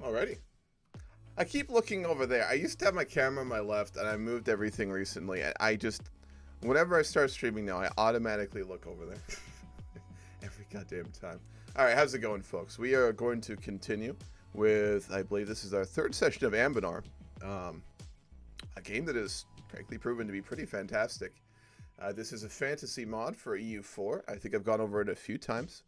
Alrighty. I keep looking over there. I used to have my camera on my left, and I moved everything recently. I just, whenever I start streaming now, I automatically look over there. Every goddamn time. Alright, how's it going, folks? We are going to continue with, I believe this is our third session of Anbennar. A game that is frankly proven to be pretty fantastic. This is a fantasy mod for EU4. I think I've gone over it a few times.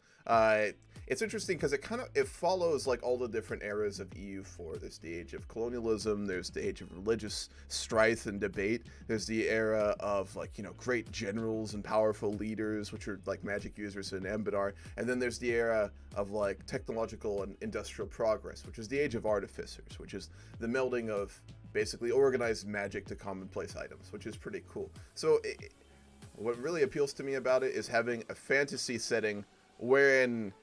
It's interesting because it follows like all the different eras of EU4. There's the age of colonialism, there's the age of religious strife and debate, there's the era of like, you know, great generals and powerful leaders, which are like magic users in Anbennar, and then there's the era of like technological and industrial progress, which is the age of artificers, which is the melding of basically organized magic to commonplace items, which is pretty cool. So what really appeals to me about it is having a fantasy setting wherein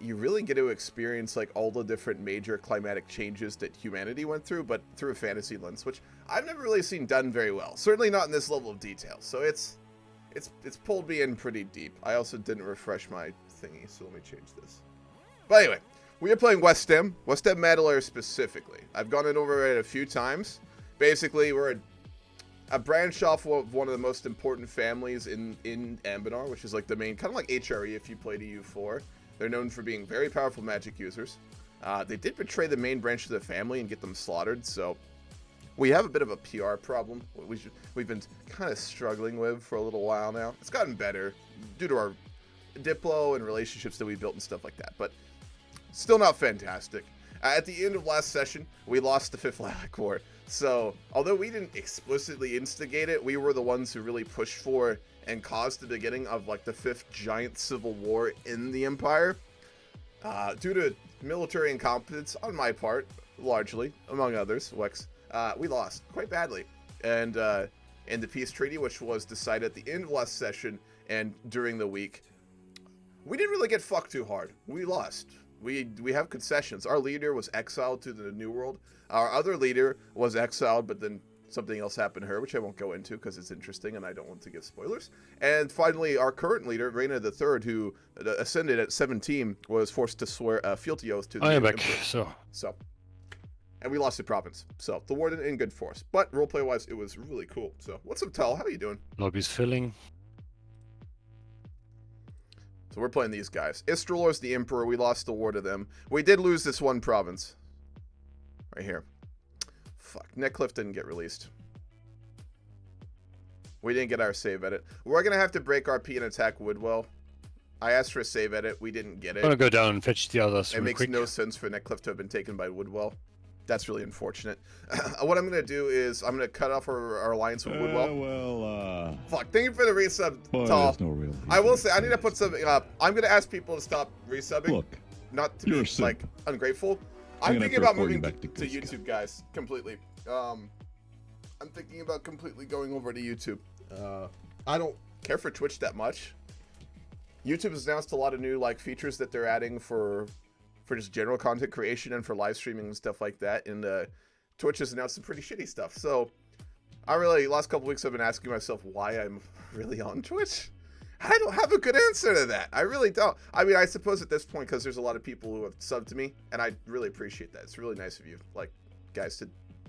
you really get to experience like all the different major climatic changes that humanity went through, but through a fantasy lens, which I've never really seen done very well. Certainly not in this level of detail. So it's pulled me in pretty deep. I also didn't refresh my thingy, so let me change this. But anyway, we are playing Wesdam Mandalore specifically. I've gone over it a few times. Basically, we're a branch off of one of the most important families in Anbennar, which is like the main, kind of like HRE if you played EU4. They're known for being very powerful magic users. They did betray the main branch of the family and get them slaughtered, so we have a bit of a PR problem we've been kind of struggling with for a little while now. It's gotten better due to our Diplo and relationships that we built and stuff like that, but still not fantastic. At the end of last session, we lost the 5th Lilac War. So, although we didn't explicitly instigate it, we were the ones who really pushed for and caused the beginning of like the 5th giant civil war in the Empire. Due to military incompetence on my part, largely, among others, Wex, we lost quite badly. And in the peace treaty, which was decided at the end of last session and during the week, we didn't really get fucked too hard. We lost. We have concessions. Our leader was exiled to the New World. Our other leader was exiled, but then something else happened to her, which I won't go into because it's interesting and I don't want to give spoilers. And finally, our current leader, Reina III, who ascended at 17, was forced to swear a fealty oath to the I am back, Emperor. So, and we lost the province. So, the war didn't end good for us. But roleplay-wise, it was really cool. So, what's up, Tal? How are you doing? Lobby's filling. So we're playing these guys. Istralor's the Emperor. We lost the war to them. We did lose this one province. Right here. Fuck. Netcliff didn't get released. We didn't get our save edit. We're going to have to break RP and attack Woodwell. I asked for a save edit. We didn't get it. I'm going to go down and fetch the others. It makes no sense for Netcliff to have been taken by Woodwell. That's really unfortunate. What I'm going to do is I'm going to cut off our alliance with Woodwell. Fuck, thank you for the resub, Tal. No real I will say, I need to put something up. I'm going to ask people to stop resubbing. Look, not to be, like, ungrateful. I'm thinking about moving to YouTube, guys, completely. I'm thinking about completely going over to YouTube. I don't care for Twitch that much. YouTube has announced a lot of new, like, features that they're adding for just general content creation and for live streaming and stuff like that. And Twitch has announced some pretty shitty stuff. So last couple weeks I've been asking myself why I'm really on Twitch. I don't have a good answer to that. I really don't. I mean, I suppose at this point, because there's a lot of people who have subbed to me, and I really appreciate that. It's really nice of you, like, guys,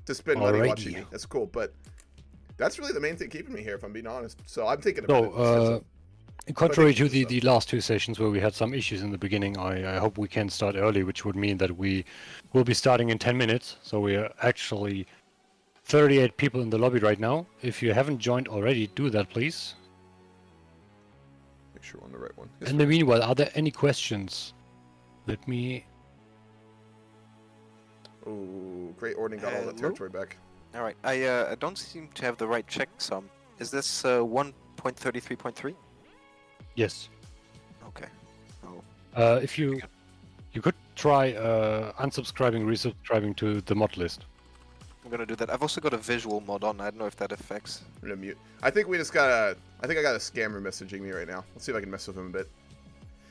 to spend money watching me. That's cool. But that's really the main thing keeping me here, if I'm being honest. So I'm thinking about it. Contrary to the last two sessions where we had some issues in the beginning, I hope we can start early, which would mean that we will be starting in 10 minutes. So we are actually 38 people in the lobby right now. If you haven't joined already, do that, please. Make sure we're on the right one. Yes, in the meanwhile, are there any questions? Let me... Oh, Great Ordning got all that territory back. All right, I don't seem to have the right checksum. Is this 1.33.3? Yes. Okay. Oh. If you could try unsubscribing, resubscribing to the mod list. I'm gonna do that. I've also got a visual mod on. I don't know if that affects. I'm gonna mute. I think we just got I got a scammer messaging me right now. Let's see if I can mess with him a bit.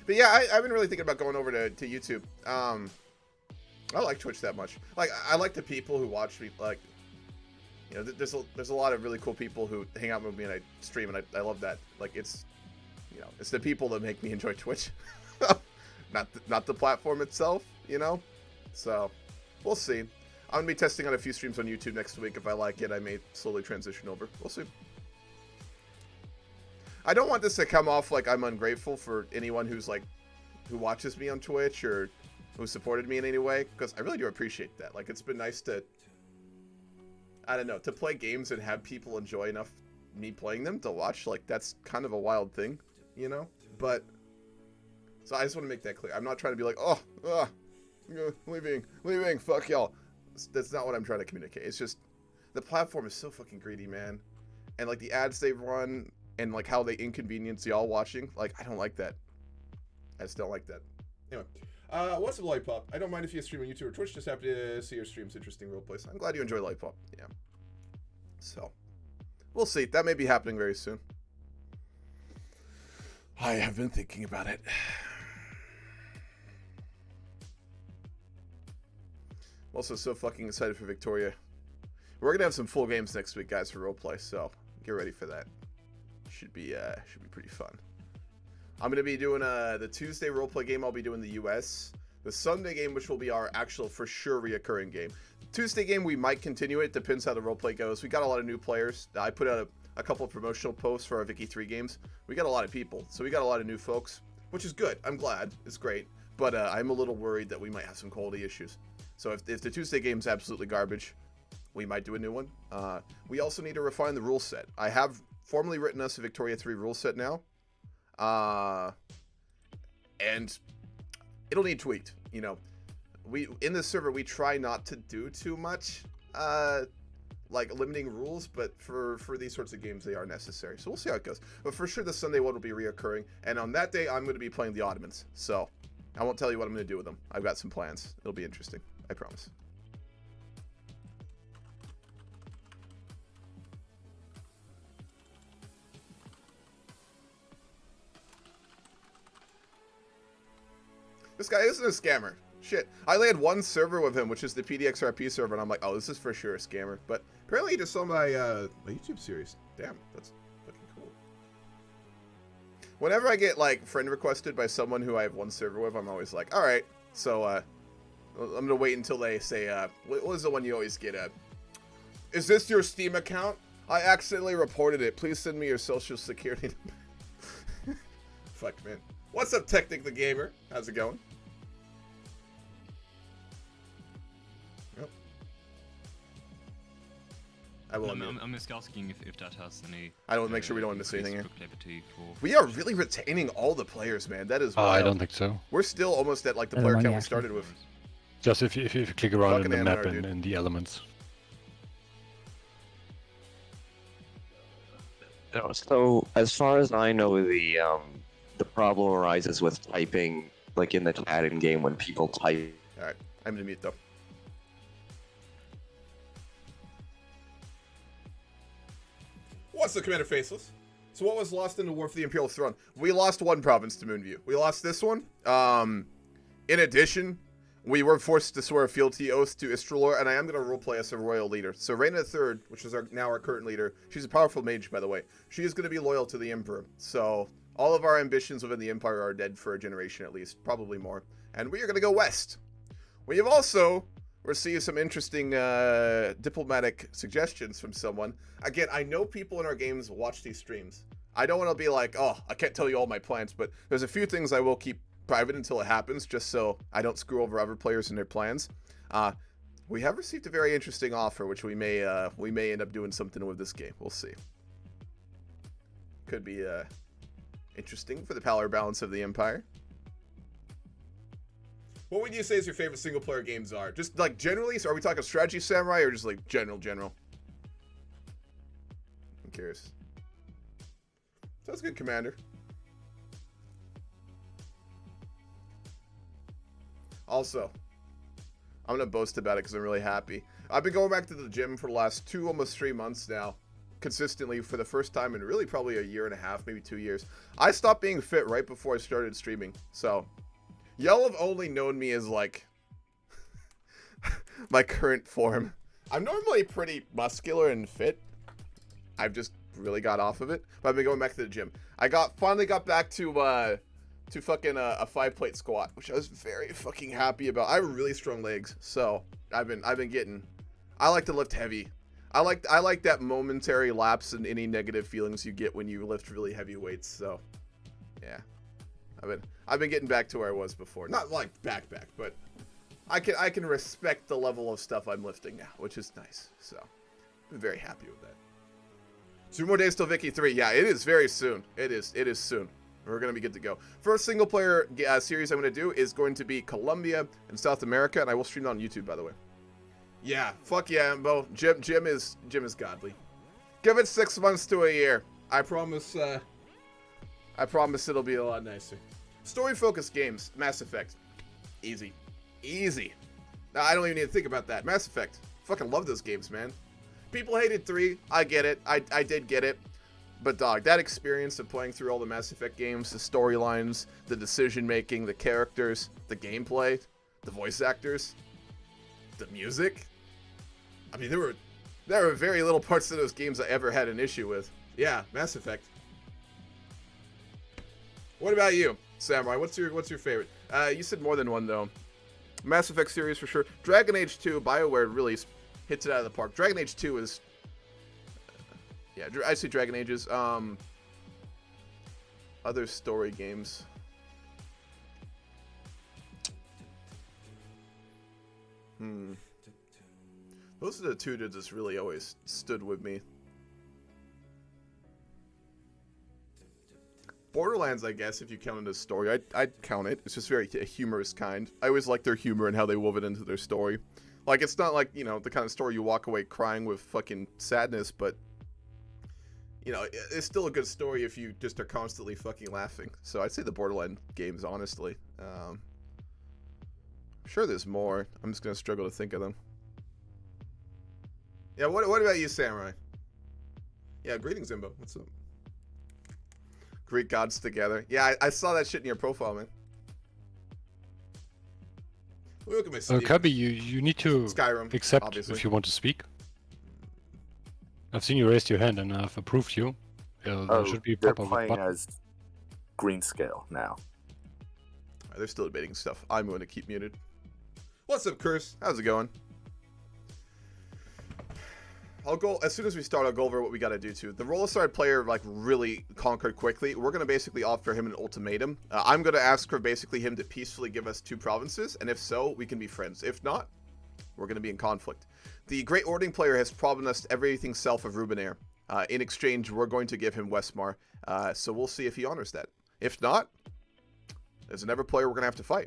But yeah, I've been really thinking about going over to YouTube. I like Twitch that much. Like, I like the people who watch me. Like, you know, there's a lot of really cool people who hang out with me and I stream, and I love that. Like, it's, you know, it's the people that make me enjoy Twitch, not the platform itself. You know, so we'll see. I'm gonna be testing out a few streams on YouTube next week. If I like it, I may slowly transition over. We'll see. I don't want this to come off like I'm ungrateful for anyone who's like, who watches me on Twitch or who supported me in any way, because I really do appreciate that. Like, it's been nice to, I don't know, to play games and have people enjoy enough me playing them to watch. Like, that's kind of a wild thing, you know? But, so I just want to make that clear. I'm not trying to be like, leaving, fuck y'all. That's not what I'm trying to communicate. It's just, the platform is so fucking greedy, man. And, like, the ads they run, and, like, how they inconvenience y'all watching, like, I don't like that. I just don't like that. Anyway, what's up, Lollipop? I don't mind if you stream on YouTube or Twitch. Just happy to see your streams. Interesting roleplays. I'm glad you enjoy Lollipop. Yeah. So, we'll see. That may be happening very soon. I have been thinking about it. I'm also so fucking excited for Victoria. We're gonna have some full games next week, guys, for roleplay. So get ready for that. Should be pretty fun. I'm gonna be doing the Tuesday roleplay game. I'll be doing the US. The Sunday game, which will be our actual for sure reoccurring game. Tuesday game, we might continue it. Depends how the roleplay goes. We got a lot of new players. I put out a couple of promotional posts for our Vicky 3 games. We got a lot of people, so we got a lot of new folks, which is good. I'm glad. It's great. But I'm a little worried that we might have some quality issues. So if the Tuesday game's absolutely garbage, we might do a new one. We also need to refine the rule set. I have formally written us a Victoria 3 rule set now. And it'll need tweaked. You know, in this server, we try not to do too much, like limiting rules, but for these sorts of games, they are necessary. So we'll see how it goes. But for sure, the Sunday one will be reoccurring. And on that day, I'm going to be playing the Ottomans. So I won't tell you what I'm going to do with them. I've got some plans. It'll be interesting. I promise. This guy isn't a scammer. Shit. I only had one server with him, which is the PDXRP server, and I'm like, oh, this is for sure a scammer. But apparently he just saw my YouTube series. Damn, that's fucking cool. Whenever I get, like, friend requested by someone who I have one server with, I'm always like, alright. So, I'm gonna wait until they say, what was the one you always get at? Is this your Steam account? I accidentally reported it. Please send me your social security number. Fuck, man. What's up, Technic the Gamer? How's it going? Yep. I will. I'm just asking if that has any. I want to make sure we don't miss anything here. proclivity for- We are really retaining all the players, man. That is wild. I don't think so. We're still almost at like the player count we started with. Just if you click around Fucking in the map Anbennar, dude. and the elements. No, so as far as I know, the problem arises with typing, like in the chat in game when people type. All right, I'm gonna mute though. What's the Commander Faceless? So what was lost in the War for the Imperial Throne? We lost one province to Moonview. We lost this one. In addition, we were forced to swear a fealty oath to Istralor, and I am going to roleplay as a royal leader. So Reina III, which is now our current leader, she's a powerful mage, by the way. She is going to be loyal to the Emperor. So all of our ambitions within the Empire are dead for a generation at least, probably more. And we are going to go west. We have also received some interesting diplomatic suggestions from someone. Again, I know people in our games watch these streams. I don't want to be like, oh, I can't tell you all my plans, but there's a few things I will keep private until it happens, just so I don't screw over other players and their plans. We have received a very interesting offer, which we may end up doing something with this game. We'll see. Could be interesting for the power balance of the Empire. What would you say is your favorite single-player games are? Just like generally, so are we talking strategy samurai or just like general? I'm curious. Sounds good, Commander. Also, I'm gonna boast about it because I'm really happy. I've been going back to the gym for the last almost 3 months now, consistently for the first time in really probably a year and a half, maybe 2 years. I stopped being fit right before I started streaming, so y'all have only known me as like my current form. I'm normally pretty muscular and fit. I've just really got off of it, but I've been going back to the gym. I finally got back to fucking a 5-plate squat, which I was very fucking happy about. I have really strong legs, so I've been getting. I like to lift heavy. I like that momentary lapse in any negative feelings you get when you lift really heavy weights. So, yeah, I've been getting back to where I was before. Not like back, but I can respect the level of stuff I'm lifting now, which is nice. So, I'm very happy with that. 2 more days till Vicky 3. Yeah, it is very soon. It is soon. We're going to be good to go. First single player series I'm going to do is going to be Colombia and South America, and I will stream it on YouTube, by the way. Yeah, fuck yeah, Bo. Jim is godly. Give it 6 months to a year. I promise it'll be a lot nicer. Story-focused games. Mass Effect. Easy. Now, I don't even need to think about that. Mass Effect. Fucking love those games, man. People hated 3. I get it. I did get it. But, dog, that experience of playing through all the Mass Effect games, the storylines, the decision-making, the characters, the gameplay, the voice actors, the music. I mean, there were very little parts of those games I ever had an issue with. Yeah, Mass Effect. What about you, Samurai? What's your favorite? You said more than one, though. Mass Effect series for sure. Dragon Age 2, BioWare really hits it out of the park. Dragon Age 2 is... yeah, I see Dragon Ages. Other story games. Those are the two that just really always stood with me. Borderlands, I guess, if you count it as story, I'd count it. It's just very a humorous kind. I always like their humor and how they wove it into their story. Like, it's not like, you know, the kind of story you walk away crying with fucking sadness, but, you know, it's still a good story if you just are constantly fucking laughing. So I'd say the Borderlands games, honestly. I'm sure there's more. I'm just going to struggle to think of them. Yeah, what about you, Samurai? Yeah, greetings, Zimbo. What's up? Greek gods together. Yeah, I saw that shit in your profile, man. Look at my Steam. Cubby, you need to Skyrim, accept obviously. if you want to speak. I've seen you raised your hand and I've approved you. There should be a they're proper playing button. as Greenscale now. They're still debating stuff. I'm going to keep muted. What's up, Curse? How's it going? I'll go, as soon as we start, I'll go over what we got to do too. The Roll-A-Side player, like, really conquered quickly. We're going to basically offer him an ultimatum. I'm going to ask for basically him to peacefully give us 2 provinces, and if so, we can be friends. If not, we're going to be in conflict. The Great Ording player has promised everything south of Rubenair. In exchange, we're going to give him Westmar, so we'll see if he honors that. If not, there's another player we're going to have to fight.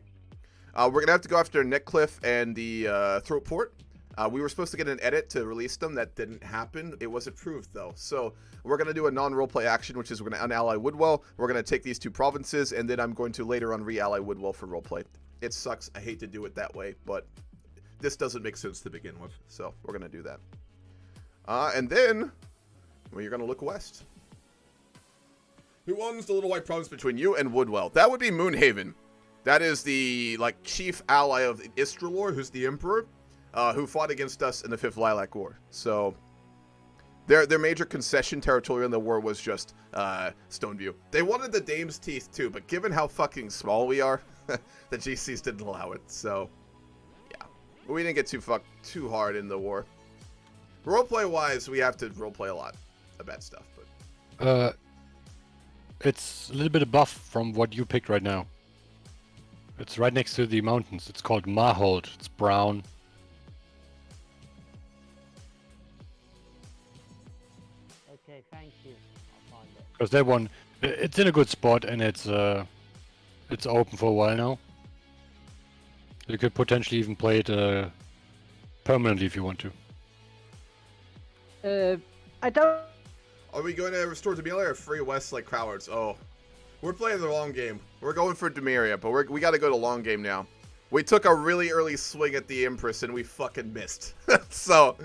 We're going to have to go after Netcliffe and the Throat Port. We were supposed to get an edit to release them. That didn't happen. It was approved, though. So we're going to do a non-roleplay action, which is we're going to unally Woodwell. We're going to take these 2 provinces, and then I'm going to later on re-ally Woodwell for roleplay. It sucks. I hate to do it that way, but this doesn't make sense to begin with. So we're going to do that. And then you're going to look west. Who owns the little white province between you and Woodwell? That would be Moonhaven. That is the, like, chief ally of Istrelor, who's the emperor. Who fought against us in the 5th Lilac War. So, their major concession territorial in the war was just Stoneview. They wanted the Dame's Teeth too, but given how fucking small we are, the GCs didn't allow it. So, yeah. We didn't get too hard in the war. Roleplay-wise, we have to roleplay a lot of bad stuff. But It's a little bit above from what you picked right now. It's right next to the mountains. It's called Marhold. It's brown. Okay, thank you. I'll find it. Because that one, it's in a good spot and it's open for a while now. You could potentially even play it permanently if you want to. I don't. are we going to restore Demiria or free west like cowards? Oh, we're playing the long game. We're going for Demiria, but we got to go to long game now. We took a really early swing at the Empress and we fucking missed. So,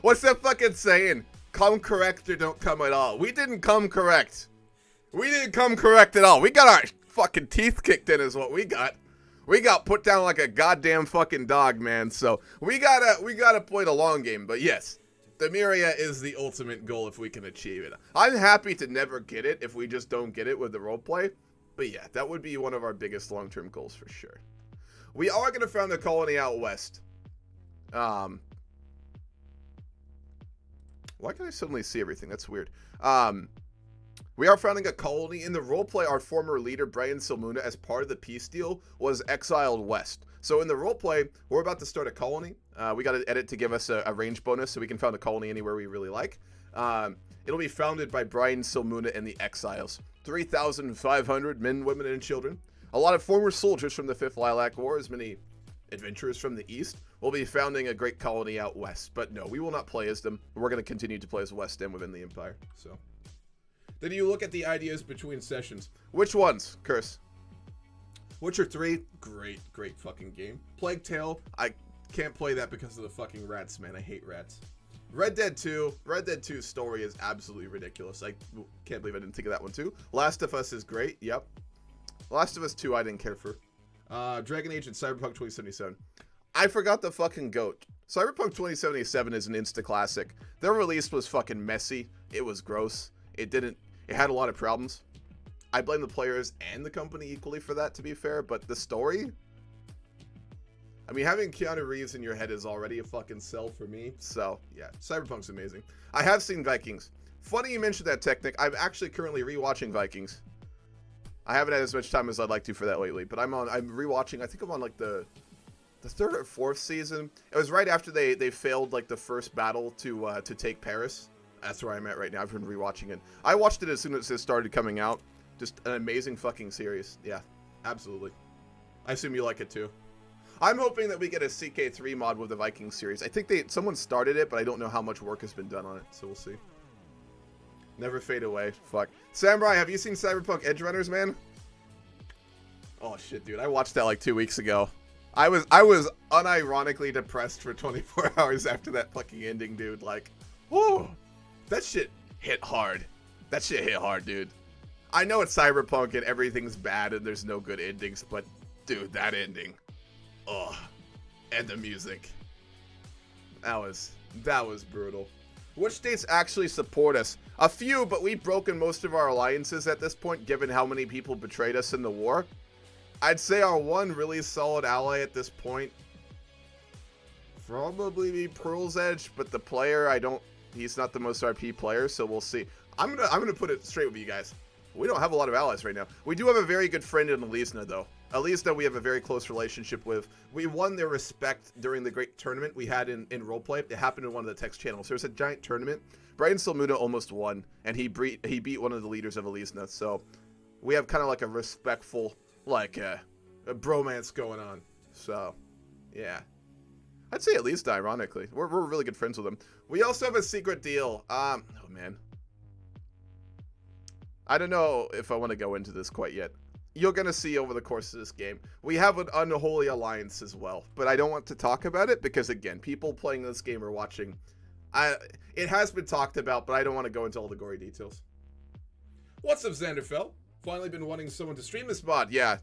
what's that fucking saying? Come correct or don't come at all. We didn't come correct. We didn't come correct at all. We got our fucking teeth kicked in is what we got. We got put down like a goddamn fucking dog, man. So we gotta play the long game. But yes, Demiria is the ultimate goal if we can achieve it. I'm happy to never get it if we just don't get it with the roleplay. But yeah, that would be one of our biggest long-term goals for sure. We are gonna found a colony out west. Why can I suddenly see everything? That's weird. We are founding a colony. In the roleplay, our former leader, Brian Silmuna, as part of the peace deal, was exiled west. So in the roleplay, we're about to start a colony. We got to edit to give us a range bonus so we can found a colony anywhere we really like. It'll be founded by Brian Silmuna and the Exiles. 3,500 men, women, and children. A lot of former soldiers from the 5th Lilac War, as many adventurers from the east. We'll be founding a great colony out west. But no, we will not play as them. We're going to continue to play as Wesdam within the Empire. So, then you look at the ideas between sessions. Which ones, Curse? Witcher 3, great fucking game. Plague Tale, I can't play that because of the fucking rats, man. I hate rats. Red Dead 2's story is absolutely ridiculous. I can't believe I didn't think of that one too. Last of Us is great, yep. Last of Us 2 I didn't care for. Dragon Age and Cyberpunk 2077. I forgot the fucking GOAT. Cyberpunk 2077 is an insta-classic. Their release was fucking messy. It was gross. It had a lot of problems. I blame the players and the company equally for that, to be fair, but the story? I mean, having Keanu Reeves in your head is already a fucking sell for me. So, yeah, Cyberpunk's amazing. I have seen Vikings. Funny you mentioned that, Technic. I'm actually currently rewatching Vikings. I haven't had as much time as I'd like to for that lately, but I'm rewatching, I think I'm on like the 3rd or 4th season. It was right after they failed like the first battle to take Paris. That's where I'm at right now. I've been rewatching it. I watched it as soon as it started coming out. Just an amazing fucking series. Yeah, absolutely. I assume you like it too. I'm hoping that we get a CK3 mod with the Vikings series. I think someone started it, but I don't know how much work has been done on it, so we'll see. Never fade away. Fuck. Samurai, have you seen Cyberpunk Edgerunners, man? Oh shit, dude. I watched that like 2 weeks ago. I was unironically depressed for 24 hours after that fucking ending, dude. Like, whoa. That shit hit hard. That shit hit hard, dude. I know it's Cyberpunk and everything's bad and there's no good endings, but dude, that ending. Ugh. And the music. That was brutal. Which states actually support us? A few, but we've broken most of our alliances at this point, given how many people betrayed us in the war. I'd say our one really solid ally at this point probably be Pearl's Edge, but the player, he's not the most RP player, so we'll see. I'm gonna put it straight with you guys. We don't have a lot of allies right now. We do have a very good friend in Alisna, though. Alisna, we have a very close relationship with. We won their respect during the great tournament we had in Roleplay. It happened in one of the text channels. There was a giant tournament. Brian Silmuna almost won, and he beat one of the leaders of Alisna. So we have kind of like a respectful, like a bromance going on. So, yeah. I'd say Alisna, ironically. We're really good friends with him. We also have a secret deal. Oh, man. I don't know if I want to go into this quite yet. You're going to see over the course of this game. We have an unholy alliance as well, but I don't want to talk about it because, again, people playing this game or watching, it has been talked about, but I don't want to go into all the gory details. What's up, Xanderfell? Finally been wanting someone to stream this mod. Yeah,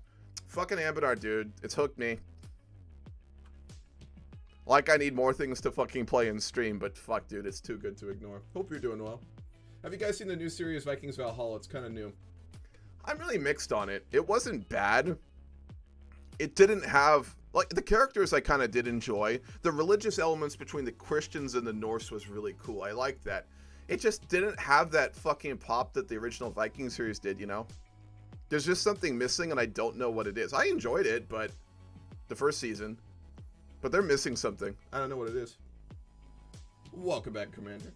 fucking Anbennar, dude. It's hooked me. Like I need more things to fucking play and stream, but fuck, dude, it's too good to ignore. Hope you're doing well. Have you guys seen the new series Vikings Valhalla? It's kind of new. I'm really mixed on it. It wasn't bad. It didn't have, like, the characters I kind of did enjoy. The religious elements between the Christians and the Norse was really cool. I liked that. It just didn't have that fucking pop that the original Viking series did, you know? There's just something missing and I don't know what it is. I enjoyed it, but the first season. But they're missing something. I don't know what it is. Welcome back, Commander.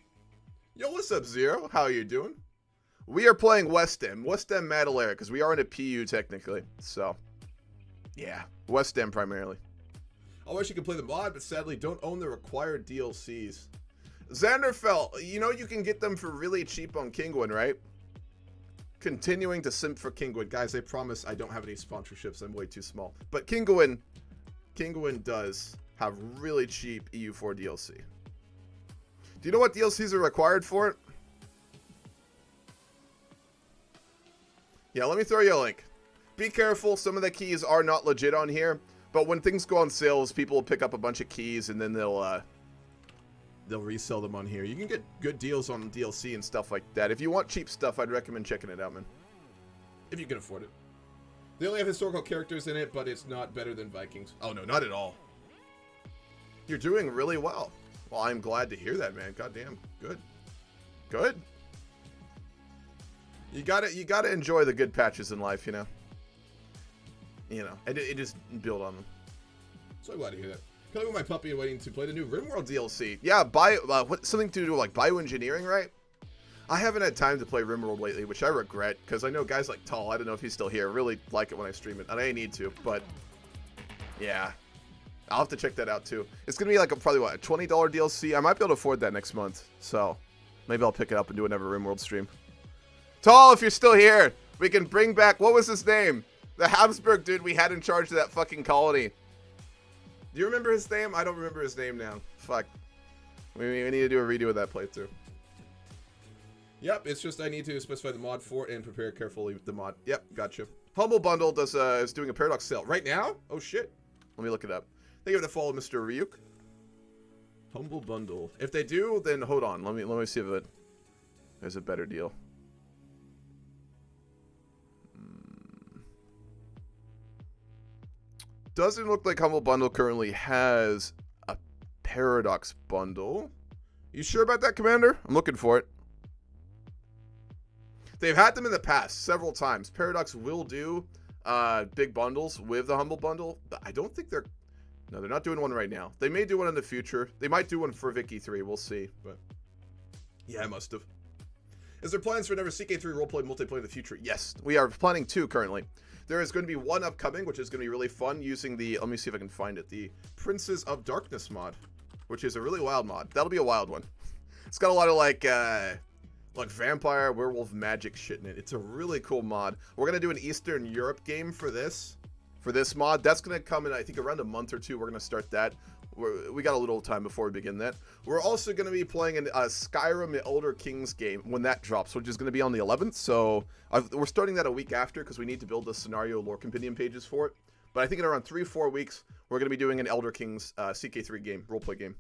Yo, what's up, Zero? How are you doing? We are playing Wesdam Madalera, because we are in a PU technically. So, yeah, Wesdam primarily. I wish you could play the mod, but sadly don't own the required DLCs. Xanderfell, you know you can get them for really cheap on Kingwin, right? Continuing to simp for Kingwin. Guys, I promise I don't have any sponsorships. I'm way too small. But Kingwin does have really cheap EU4 DLC. Do you know what DLCs are required for it? Yeah, let me throw you a link. Be careful, some of the keys are not legit on here, but when things go on sales, people will pick up a bunch of keys and then they'll resell them on here. You can get good deals on DLC and stuff like that. If you want cheap stuff, I'd recommend checking it out, man. If you can afford it. They only have historical characters in it, but it's not better than Vikings. Oh no, not at all. You're doing really well. Well, I'm glad to hear that, man. Goddamn. Good. Good. You gotta enjoy the good patches in life, you know. You know, and it just build on them. So glad to hear that. Coming with my puppy and waiting to play the new RimWorld DLC. Yeah, something to do with like bioengineering, right? I haven't had time to play RimWorld lately, which I regret, because I know guys like Tall, I don't know if he's still here, really like it when I stream it, and I need to, but yeah. I'll have to check that out too. It's gonna be like probably what, a $20 DLC? I might be able to afford that next month, so maybe I'll pick it up and do another RimWorld stream. Tall, if you're still here, we can bring back, what was his name? The Habsburg dude we had in charge of that fucking colony. Do you remember his name? I don't remember his name now. Fuck. We need to do a redo of that playthrough. Yep, it's just I need to specify the mod for it and prepare carefully the mod. Yep, gotcha. Humble Bundle is doing a Paradox sale. Right now? Oh shit. Let me look it up. Thank you for the follow, Mr. Ryuk. Humble Bundle. If they do, then hold on. Let me see if there's a better deal. Doesn't look like Humble Bundle currently has a Paradox Bundle. You sure about that, Commander? I'm looking for it. They've had them in the past several times. Paradox will do big bundles with the Humble Bundle, but I don't think they're not doing one right now. They may do one in the future. They might do one for Vicky 3. We'll see, but yeah, I must have. Is there plans for another CK3 roleplay multiplayer in the future? Yes, we are planning 2 currently. There is going to be one upcoming, which is going to be really fun using the, let me see if I can find it, the Princes of Darkness mod, which is a really wild mod. That'll be a wild one. It's got a lot of like vampire, werewolf magic shit in it. It's a really cool mod. We're going to do an Eastern Europe game for this mod. That's going to come in, I think, around a month or 2. We're going to start that. We got a little time before we begin that. We're also going to be playing a Skyrim Elder Kings game when that drops, which is going to be on the 11th. So we're starting that a week after because we need to build the scenario lore compendium pages for it. But I think in around 3-4 weeks, we're going to be doing an Elder Kings CK3 game, roleplay game.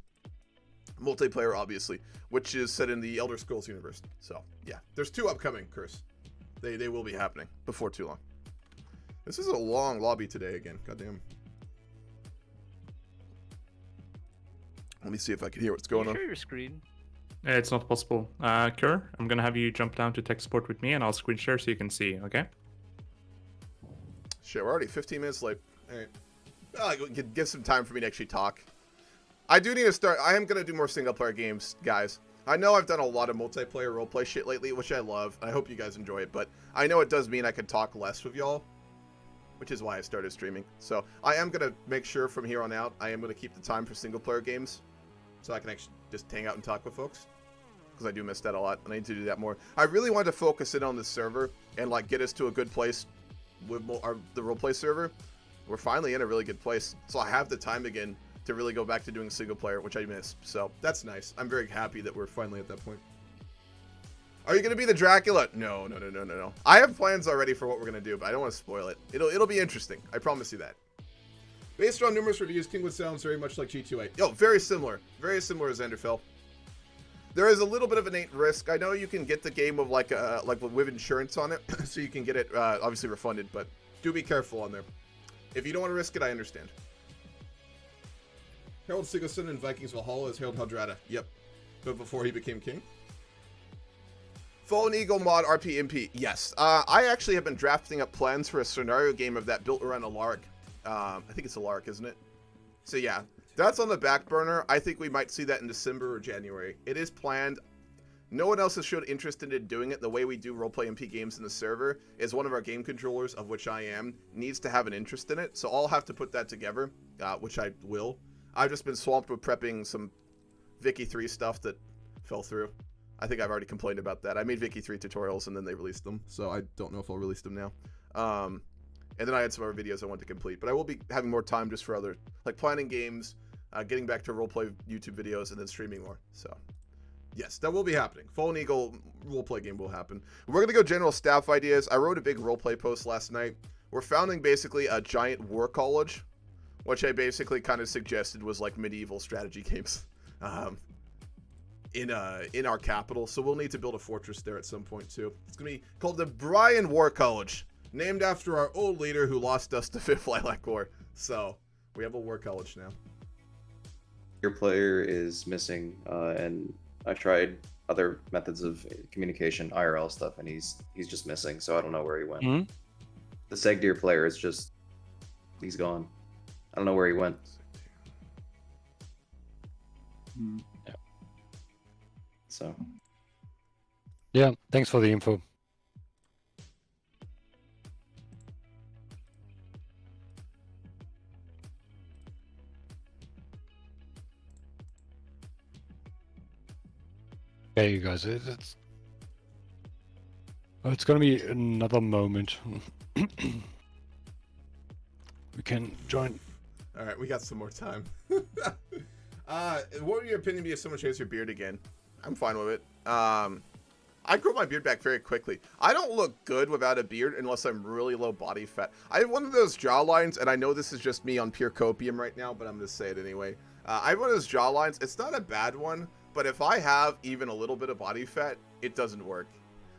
Multiplayer, obviously, which is set in the Elder Scrolls universe. So, yeah. There's 2 upcoming, Curse. They will be happening before too long. This is a long lobby today again. Goddamn. Let me see if I can hear what's going on. Share your screen. It's not possible. Kerr, I'm gonna have you jump down to tech support with me and I'll screen share so you can see, okay? Shit, we're already 15 minutes late. Alright. Give some time for me to actually talk. I do need to start. I am going to do more single player games, guys. I know I've done a lot of multiplayer roleplay shit lately, which I love. I hope you guys enjoy it, but I know it does mean I can talk less with y'all, which is why I started streaming. So I am going to make sure from here on out, I am going to keep the time for single player games so I can actually just hang out and talk with folks, because I do miss that a lot, and I need to do that more. I really wanted to focus in on this server and like get us to a good place with the roleplay server. We're finally in a really good place, so I have the time again to really go back to doing single player, which I missed. So that's nice. I'm very happy that we're finally at that point. Are you going to be the Dracula? No. I have plans already for what we're going to do, but I don't want to spoil it. It'll be interesting. I promise you that. Based on numerous reviews, Kingwood sounds very much like G2A. Yo, very similar. Very similar as Enderfell. There is a little bit of innate risk. I know you can get the game with like with insurance on it, so you can get it obviously refunded, but do be careful on there. If you don't want to risk it, I understand. Harold Sigurdsson in Vikings Valhalla is Harold Hardrada. Yep. But before he became king. Fallen Eagle mod RPMP. Yes. I actually have been drafting up plans for a scenario game of that built around a lark. I think it's a lark, isn't it? So yeah, that's on the back burner. I think we might see that in December or January. It is planned. No one else has showed interest in doing it. The way we do roleplay MP games in the server is one of our game controllers, of which I am, needs to have an interest in it. So I'll have to put that together, which I will. I've just been swamped with prepping some Vicky 3 stuff that fell through. I think I've already complained about that. I made Vicky 3 tutorials and then they released them, so I don't know if I'll release them now. And then I had some other videos I want to complete, but I will be having more time just for other, like planning games, getting back to roleplay YouTube videos, and then streaming more. So, yes, that will be happening. Fallen Eagle roleplay game will happen. We're going to go general staff ideas. I wrote a big roleplay post last night. We're founding basically a giant war college, which I basically kind of suggested was like medieval strategy games in our capital. So we'll need to build a fortress there at some point too. It's going to be called the Brian War College, named after our old leader who lost us to Fifth Lilac War. So we have a war college now. your player is missing, and I've tried other methods of communication, IRL stuff, and he's just missing. So I don't know where he went. Mhm. The Segdeer player is just he's gone. I don't know where he went. Yeah. So Yeah, thanks for the info. Okay, you guys, it's gonna be another moment. We can join. All right, we got some more time. What would your opinion be if someone shaves your beard again? I'm fine with it. I grew my beard back very quickly. I don't look good without a beard unless I'm really low body fat. I have one of those jawlines, and I know this is just me on pure copium right now, but I'm going to say it anyway. I have one of those jawlines. It's not a bad one, but if I have even a little bit of body fat, it doesn't work.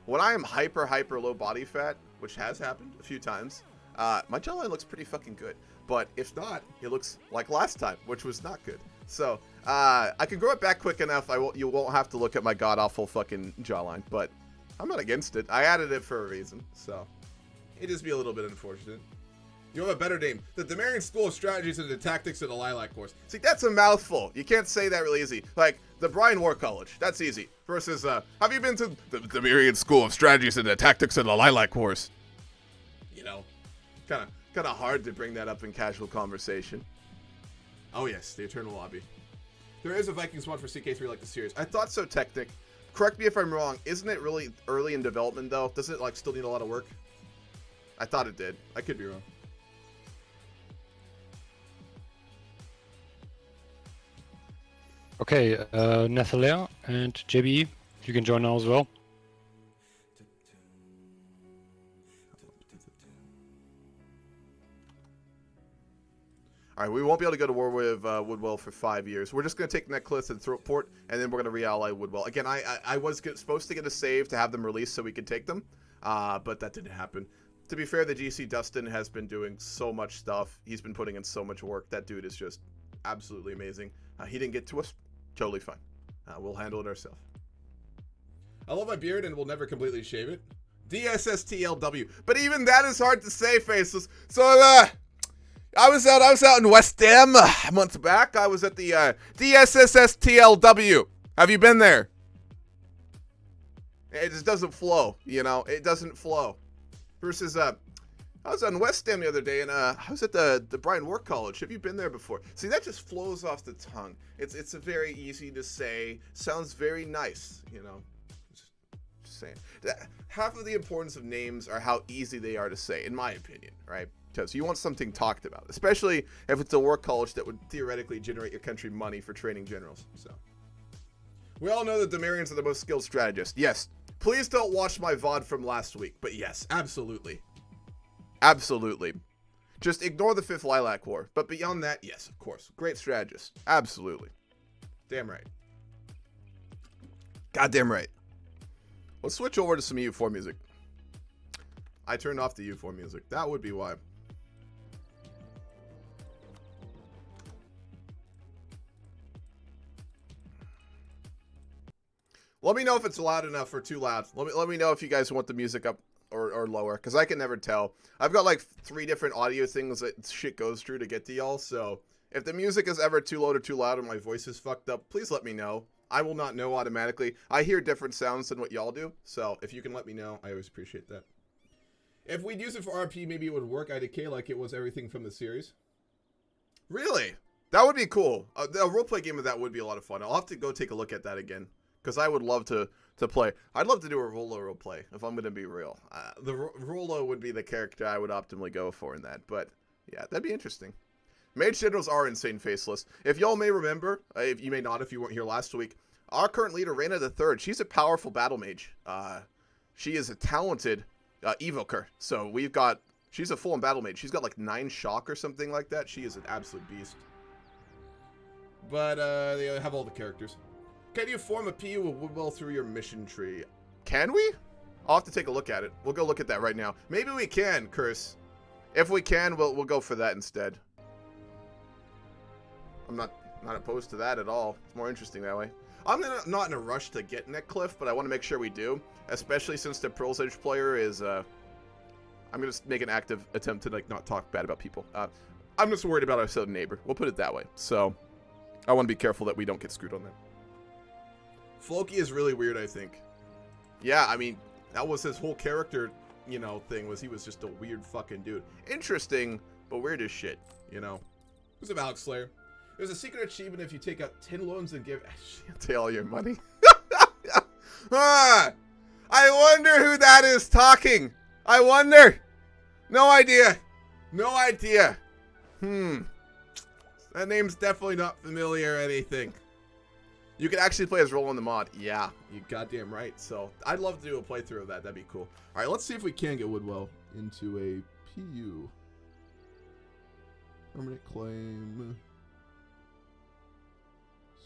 When I am hyper low body fat, which has happened a few times, my jawline looks pretty fucking good. But if not, it looks like last time, which was not good. So, I can grow it back quick enough. You won't have to look at my god-awful fucking jawline, but I'm not against it. I added it for a reason, so it'd just be a little bit unfortunate. You have a better name. The Demarian School of Strategies and the Tactics of the Lilac Course. See, that's a mouthful. You can't say that really easy. Like, the Brian War College. That's easy. Versus, have you been to the Demarian School of Strategies and the Tactics of the Lilac Course? You know, kind of hard to bring that up in casual conversation. Oh yes, the Eternal Lobby. There is a Vikings mod for CK3 like the series. I thought so, Technic. Correct me if I'm wrong. Isn't it really early in development though? Doesn't it like still need a lot of work? I thought it did. I could be wrong. Okay, Nathalia and JB, if you can join now as well. All right, we won't be able to go to war with Woodwell for 5 years. We're just going to take Necklace and Throatport, and then we're going to re-ally Woodwell. Again, I was supposed to get a save to have them released so we could take them, but that didn't happen. To be fair, the GC Dustin has been doing so much stuff. He's been putting in so much work. That dude is just absolutely amazing. He didn't get to us. Totally fine. We'll handle it ourselves. I love my beard and will never completely shave it. DSSTLW. But even that is hard to say, Faceless. So, I was out in Wesdam a month back. I was at the DSSSTLW. Have you been there? It just doesn't flow, you know. It doesn't flow. Versus I was on Wesdam the other day, and I was at the Brian War College. Have you been there before? See, that just flows off the tongue. It's a very easy to say. Sounds very nice, you know. Just saying. Half of the importance of names are how easy they are to say, in my opinion, right? Because you want something talked about, especially if it's a war college that would theoretically generate your country money for training generals. So, we all know that Demarians are the most skilled strategists. Yes, please don't watch my VOD from last week, but yes, absolutely. Absolutely. Just ignore the 5th Lilac War. But beyond that, yes, of course. Great strategist. Absolutely. Damn right. Goddamn right. Let's switch over to some EU4 music. I turned off the EU4 music. That would be why. Let me know if it's loud enough or too loud. Let me know if you guys want the music up or lower, because I can never tell. I've got like 3 different audio things that shit goes through to get to y'all, so if the music is ever too low or too loud or my voice is fucked up, please let me know. I will not know automatically. I hear different sounds than what y'all do, so if you can let me know, I always appreciate that. If we'd use it for RP, maybe it would work IDK like it was everything from the series. Really? That would be cool. A roleplay game of that would be a lot of fun. I'll have to go take a look at that again, because I would love to play. I'd love to do a Rolo roleplay, if I'm going to be real. The Rolo would be the character I would optimally go for in that, but yeah, that'd be interesting. Mage Generals are insane, Faceless. If y'all may remember, if you may not if you weren't here last week, our current leader, Reyna III, she's a powerful battle mage. She is a talented evoker, so she's a full-on battle mage. She's got like 9 shock or something like that. She is an absolute beast. But they have all the characters. Can you form a PU with Woodwell through your mission tree? Can we? I'll have to take a look at it. We'll go look at that right now. Maybe we can, Curse. If we can, we'll go for that instead. I'm not Not opposed to that at all. It's more interesting that way. I'm not in a rush to get Netcliffe, but I want to make sure we do, especially since the Pearl's Edge player is. I'm gonna make an active attempt to like not talk bad about people. I'm just worried about our southern neighbor. We'll put it that way. So I want to be careful that we don't get screwed on that. Floki is really weird, I think. Yeah, I mean, that was his whole character, you know, thing, was he was just a weird fucking dude. Interesting, but weird as shit, you know. Who's up, Alex Slayer? There's a secret achievement if you take out 10 loans and give Shantae all your money. I wonder who that is talking. I wonder. No idea. No idea. That name's definitely not familiar or anything. You can actually play as Roll on the mod. Yeah, you goddamn right. So I'd love to do a playthrough of that. That'd be cool. All right, let's see if we can get Woodwell into a PU. Permanent claim.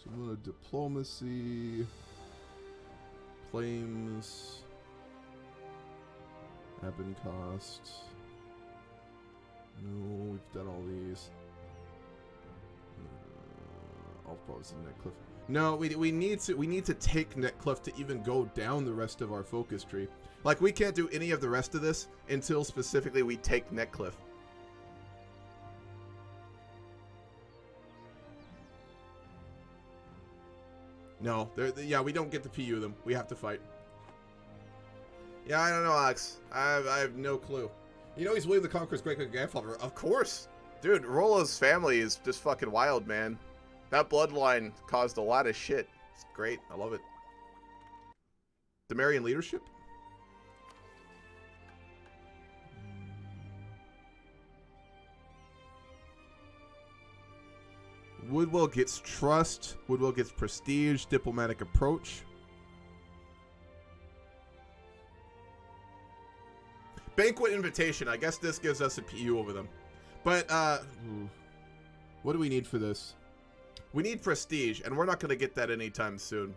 Silmuna diplomacy. Claims. Admin cost. No, we've done all these. I'll pause the Netcliffe. No, we need to take Netcliffe to even go down the rest of our focus tree. Like, we can't do any of the rest of this until specifically we take Netcliffe. No, yeah, we don't get to PU them. We have to fight. Yeah, I don't know, Alex. I have no clue. You know he's William the Conqueror's great-great-grandfather. Of course. Dude, Rollo's family is just fucking wild, man. That bloodline caused a lot of shit. It's great. I love it. Demarian leadership? Woodwell gets trust. Woodwell gets prestige. Diplomatic approach. Banquet invitation. I guess this gives us a PU over them. But, what do we need for this? We need prestige, and we're not going to get that anytime soon.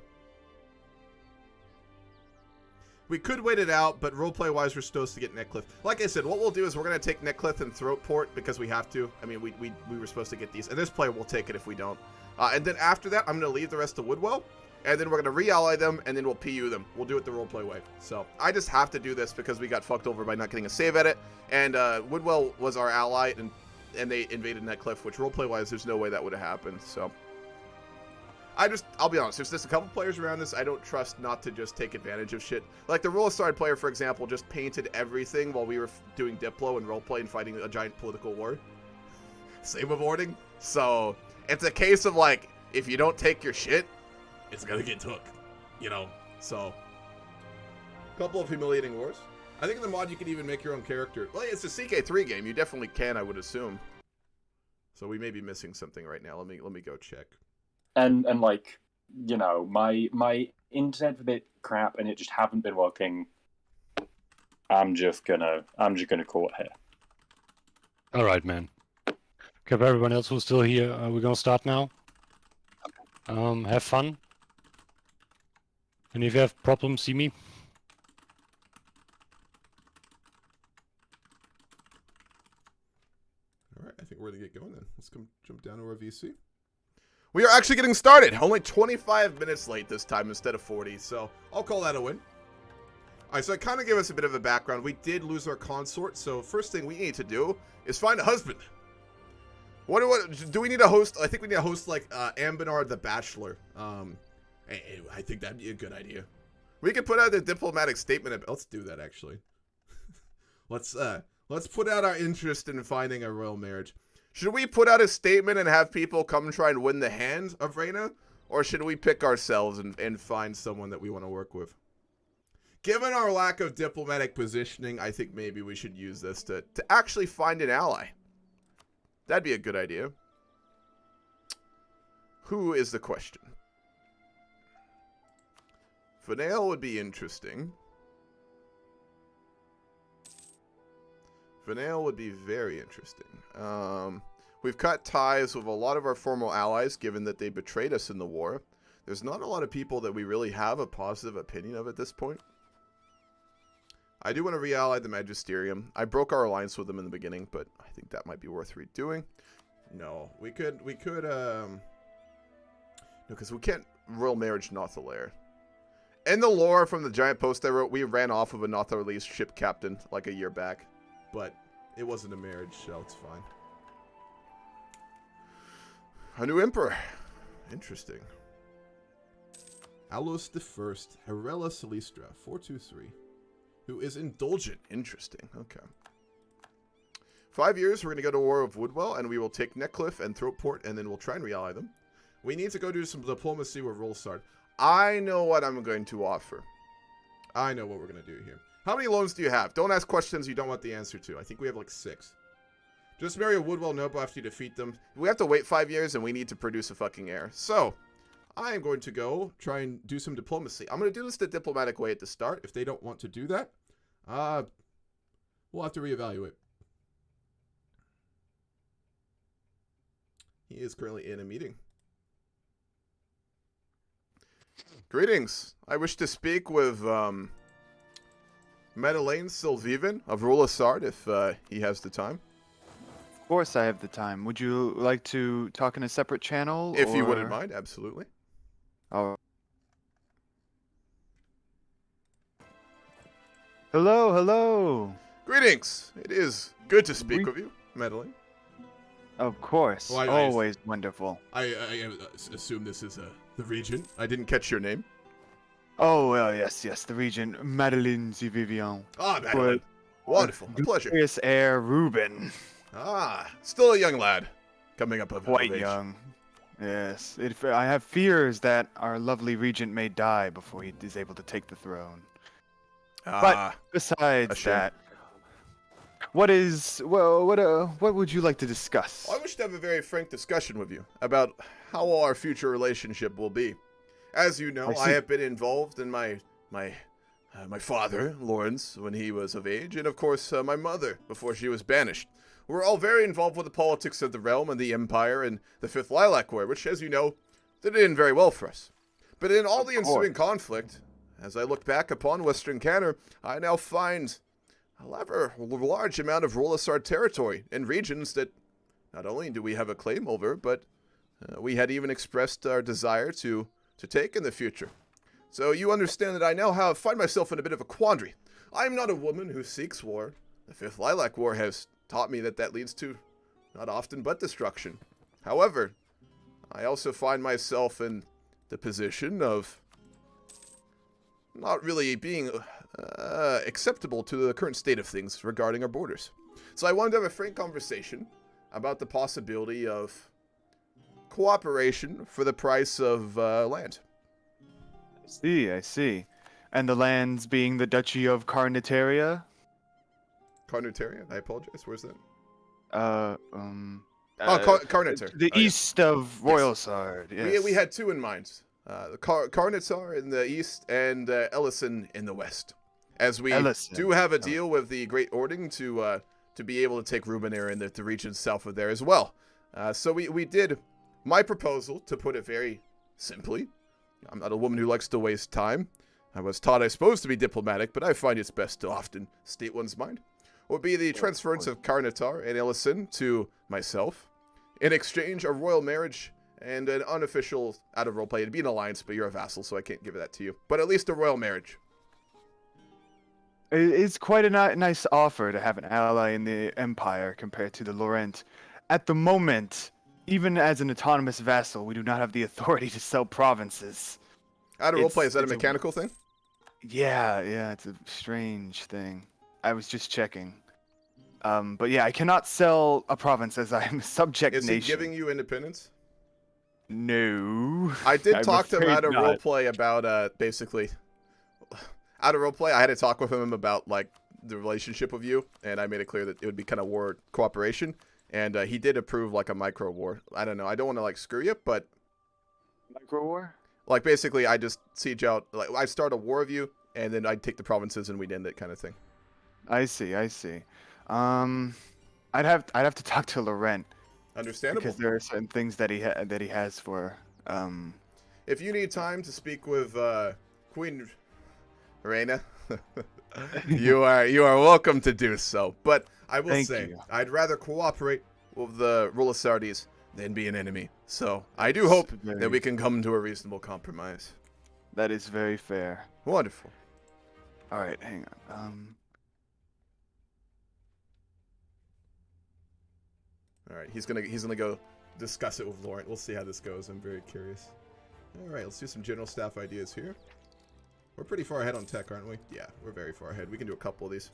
We could wait it out, but roleplay-wise, we're supposed to get Netcliffe. Like I said, what we'll do is we're going to take Netcliffe and Throatport because we have to. I mean, we were supposed to get these, and this player will take it if we don't. And then after that, I'm going to leave the rest of Woodwell, and then we're going to re-ally them, and then we'll PU them. We'll do it the roleplay way. So I just have to do this because we got fucked over by not getting a save edit, and Woodwell was our ally, and they invaded Netcliffe, which roleplay-wise, there's no way that would have happened, so... I'll be honest, there's just a couple players around this I don't trust not to just take advantage of shit. Like the Roll-A-Star player, for example, just painted everything while we were doing Diplo and roleplay and fighting a giant political war. Same avoiding. So, it's a case of like, if you don't take your shit, it's gonna get took. You know? So, couple of humiliating wars. I think in the mod you can even make your own character. Well, it's a CK3 game, you definitely can, I would assume. So we may be missing something right now. Let me go check. And like, you know, my internet's a bit crap and it just haven't been working. I'm just gonna call it here. All right, man. Okay, for everyone else who's still here, we're gonna start now. Have fun. And if you have problems, see me. All right, I think we're gonna get going then. Let's jump down to our VC. We are actually getting started. Only 25 minutes late this time instead of 40, so I'll call that a win. All right, so I kind of give us a bit of a background. We did lose our consort, so first thing we need to do is find a husband. What do we need a host? I think we need a host like Anbennar the Bachelor. I think that'd be a good idea. We could put out a diplomatic statement. Let's do that actually. Let's put out our interest in finding a royal marriage. Should we put out a statement and have people come try and win the hand of Reyna? Or should we pick ourselves and find someone that we want to work with? Given our lack of diplomatic positioning, I think maybe we should use this to actually find an ally. That'd be a good idea. Who is the question? Finale would be interesting. Finale would be very interesting. We've cut ties with a lot of our former allies, given that they betrayed us in the war. There's not a lot of people that we really have a positive opinion of at this point. I do want to re-ally the Magisterium. I broke our alliance with them in the beginning, but I think that might be worth redoing. No, we could Because we can't royal marriage Nothalair. In the lore from the giant post I wrote, we ran off of a Nothalarese ship captain like a year back. But it wasn't a marriage, so it's fine. A new emperor. Interesting. Alos the First, Herella Silistra, 423. Who is indulgent. Interesting. Okay. 5 years, we're going to go to War of Woodwell, and we will take Neckcliff and Throatport, and then we'll try and really them. We need to go do some diplomacy with Rolsard. I know what I'm going to offer. I know what we're going to do here. How many loans do you have? Don't ask questions you don't want the answer to. I think we have like 6. Just marry a Woodwell noble after you defeat them. We have to wait 5 years, and we need to produce a fucking heir. So, I am going to go try and do some diplomacy. I'm going to do this the diplomatic way at the start. If they don't want to do that, we'll have to reevaluate. He is currently in a meeting. Greetings. I wish to speak with Madeleine Sylviven of Rolasard if he has the time. Of course I have the time. Would you like to talk in a separate channel? If you wouldn't mind, absolutely. Oh. Hello, hello. Greetings. It is good to speak with you, Madeleine. Of course. Well, always wonderful. I assume this is the regent. I didn't catch your name. Oh, well, yes, the regent, Madeleine Zivivian. Ah, Madeleine. Wonderful. A pleasure. Glorious heir Reuben. Ah, still a young lad. Coming up of Quite age. young. Yes. I have fears that our lovely regent may die before he is able to take the throne. But besides that, what would you like to discuss? Well, I wish to have a very frank discussion with you about how our future relationship will be. As you know, I have been involved in my father, Lawrence, when he was of age, and of course my mother before she was banished. We're all very involved with the politics of the realm and the Empire and the Fifth Lilac War, which, as you know, did in very well for us. But in all the ensuing conflict, as I look back upon Western Canner, I now find a large amount of Rolasard territory in regions that not only do we have a claim over, but we had even expressed our desire to take in the future. So you understand that I now find myself in a bit of a quandary. I am not a woman who seeks war. The Fifth Lilac War has taught me that leads to not often but destruction. However, I also find myself in the position of not really being acceptable to the current state of things regarding our borders. So I wanted to have a frank conversation about the possibility of cooperation for the price of land. I see. And the lands being the Duchy of Carnitaria? Carnitaria? I apologize. Where's that? Carnitar. The east of Royalsard. Yes. We had 2 in mind. The Carnitar in the east and Ellison in the west. As we do have a deal with the Great Ording to be able to take Rubenair in the region south of there as well. So we did my proposal, to put it very simply. I'm not a woman who likes to waste time. I was taught I suppose to be diplomatic, but I find it's best to often state one's mind. Would be the transference of Carnitar and Ellison to myself. In exchange, a royal marriage and an unofficial out of roleplay. It'd be an alliance, but you're a vassal, so I can't give that to you. But at least a royal marriage. It's quite a nice offer to have an ally in the Empire compared to the Laurent. At the moment, even as an autonomous vassal, we do not have the authority to sell provinces. Out of roleplay, is that a mechanical thing? Yeah, it's a strange thing. I was just checking. But yeah, I cannot sell a province as I am a subject nation. Is he giving you independence? No. I did talk to him out of roleplay about basically out of roleplay. I had to talk with him about like the relationship with you, and I made it clear that it would be kind of war cooperation, and he did approve like a micro war. I don't know. I don't want to like screw you, but micro war. Like basically, I just siege out. Like I start a war with you, and then I'd take the provinces and we'd end it, kind of thing. I see. I'd have to talk to Laurent. Understandable. Because there are certain things that he has for. If you need time to speak with Queen Reina, you are welcome to do so. But I will say, I'd rather cooperate with the Rolasardis than be an enemy. So I do hope that very- we can come to a reasonable compromise. That is very fair. Wonderful. All right, hang on. All right, he's gonna go discuss it with Laurent. We'll see how this goes. I'm very curious. All right, let's do some general staff ideas here. We're pretty far ahead on tech, aren't we? Yeah, we're very far ahead. We can do a couple of these.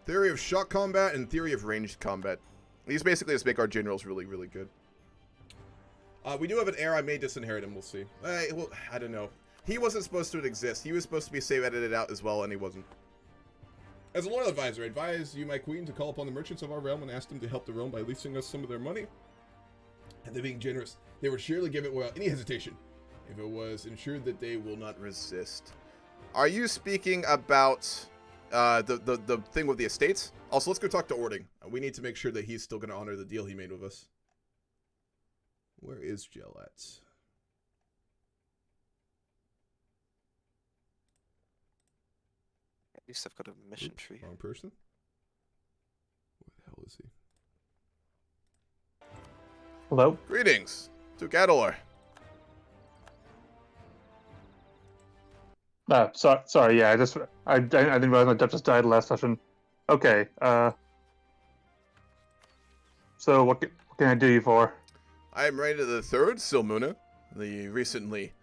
Theory of shock combat and theory of ranged combat. These basically just make our generals really, really good. We do have an heir. I may disinherit him. We'll see. Well, I don't know. He wasn't supposed to exist. He was supposed to be save edited out as well, and he wasn't. As a loyal advisor, I advise you, my queen, to call upon the merchants of our realm and ask them to help the realm by leasing us some of their money. And they being generous, they would surely give it without any hesitation, if it was ensured that they will not resist. Are you speaking about the thing with the estates? Also, let's go talk to Ording. We need to make sure that he's still going to honor the deal he made with us. Where is Gel at? At least I've got a mission Oops, tree. wrong person. Where the hell is he? Hello? Greetings, Duke Adalor. Sorry, yeah, I didn't realize my Duchess died last session. Okay, so what can I do you for? I am Raina the Third, Silmuna, the recently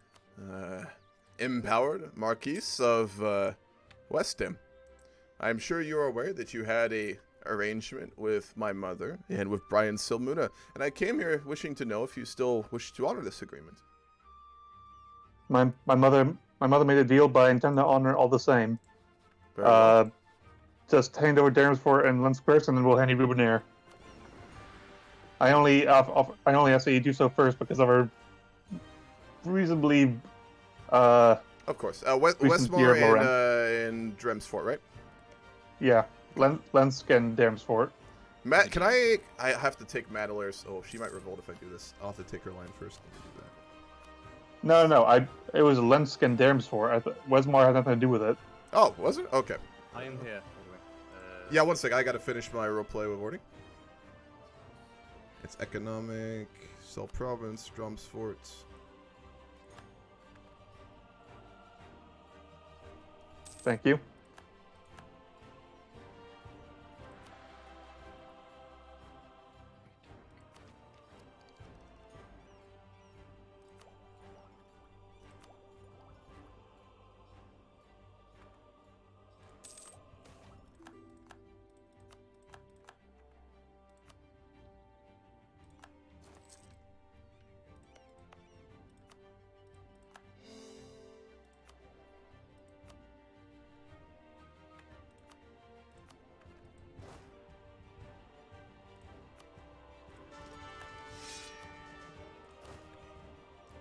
empowered Marquise of Wesdam. I'm sure you are aware that you had a arrangement with my mother and with Brian Silmuna, and I came here wishing to know if you still wish to honor this agreement. My mother made a deal, but I intend to honor all the same. Very well. Just hand over Darmsfort and Lensquist, and then we'll hand you Rubenair. I only ask that you do so first because of our reasonably Of course. recent year of Westmore and Dremsfort, right? yeah, Lensk and Darmsfort. Matt, can I have to take Madeleire's... Oh, she might revolt if I do this. I'll have to take her line first. Let me do that. No, it was Lensk and Darmsfort. Westmore had nothing to do with it. Oh, was it? Okay. I am here. Yeah, one sec. I gotta finish my roleplay with Ording. It's economic, Cell Province, Drumsfort. Thank you.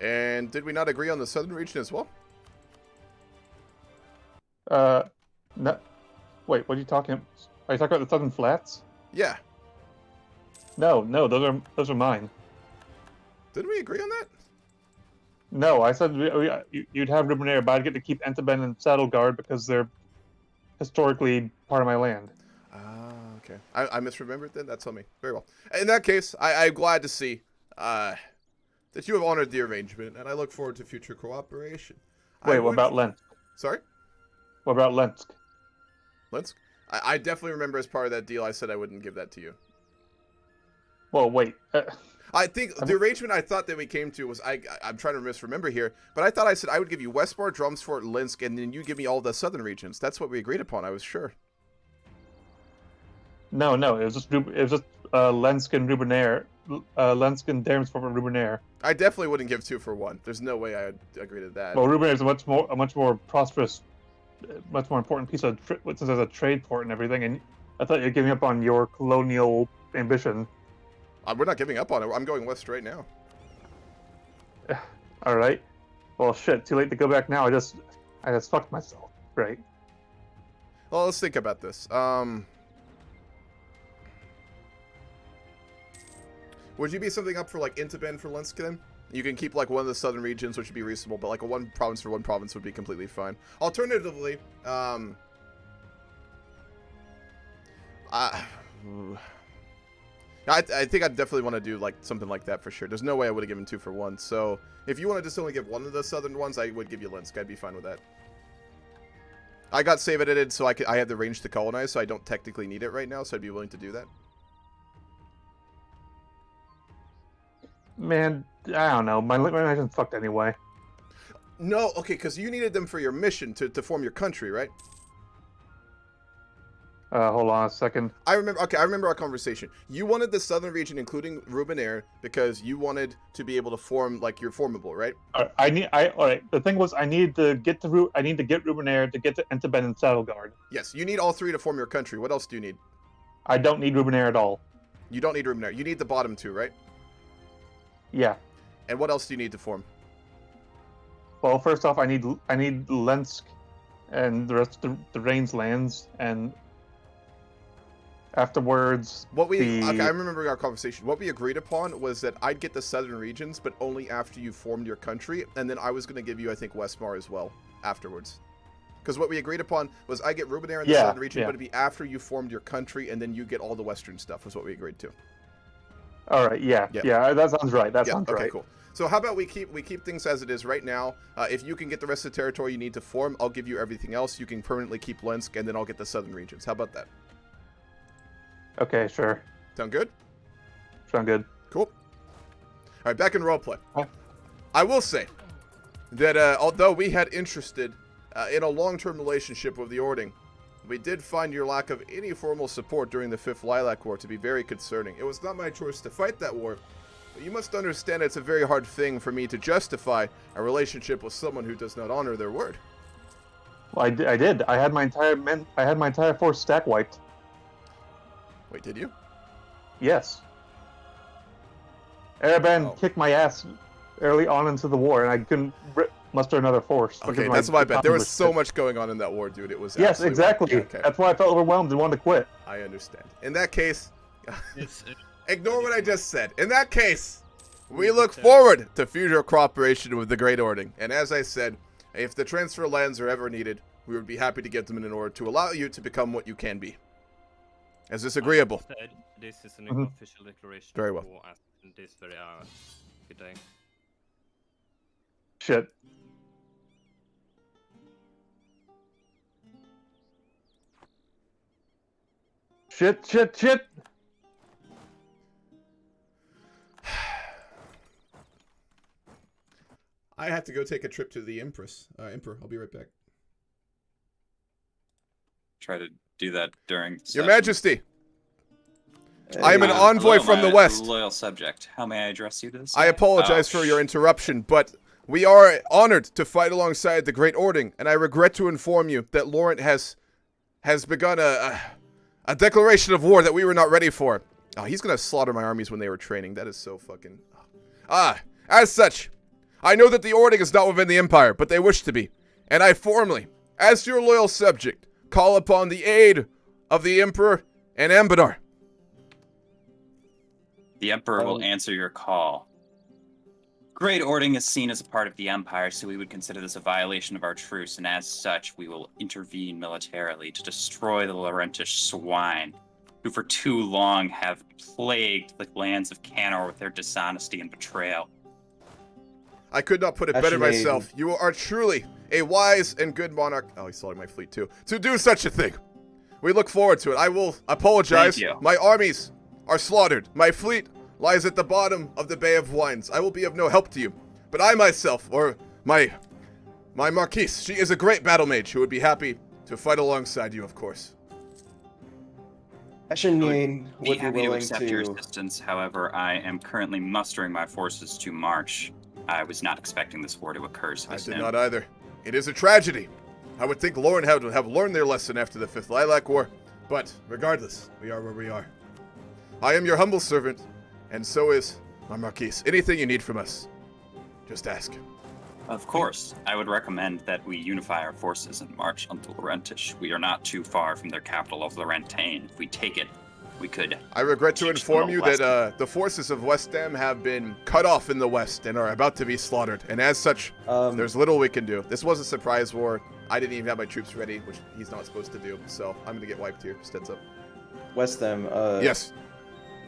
And did we not agree on the southern region as well? No. Wait, what are you talking? Are you talking about the Southern Flats? Yeah. No, those are mine. Didn't we agree on that? No, I said you'd have Rubenair, but I'd get to keep Enteben and Saddle Guard because they're historically part of my land. Ah, okay. I misremembered then? That's on me. Very well. In that case, I'm glad to see that you have honored the arrangement, and I look forward to future cooperation. Wait, what about Lensk? Sorry? What about Lensk? Lensk? I definitely remember as part of that deal I said I wouldn't give that to you. Well, wait. I think the arrangement I thought that we came to was, I'm trying to misremember here, but I thought I said I would give you Westmore, Drumsfort, Linsk, and then you give me all the southern regions. That's what we agreed upon, I was sure. No, it was just Lensk and Rubenair. Lensk and Darmsfort and Rubenair. I definitely wouldn't give 2 for 1. There's no way I'd agree to that. Well, Rubenair is a much more prosperous, much more important piece of since there's a trade port and everything. And I thought you're giving up on your colonial ambition. We're not giving up on it. I'm going west right now. All right. Well, shit. Too late to go back now. I just fucked myself. Right. Well, let's think about this. Would you be something up for like Enteben for Lensk then? You can keep like one of the southern regions, which would be reasonable, but like a one province for one province would be completely fine. Alternatively, I think I'd definitely want to do like something like that for sure. There's no way I would have given 2 for 1. So if you want to just only give one of the southern ones, I would give you Linsk. I'd be fine with that. I got save edited, so I have the range to colonize, so I don't technically need it right now, so I'd be willing to do that. Man, I don't know. My mission's fucked anyway. No, okay, because you needed them for your mission to form your country, right? Hold on a second. I remember our conversation. You wanted the southern region, including Rubenair, because you wanted to be able to form, like, you're formable, right? All right. The thing was, I need to get Rubenair to get to Entebben and Saddleguard. Yes, you need all 3 to form your country. What else do you need? I don't need Rubenair at all. You don't need Rubenair. You need the bottom 2, right? Yeah. And what else do you need to form? Well, first off, I need Lensk and the rest of the Reigns lands, and afterwards, okay, I remember our conversation. What we agreed upon was that I'd get the southern regions, but only after you formed your country, and then I was going to give you, I think, Westmar as well afterwards. Because what we agreed upon was I get Rubenair in the southern region, but it'd be after you formed your country, and then you get all the western stuff, was what we agreed to. All right, yeah, that sounds right. That sounds right. Okay, cool. So how about we keep things as it is right now. If you can get the rest of the territory you need to form, I'll give you everything else. You can permanently keep Lensk, and then I'll get the southern regions. How about that? Okay, sure. Sound good? Sound good. Cool. All right, back in roleplay. I will say that although we had interested in a long-term relationship with the Ording, we did find your lack of any formal support during the 5th Lilac War to be very concerning. It was not my choice to fight that war, but you must understand it's a very hard thing for me to justify a relationship with someone who does not honor their word. Well, I did. I had my entire force stack wiped. Wait, did you? Yes. Ereban kicked my ass early on into the war, and I couldn't muster another force. Okay, that's my bad. There was so much going on in that war, dude. It was exactly. Okay. That's why I felt overwhelmed and wanted to quit. I understand. In that case, ignore what I just said. In that case, we look forward to future cooperation with the Great Ording. And as I said, if the transfer lands are ever needed, we would be happy to get them in order to allow you to become what you can be. Is this agreeable? This is an official declaration. Very well. This very good day. Shit. Shit. I have to go take a trip to the Emperor. I'll be right back. Try to do that during Your Majesty, I am an envoy from the West. Loyal subject. How may I address you this? I apologize for your interruption, but we are honored to fight alongside the Great Ording, and I regret to inform you that Laurent has begun a declaration of war that we were not ready for. Oh, he's gonna slaughter my armies when they were training. That is so fucking... As such, I know that the Ording is not within the Empire, but they wish to be. And I formally, as your loyal subject, call upon the aid of the Emperor and Anbennar. The Emperor will answer your call. Great Ording is seen as a part of the Empire, so we would consider this a violation of our truce, and as such, we will intervene militarily to destroy the Laurentish swine, who for too long have plagued the lands of Canor with their dishonesty and betrayal. I could not put it better myself. You are truly a wise and good monarch. Oh, he's slaughtering my fleet too. To do such a thing. We look forward to it. I will apologize. Thank you. My armies are slaughtered. My fleet lies at the bottom of the Bay of Wines. I will be of no help to you. But I myself, or my Marquise, she is a great battle mage who would be happy to fight alongside you, of course. Ashenine Be would be happy to willing accept your assistance. However, I am currently mustering my forces to march. I was not expecting this war to occur so soon. I did not either. It is a tragedy. I would think Lauren would have learned their lesson after the 5th Lilac War. But regardless, we are where we are. I am your humble servant, and so is my Marquise. Anything you need from us, just ask. Of course. I would recommend that we unify our forces and march onto Laurentish. We are not too far from their capital of Laurentane. If we take it, we could... I regret to inform you that the forces of Wesdam have been cut off in the west and are about to be slaughtered. And as such, there's little we can do. This was a surprise war. I didn't even have my troops ready, which he's not supposed to do. So I'm going to get wiped here. Just heads up. Wesdam, yes.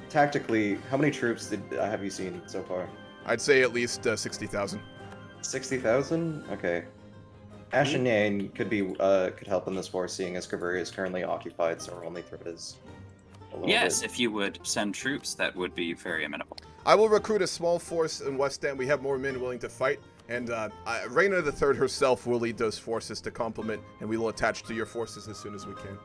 tactically, how many troops have you seen so far? I'd say at least 60,000. 60,000? Okay. Ashenane could help in this war, seeing as Kaveri is currently occupied, so our only threat is a little Yes, bit. if you would send troops, that would be very amenable. I will recruit a small force in Wesdam. We have more men willing to fight, and Reyna III herself will lead those forces to complement, and we will attach to your forces as soon as we can.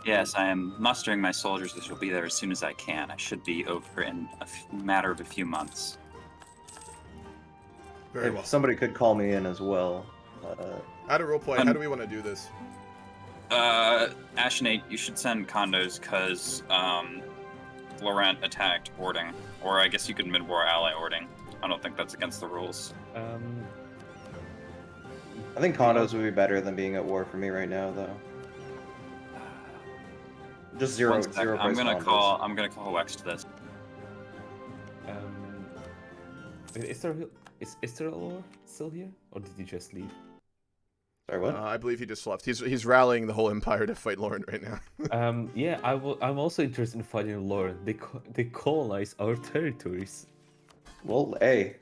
Yes, I am mustering my soldiers, which will be there as soon as I can. I should be over in a matter of a few months. Very well. Somebody could call me in as well. How to roleplay? How do we want to do this? Ashenate, you should send condos, because Laurent attacked Ording. Or I guess you could mid-war ally Ording. I don't think that's against the rules. I think condos would be better than being at war for me right now, though. Just zero. One sec, I'm gonna call Wex to this. Is there a war still here, or did he just leave? Sorry, what? I believe he just left. He's rallying the whole Empire to fight Lauren right now. Yeah, I'm also interested in fighting Lauren. They colonize our territories. Well, hey,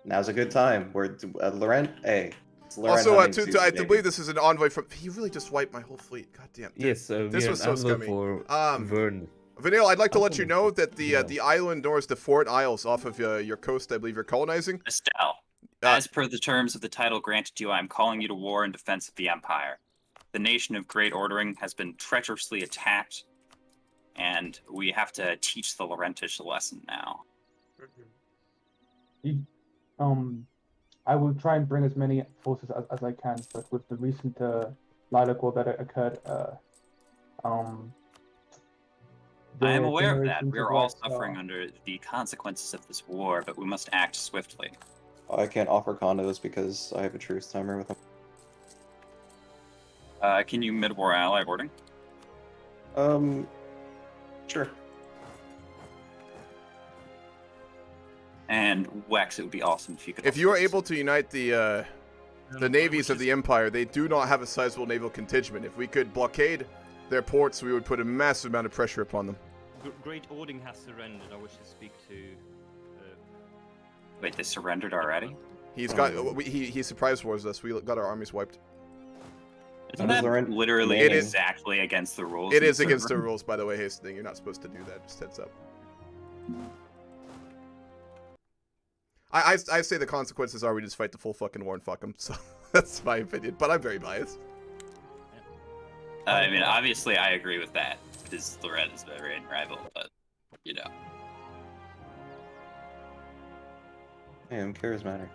now's a good time. We're Laurent. Hey. Also, I believe this is an envoy from. He really just wiped my whole fleet. God damn. Yes, this was so scummy. Vern. Vanille, I'd like to let you know that the island north, the Fort Isles off of your coast, I believe you're colonizing. Estelle, as per the terms of the title granted you, I am calling you to war in defense of the Empire. The nation of Great Ordering has been treacherously attacked, and we have to teach the Laurentish a lesson now. I will try and bring as many forces as I can, but with the recent Lilac War that occurred, I am aware of that. We are all suffering under the consequences of this war, but we must act swiftly. I can't offer condos because I have a truce timer with them. Can you mid-war ally Ording? Sure. And Wex, it would be awesome if you could. If you are able to unite the navies of the Empire, they do not have a sizable naval contingent. If we could blockade their ports, we would put a massive amount of pressure upon them. Great Ording has surrendered. I wish to speak to. Wait, they surrendered already? He's got. He surprise wars us. We got our armies wiped. Isn't that literally exactly against the rules? It is against the rules, by the way, Hastening. You're not supposed to do that. Just heads up. I say the consequences are we just fight the full fucking war and fuck them. So that's my opinion, but I'm very biased. I mean, obviously, I agree with that because Lorette is my main rival, but you know. Hey, I'm charismatic.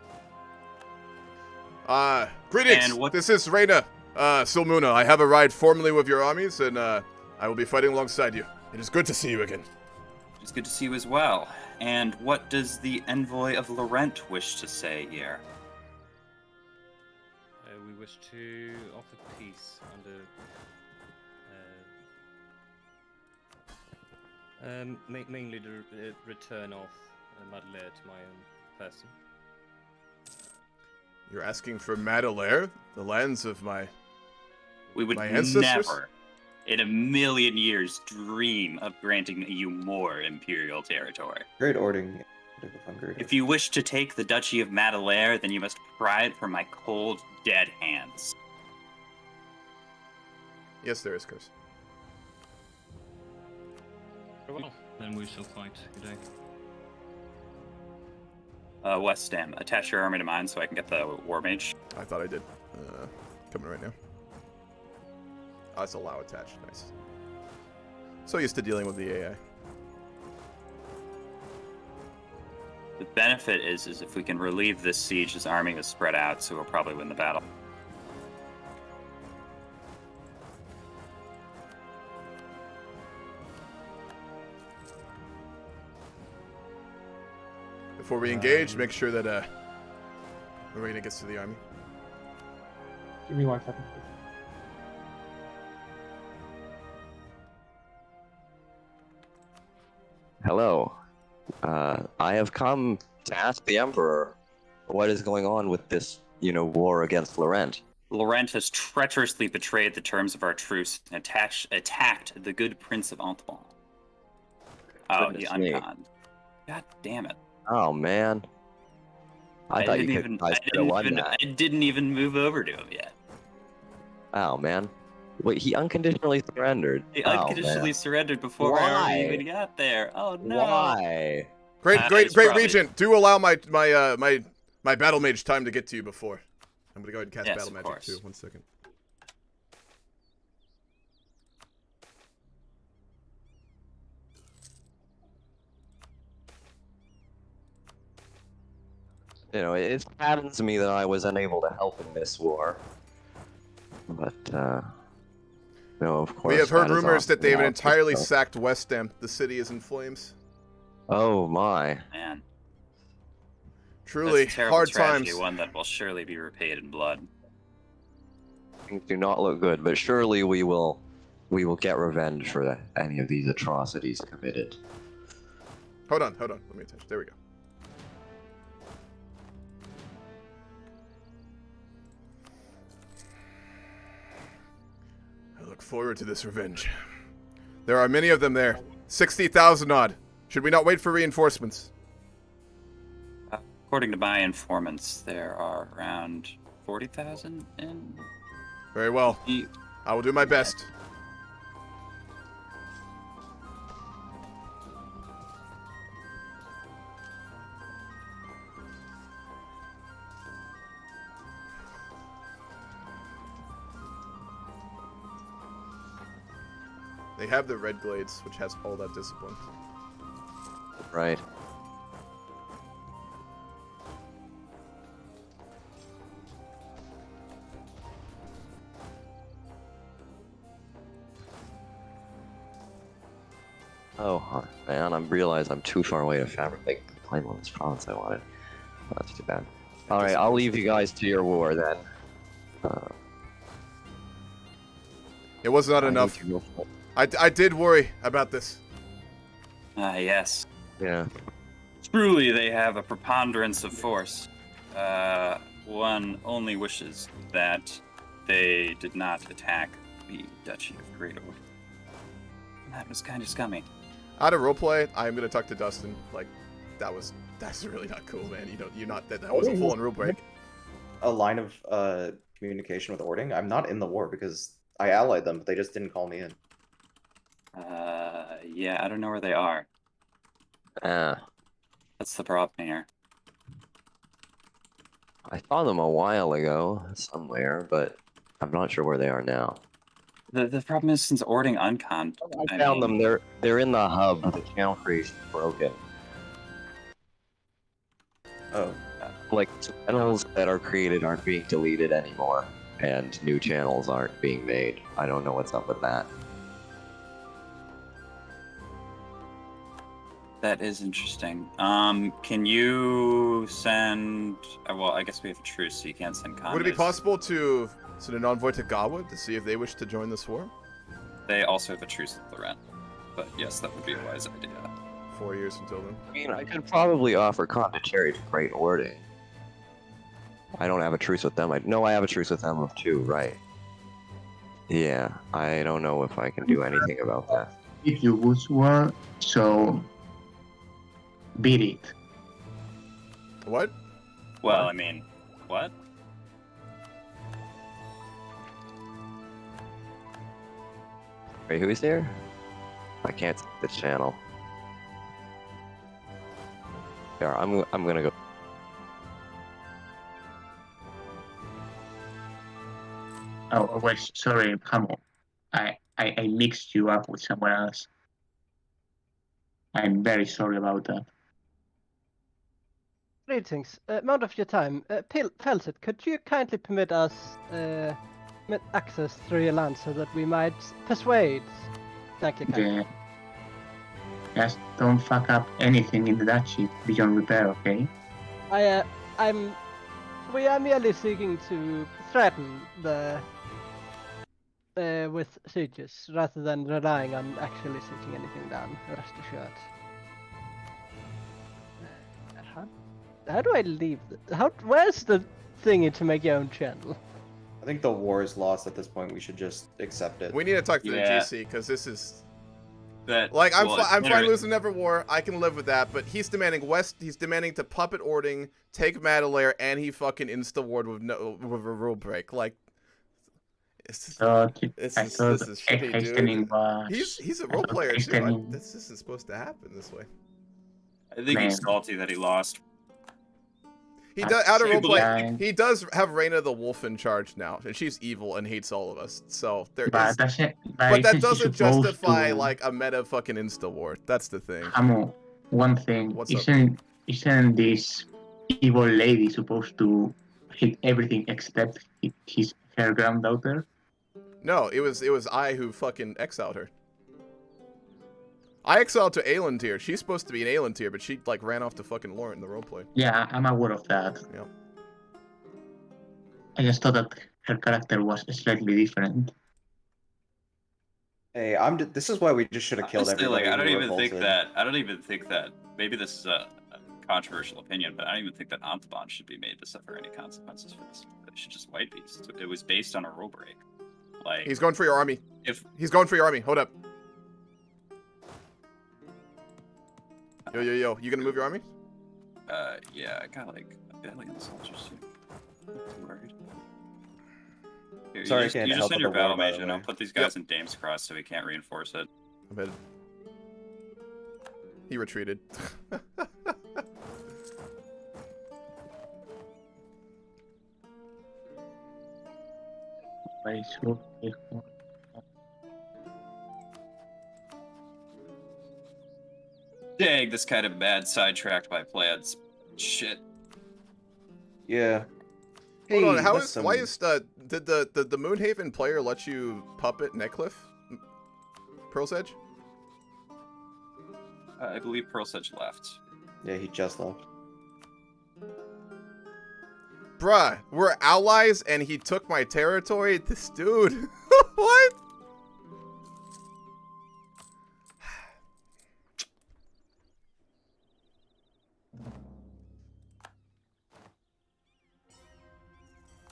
Greetings. This is Reyna, Silmuna. I have arrived formally with your armies, and I will be fighting alongside you. It is good to see you again. It's good to see you as well. And what does the envoy of Laurent wish to say here? We wish to offer peace under mainly the return of Madelaire to my own person. You're asking for Madelaire, the lands of my ancestors? Never, in a million years, dream of granting you more imperial territory. Great Ordering. If you wish to take the Duchy of Madelaire, then you must pry it from my cold, dead hands. Yes, there is, Curse. Very well, then we shall fight. Good day. Wesdam, attach your army to mine so I can get the War Mage. I thought I did. Coming right now. Oh, it's allow attached. Nice. So used to dealing with the AI. The benefit is if we can relieve this siege, his army is spread out, so we'll probably win the battle. Before we engage, make sure that Marina gets to the army. Give me 1 second, please. Hello. I have come to ask the Emperor what is going on with this, war against Laurent. Laurent has treacherously betrayed the terms of our truce and attacked the good Prince of Antoine. Oh, he Goodness me. unconned. God damn it. Oh man. I thought you guys could have won that. I didn't even move over to him yet. Oh man. Wait, he unconditionally surrendered. He Oh, unconditionally man. surrendered before I Why? already even got there. Oh no. Why? Great It's probably- Regent. Do allow my battle mage time to get to you before. I'm gonna go ahead and cast Yes, battle of magic course. too. 1 second. You know, it saddens me that I was unable to help in this war. But, no, of course. We have heard that is rumors off that the they have outlook, entirely so- sacked Wesdam. The city is in flames. Oh my. Man. Truly, That's a terrible hard tragedy, times. one that will surely be repaid in blood. Things do not look good, but surely we will get revenge for any of these atrocities committed. Hold on. Let me attach. There we go. I look forward to this revenge. There are many of them there. 60,000 odd. Should we not wait for reinforcements? According to my informants, there are around 40,000 in. Very well. I will do my best. They have the red glades, which has all that discipline. Right. Oh, man, I realize I'm too far away to fabricate the claim on this province I wanted. Well, that's too bad. Alright, I'll leave you guys to your war then. It was not enough. I did worry about this. Yes. Yeah. Truly, they have a preponderance of force. One only wishes that they did not attack the Duchy of Great Order. That was kind of scummy. Out of roleplay, I'm gonna talk to Dustin. Like, that's really not cool, man. That was a full-on rule break. A line of communication with Ording. I'm not in the war because I allied them, but they just didn't call me in. Yeah, I don't know where they are. That's the problem here. I saw them a while ago somewhere, but I'm not sure where they are now. The problem is, since Ording unconned, I found them. They're in the hub. The channel creation's broken. Oh. Like, channels that are created aren't being deleted anymore, and new channels aren't being made. I don't know what's up with that. That is interesting. Can you send... well, I guess we have a truce, so you can't send convoys. Would it be possible to send an envoy to Gawa to see if they wish to join this war? They also have a truce with Laurent. But yes, that would be a wise idea. 4 years until then. I mean, I could probably offer Condicherry to Great Ording. I don't have a truce with them. I have a truce with them of 2, right? Yeah, I don't know if I can do anything about that. If you would war, so beat it. What? Well, I mean, what? Wait, who's there? I can't see this channel. Yeah, I'm gonna go. Oh, wait, sorry, Hamo. I mixed you up with someone else. I'm very sorry about that. Greetings. Amount of your time. Felset, could you kindly permit us access through your land so that we might persuade? Thank you, kindly. Just don't fuck up anything in the duchy beyond repair, okay? We are merely seeking to threaten the with sieges rather than relying on actually sitting anything down. Rest assured. How do I leave? Where's the thingy to make your own channel? I think the war is lost at this point. We should just accept it. We need to talk to the GC because this is That Like I'm well, fine generate- losing Never War. I can live with that. But he's demanding He's demanding to puppet Ording, take Madalair, and he fucking insta ward with a rule break. Like, this is shitty, hastening dude. was. He's a I role thought player too. hastening- This isn't supposed to happen this way. I think he's salty that he lost. He does out of People roleplay. dying. He does have Reyna the Wolf in charge now, and she's evil and hates all of us. So there is. But But that isn't she doesn't supposed justify to- like a meta fucking insta war. That's the thing. Hamu, one thing. What's up? Isn't this evil lady supposed to hit everything except her granddaughter? No, it was I who fucking exiled her. I exiled to Aelin tier. She's supposed to be an Aelin tier, but she like ran off to fucking Lauren in the roleplay. Yeah, I'm aware of that. Yeah. I just thought that her character was slightly different. Hey, this is why we just should have killed Honestly, everybody. like, I don't who even think revolted. that. I don't even think that. Maybe this is a controversial opinion, but I don't even think that Antban should be made to suffer any consequences for this. It should just white beast. It was based on a rule break. Like He's going for your army. He's going for your army. Hold up. Yo. You gonna move your army? Yeah, I got like a billion soldiers. Too worried. Here, Sorry, I you can't just help send with your the war, battle by mage the and I'll way. put these guys in Dame's Cross so we can't reinforce it. I'm headed. He retreated. Dang, this kind of mad sidetracked by plans. Shit. Yeah. Hold on. How let's is why is did the Moonhaven player let you puppet Neckliffe? Pearl's Edge? I believe Pearl Sedge left. Yeah, he just left. Bruh, we're allies and he took my territory? This dude. What?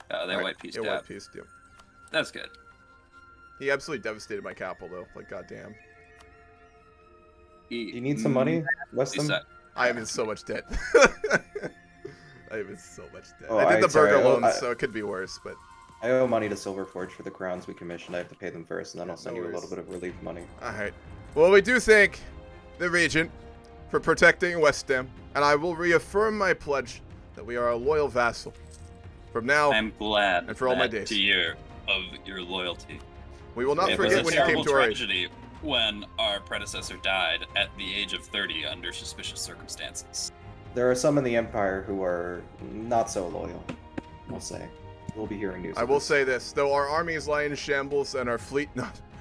They Alright, white piece yeah, dab. white piece, yeah. That's good. He absolutely devastated my capital though. Like goddamn. Do you need some money, Wesdam? I am in so much debt. I am in so much debt. Oh, I did the sorry, burger I owe- loans, I- so it could be worse, but I owe money to Silverforge for the crowns we commissioned. I have to pay them first, and then I'll send you a worries. little bit of relief money. alright. Well, we do thank the Regent for protecting Wesdam, and I will reaffirm my pledge that we are a loyal vassal. From now I'm glad and for all my that days. to hear of your loyalty. We will not It forget was when a you came terrible to our aid. tragedy when our predecessor died at the age of 30 under suspicious circumstances. There are some in the Empire who are not so loyal, we'll say. We'll be hearing news. I will say this, though our armies lie in shambles and our fleet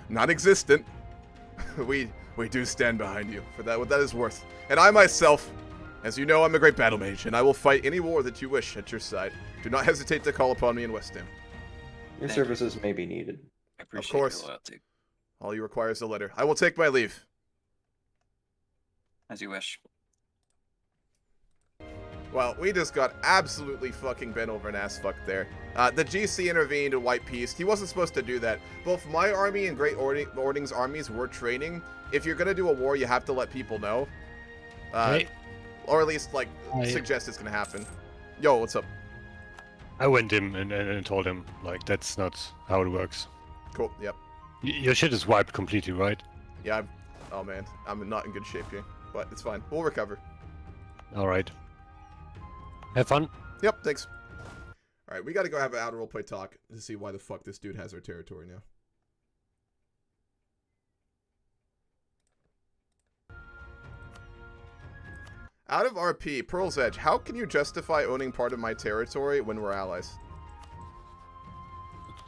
not existent, we do stand behind you for that what that is worth. And I myself, as you know, I'm a great battle mage, and I will fight any war that you wish at your side. Do not hesitate to call upon me in Wesdam. Your services may be needed. I Of appreciate course. your loyalty. All you require is a letter. I will take my leave. As you wish. Well, we just got absolutely fucking bent over an ass fucked there. The GC intervened in White Peace. He wasn't supposed to do that. Both my army and Great Ording's armies were training. If you're gonna do a war, you have to let people know. Or at least, like, suggest it's gonna happen. Yo, what's up? I went him and told him, like, that's not how it works. Cool, yep. Your shit is wiped completely, right? Yeah, oh man, I'm not in good shape here. But it's fine. We'll recover. Alright. Have fun. Yep, thanks. Alright, we gotta go have an outer roleplay talk to see why the fuck this dude has our territory now. Out of RP, Pearl's Edge, how can you justify owning part of my territory when we're allies?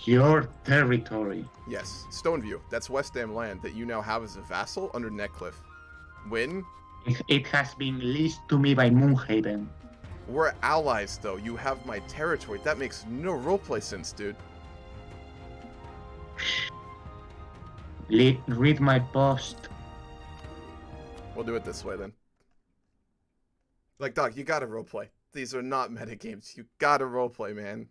Your territory. Yes, Stoneview. That's Wesdam land that you now have as a vassal under Neckliffe. When? It has been leased to me by Moonhaven. We're allies, though. You have my territory. That makes no roleplay sense, dude. Read my post. We'll do it this way, then. Like, dog, you gotta roleplay. These are not metagames. You gotta roleplay, man.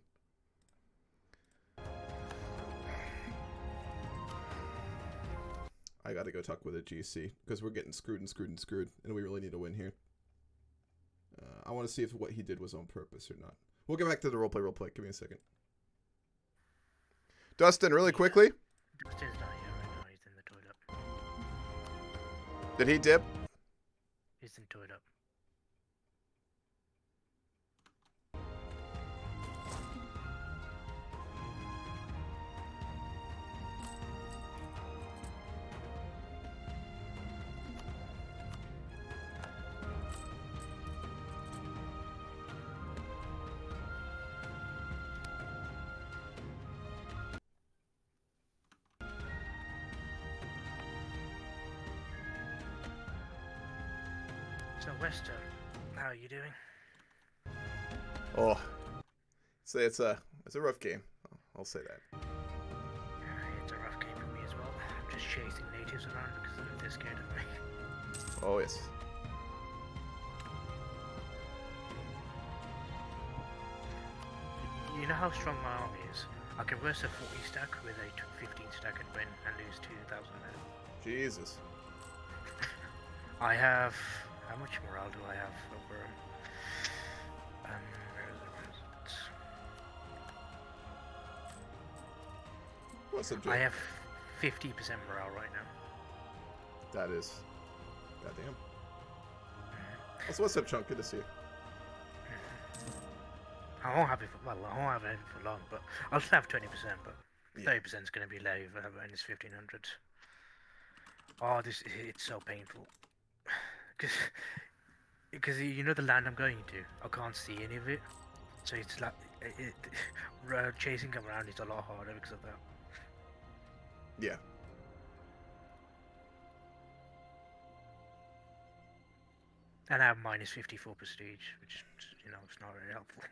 I gotta go talk with a GC because we're getting screwed, and we really need a win here. I want to see if what he did was on purpose or not. We'll get back to the roleplay. Give me a second. Dustin, really quickly. Dustin's not here right now. He's in the toilet. Did he dip? He's in the toilet. So Wesdam, how are you doing? Oh, it's a rough game. I'll say that. It's a rough game for me as well. I'm just chasing natives around because they're scared of me. Oh yes. You know how strong my army is? I can verse a 40 stack with a 15 stack and win and lose 2,000 men. Jesus. I have... How much morale do I have over him? Where is it? What's up, Jay? I have 50% morale right now. That is... Goddamn. What's up, Chunk? Good to see you. I won't have it for, well, I won't have it for long, but I'll still have 20%, but 30% is going to be low if I have minus 1,500. Oh, it's so painful. Because you know the land I'm going to, I can't see any of it, so it's like chasing them around is a lot harder because of that. Yeah. And I have minus 54 prestige, which it's not very helpful.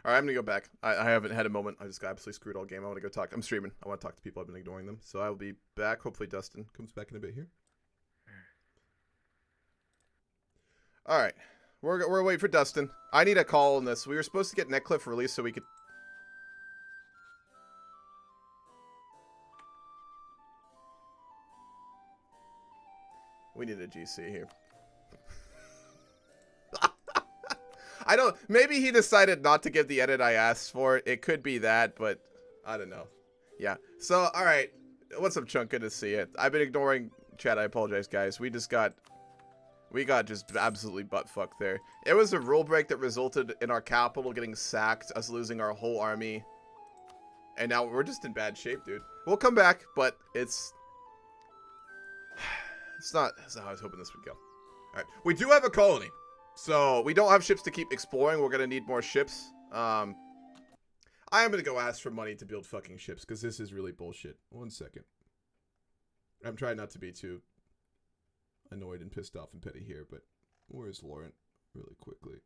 All right, I'm gonna go back. I haven't had a moment. I just got absolutely screwed all game. I want to go talk. I'm streaming. I want to talk to people. I've been ignoring them. So I'll be back. Hopefully Dustin comes back in a bit here. All right, we're waiting for Dustin. I need a call on this. We were supposed to get Netcliffe released so we could. We need a GC here. I don't... Maybe he decided not to give the edit I asked for. It could be that, but I don't know. Yeah. So, alright. What's up, Chunk? Good to see you. I've been ignoring chat. I apologize, guys. We got just absolutely butt-fucked there. It was a rule break that resulted in our capital getting sacked, us losing our whole army. And now we're just in bad shape, dude. We'll come back, but it's not how I was hoping this would go. Alright. We do have a colony. So, we don't have ships to keep exploring. We're going to need more ships. I am going to go ask for money to build fucking ships, because this is really bullshit. 1 second. I'm trying not to be too annoyed and pissed off and petty here, but where's Laurent? Really quickly.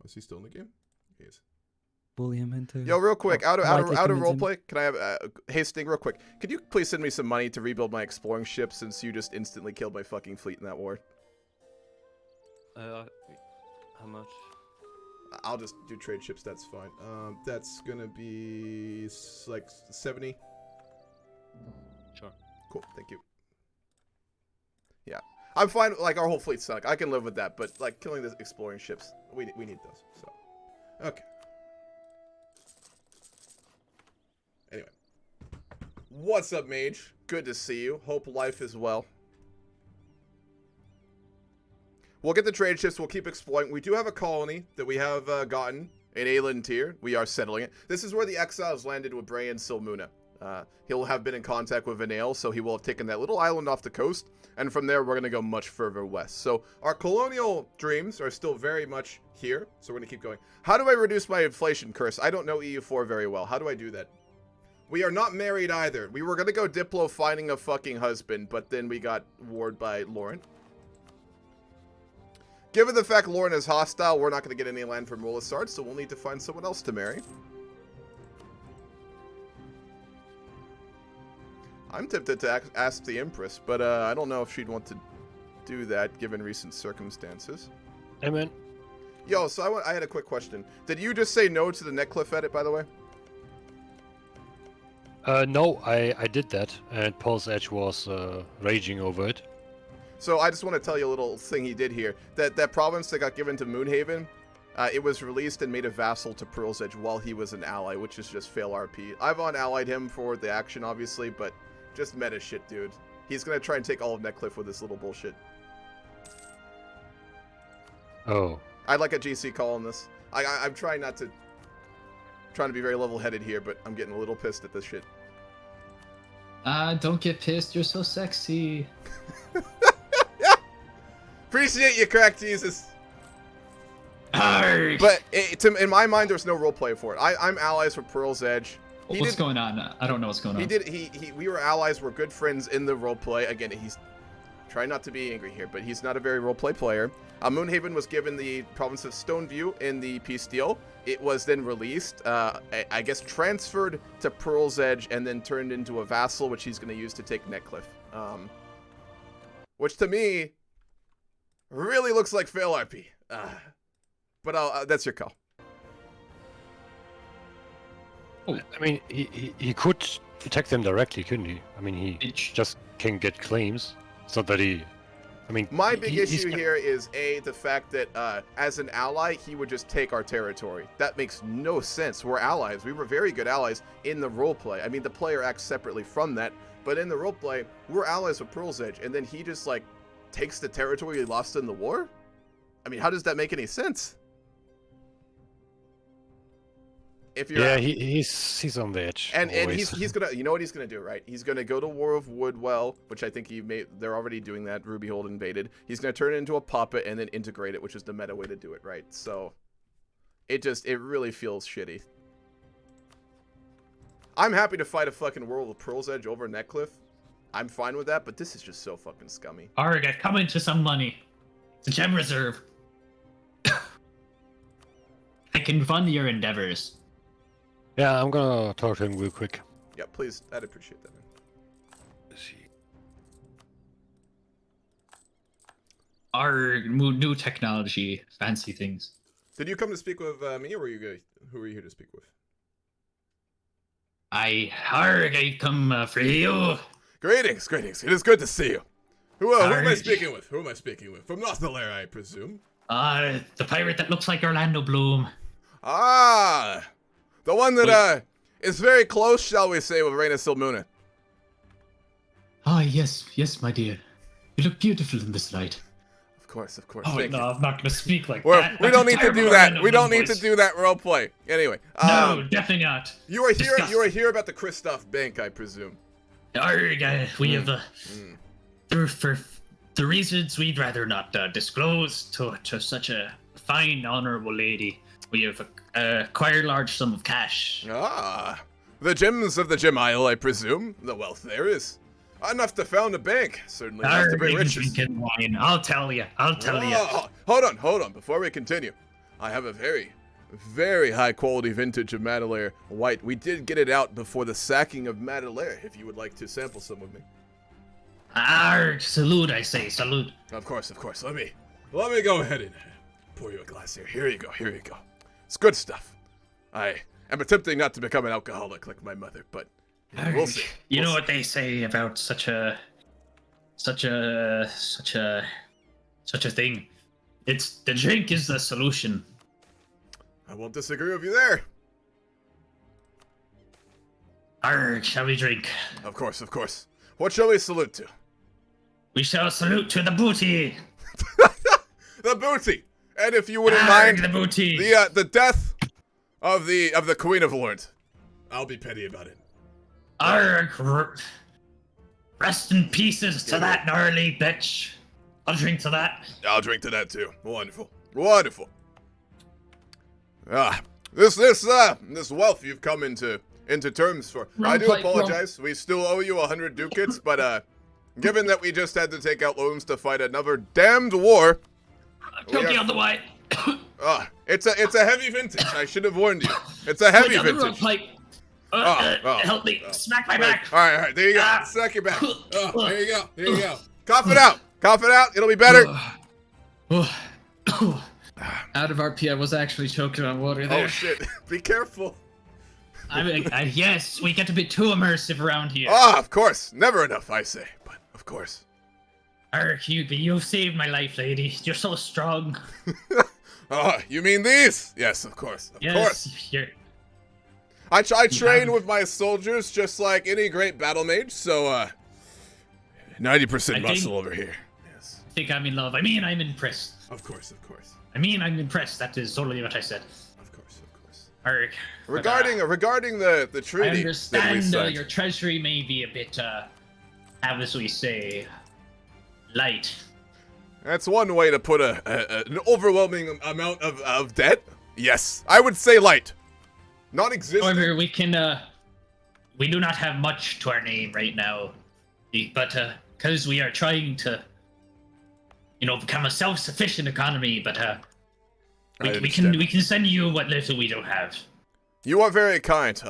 Is he still in the game? He is. Bully him into... Yo, real quick, out of roleplay, can I have hey Sting, real quick, could you please send me some money to rebuild my exploring ship since you just instantly killed my fucking fleet in that war? How much? I'll just do trade ships. That's fine. That's gonna be like 70. Sure. Cool. Thank you. Yeah, I'm fine. Like our whole fleet's sunk. I can live with that. But like killing the exploring ships, we need those. So, okay. Anyway, what's up, Mage? Good to see you. Hope life is well. We'll get the trade ships. We'll keep exploring. We do have a colony that we have gotten in Aeland tier. We are settling it. This is where the exiles landed with Bray and Silmuna. He'll have been in contact with Vanail, so he will have taken that little island off the coast. And from there, we're going to go much further west. So our colonial dreams are still very much here. So we're going to keep going. How do I reduce my inflation curse? I don't know EU4 very well. How do I do that? We are not married either. We were going to go Diplo finding a fucking husband, but then we got warred by Laurent. Given the fact Laurent is hostile, we're not going to get any land from Rolisard, so we'll need to find someone else to marry. I'm tempted to ask the Empress, but I don't know if she'd want to do that given recent circumstances. Amen. Yo, so I had a quick question. Did you just say no to the Netcliffe edit, by the way? No, I did that, and Paul's Edge was raging over it. So I just want to tell you a little thing he did here. That province that got given to Moonhaven, it was released and made a vassal to Pearl's Edge while he was an ally, which is just fail RP. I've unallied him for the action, obviously, but just meta shit, dude. He's gonna try and take all of Netcliffe with this little bullshit. Oh. I'd like a GC call on this. I'm trying not to... trying to be very level-headed here, but I'm getting a little pissed at this shit. Don't get pissed. You're so sexy. Appreciate you, Crack Jesus. Arrgh. But in my mind, there's no roleplay for it. I'm allies with Pearl's Edge. What's going on? I don't know what's going on. We were allies. We're good friends in the roleplay. Again, he's trying not to be angry here, but he's not a very roleplay player. Moonhaven was given the province of Stoneview in the peace deal. It was then released, I guess transferred to Pearl's Edge, and then turned into a vassal, which he's going to use to take Netcliffe. Which to me really looks like fail RP. But that's your call. I mean, he could attack them directly, couldn't he? I mean, he just can get claims. It's not that he... I mean, my big issue here is the fact that as an ally, he would just take our territory. That makes no sense. We're allies. We were very good allies in the roleplay. I mean, the player acts separately from that, but in the roleplay, we're allies with Pearl's Edge, and then he just like takes the territory he lost in the war. I mean, how does that make any sense? If you're he's on the edge. And he's gonna, you know what he's gonna do, right? He's gonna go to War of Woodwell, which I think they're already doing that. Rubyhold invaded. He's gonna turn it into a puppet and then integrate it, which is the meta way to do it, right? So it really feels shitty. I'm happy to fight a fucking World of Pearl's Edge over Netcliffe. I'm fine with that, but this is just so fucking scummy. Arg, I've come into some money. It's a gem reserve. I can fund your endeavors. Yeah, I'm gonna talk to him real quick. Yeah, please. I'd appreciate that, man. Our new technology, fancy things. Did you come to speak with me, or who were you here to speak with? I come for you. Greetings. It is good to see you. Who am I speaking with? Who am I speaking with? From Northalara, I presume. The pirate that looks like Orlando Bloom. Ah, the one that is very close, shall we say, with Reina Silmuna. Ah, yes, my dear. You look beautiful in this light. Of course. Oh, Thank no, you. I'm not going to speak like that. We don't need to do that. We don't need to do that roleplay. Anyway. No, definitely not. You are here. You are here about the Christoph Bank, I presume. We have for the reasons we'd rather not disclose to such a fine, honorable lady. We have acquired a large sum of cash. Ah, the gems of the Gem Isle, I presume. The wealth there is enough to found a bank. Certainly enough to bring riches. Drinking wine. I'll tell you. Hold on. Before we continue, I have a very, very high quality vintage of Madelaire White. We did get it out before the sacking of Madelaire. If you would like to sample some with me. Salute, I say, salute. Of course. Let me go ahead and pour you a glass here. Here you go. It's good stuff. I am attempting not to become an alcoholic like my mother, but we'll see. You know what they say about such a thing. It's the drink is the solution. I won't disagree with you there. Shall we drink? Of course. What shall we salute to? We shall salute to the booty. The booty. And if you wouldn't mind the booty. The death of the Queen of Lords. I'll be petty about it. Rest in pieces to that gnarly bitch. I'll drink to that. I'll drink to that too. Wonderful. This wealth you've come into terms for. I do apologize. We still owe you 100 ducats, but given that we just had to take out loans to fight another damned war. Took you on the way. It's a heavy vintage. I should have warned you. It's a heavy vintage. Help me. Smack my back. All right. There you go. Smack your back. There you go. Cough it out. It'll be better. Out of RP, I was actually choking on water there. Oh shit! Be careful. I mean, yes, we get a bit too immersive around here. Ah, of course. Never enough, I say. But of course. Ark, you've saved my life, lady. You're so strong. Ah, you mean these? Yes, of course. Of course. You're... I train with my soldiers just like any great battle mage, so 90% muscle over here. Yes. I think I'm in love. I mean, I'm impressed. Of course, of course. I mean, I'm impressed. That is totally what I said. Of course, of course. Ark. Regarding the treaty I that we understand signed. your treasury may be a bit, how as we say, light. That's one way to put an overwhelming amount of debt. Yes, I would say light. Non-existent. However, we can, we do not have much to our name right now, but because we are trying to, become a self-sufficient economy, but we can send you what little we don't have. You are very kind.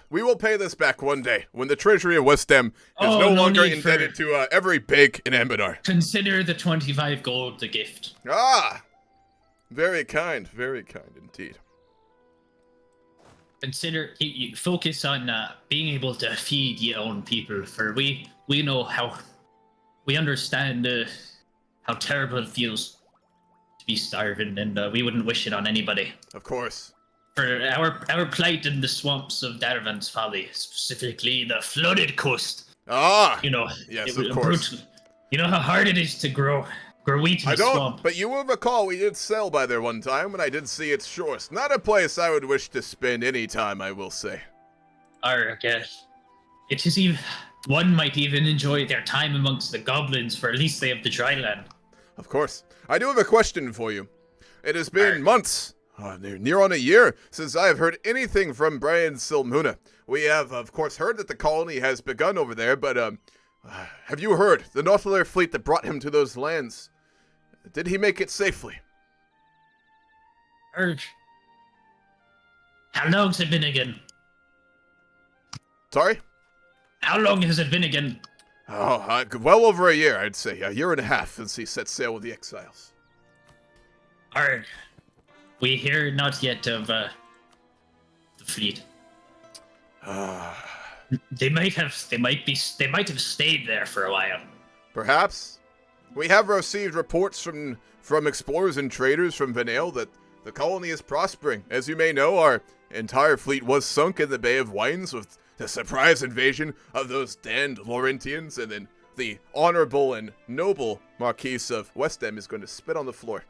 We will pay this back one day when the treasury of Wesdam is no longer indebted to every pig in Anbennar. Consider the 25 gold the gift. Ah, very kind indeed. Consider you focus on being able to feed your own people. For we know how we understand how terrible it feels to be starving, and we wouldn't wish it on anybody. Of course. For our plight in the swamps of Darvan's Folly, specifically the flooded coast. Ah, yes, of course. Brutal. You know how hard it is to grow wheat in the swamp. But you will recall we did sail by there one time, and I did see its shores. Not a place I would wish to spend any time, I will say. I guess it is even one might even enjoy their time amongst the goblins, for at least they have the dry land. Of course. I do have a question for you. It has been months, near on a year, since I have heard anything from Brian Silmuna. We have, of course, heard that the colony has begun over there, but have you heard the Northlander fleet that brought him to those lands? Did he make it safely? How long has it been again? Sorry? How long has it been again? Oh, well over a year, I'd say. A year and a half since he set sail with the exiles. We hear not yet of the fleet. They might have stayed there for a while. Perhaps. We have received reports from explorers and traders from Vanale that the colony is prospering. As you may know, our entire fleet was sunk in the Bay of Wines with the surprise invasion of those damned Laurentians, and then the honorable and noble Marquis of Wesdam is going to spit on the floor.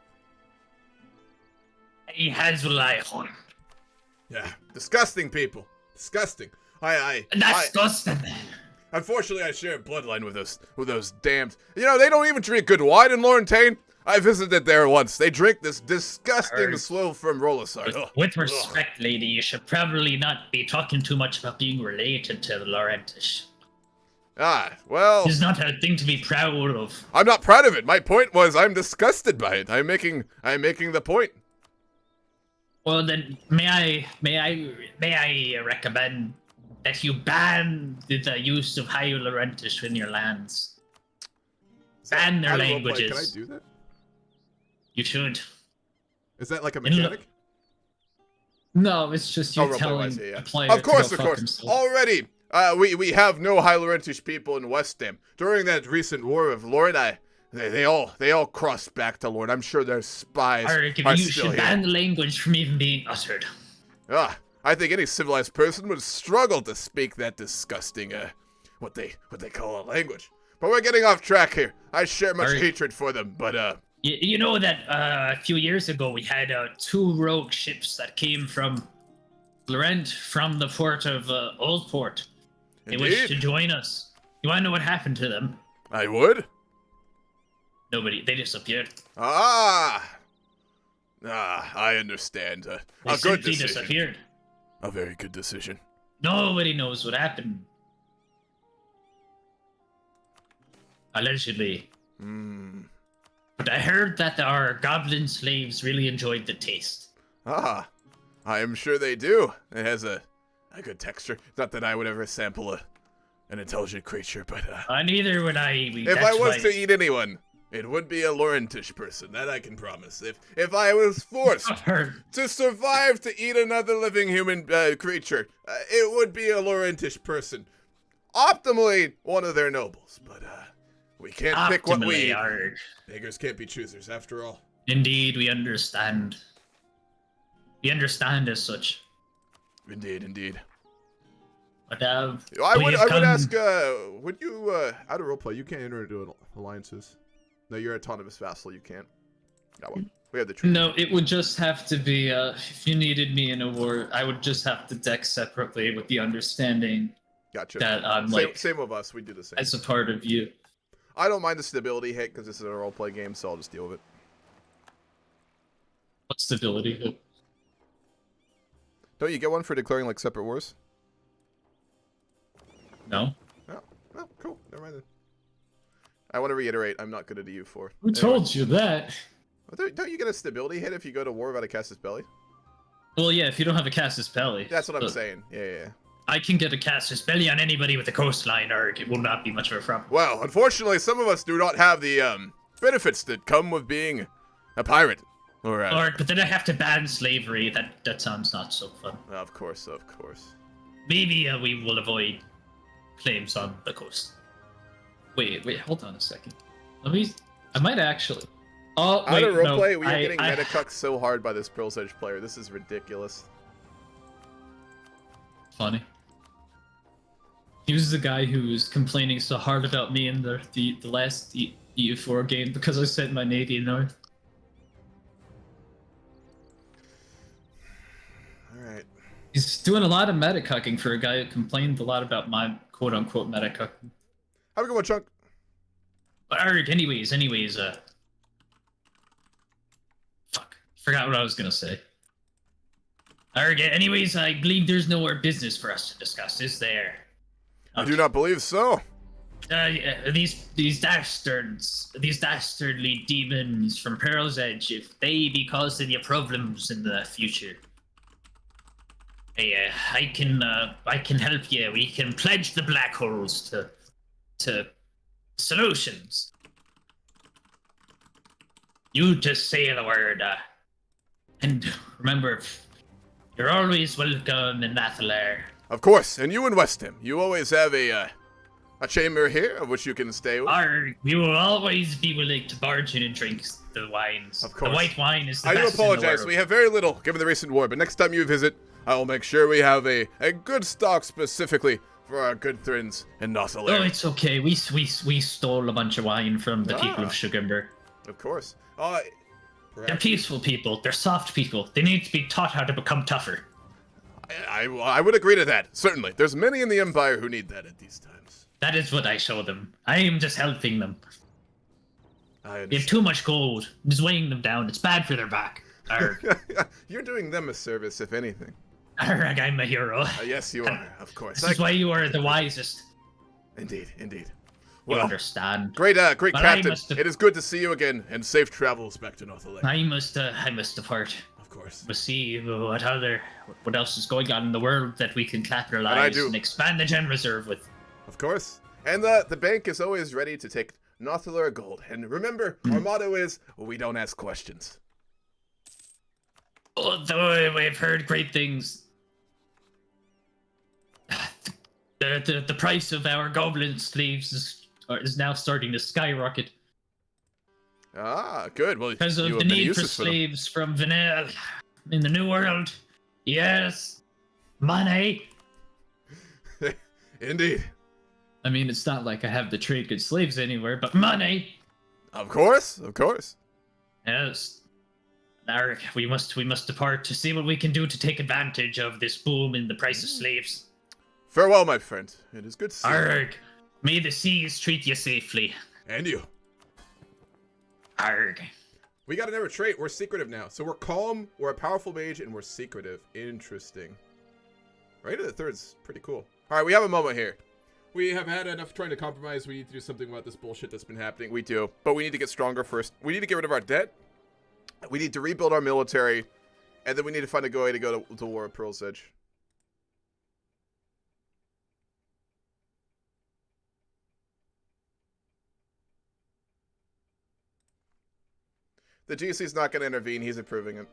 He has lied. Yeah, disgusting people. Disgusting. Disgusting. Unfortunately, I share a bloodline with those damned. They don't even drink good wine in Laurentane. I visited there once. They drink this disgusting swill from Rolisar. With respect, lady, you should probably not be talking too much about being related to the Laurentish. Ah, well... It's not a thing to be proud of. I'm not proud of it. My point was I'm disgusted by it. I'm making the point. Well, then, may I recommend that you ban the use of High Laurentish in your lands? Ban their languages. Can I do that? You should. Is that like a mechanic? No, it's just you telling the player Of course. himself. Already, we have no High Laurentish people in Wesdam. During that recent war of Lorne, they all crossed back to Lorne. I'm sure their spies are you still should here. ban the language from even being uttered. I think any civilized person would struggle to speak that disgusting, what they call a language. But we're getting off track here. I share much hatred for them, but You know that a few years ago we had 2 rogue ships that came from Laurent, from the port of Oldport. They wished to join us. You want to know what happened to them? I would. Nobody. They disappeared. I understand. They A good simply decision. disappeared. A very good decision. Nobody knows what happened. Allegedly. But I heard that our goblin slaves really enjoyed the taste. I am sure they do. It has a good texture. Not that I would ever sample an intelligent creature, but neither would I. If I was to eat anyone, It would be a Laurentish person, that I can promise. If I was forced to survive to eat another living human creature, it would be a Laurentish person. Optimally, one of their nobles, but we can't pick what we eat. Beggars can't be choosers, after all. Indeed, we understand. We understand as such. Indeed. But I would ask, would you, out of roleplay, you can't enter into alliances. No, you're autonomous vassal, you can't. That one. We have the truth. No, it would just have to be, if you needed me in a war, I would just have to deck separately with the understanding Gotcha. that I'm same with us, we do the same. as a part of you. I don't mind the stability hit because this is a roleplay game, so I'll just deal with it. What stability hit? Don't you get one for declaring like separate wars? No. Oh, cool. Never mind then. I want to reiterate, I'm not good at EU4. Who told you that? Don't you get a stability hit if you go to war without a Casus Belli? Well, yeah, if you don't have a Casus Belli. That's what I'm saying. Yeah. I can get a Casus Belli on anybody with a coastline, or it will not be much of a problem. Well, unfortunately, some of us do not have the benefits that come with being a pirate. But then I have to ban slavery. That sounds not so fun. Of course. Maybe we will avoid claims on the coast. Wait, hold on a second. I might actually. Oh, wait, out of roleplay, no, we are getting meta-cucked so hard by this Pearl's Edge player. This is ridiculous. Funny. He was the guy who was complaining so hard about me in the last EU4 game because I sent my navy north. Alright. He's doing a lot of meta-cucking for a guy who complained a lot about my quote-unquote meta-cucking. Have a good one, Chunk. But anyways, fuck. Forgot what I was gonna say. Anyways, I believe there's no more business for us to discuss, is there? I do not believe so. These dastardly demons from Pearl's Edge, if they be causing you problems in the future, I can help you. We can pledge the black holes to solutions. You just say the word, and remember, you're always welcome in Nathalar. Of course, and you in Wesdam, you always have a chamber here of which you can stay with. We will always be willing to barge in and drink the wines. Of course. The white wine is the I best do apologize, in the world. we have very little given the recent war, but next time you visit, I will make sure we have a good stock specifically for our good friends in Nathalar. Oh, it's okay. We stole a bunch of wine from the people of Sugarmber. Of course. They're peaceful people. They're soft people. They need to be taught how to become tougher. I would agree to that, certainly. There's many in the Empire who need that at these times. That is what I show them. I am just helping them. They have too much gold. I'm just weighing them down. It's bad for their back. You're doing them a service, if anything. Arrgh, I'm a hero. Yes, you are, of course. This is why you are the wisest. Indeed. You understand. Great But captain. It is good to see you again, and safe travels back to Nathalar. I must depart. Of course. We'll see what else is going on in the world that we can capitalize and expand the gem reserve with. Of course. And the bank is always ready to take Nathalar gold. And remember, our motto is, we don't ask questions. Although we've heard great things. The price of our goblin sleeves is now starting to skyrocket. Good. Well, because of the need for slaves from Vanel in the New World. Yes. Money. Indeed. I mean, it's not like I have to trade good slaves anywhere, but money. Of course. Yes. Narek, we must depart to see what we can do to take advantage of this boom in the price of slaves. Farewell, my friend. It is good to see you. Arrgh. May the seas treat you safely. And you. Arrgh. We got another trait. We're secretive now. So we're calm, we're a powerful mage, and we're secretive. Interesting. Right at the third's pretty cool. Alright, we have a moment here. We have had enough trying to compromise. We need to do something about this bullshit that's been happening. We do. But we need to get stronger first. We need to get rid of our debt. We need to rebuild our military. And then we need to find a way to go to war at Pearl's Edge. The GC's not going to intervene. He's approving it.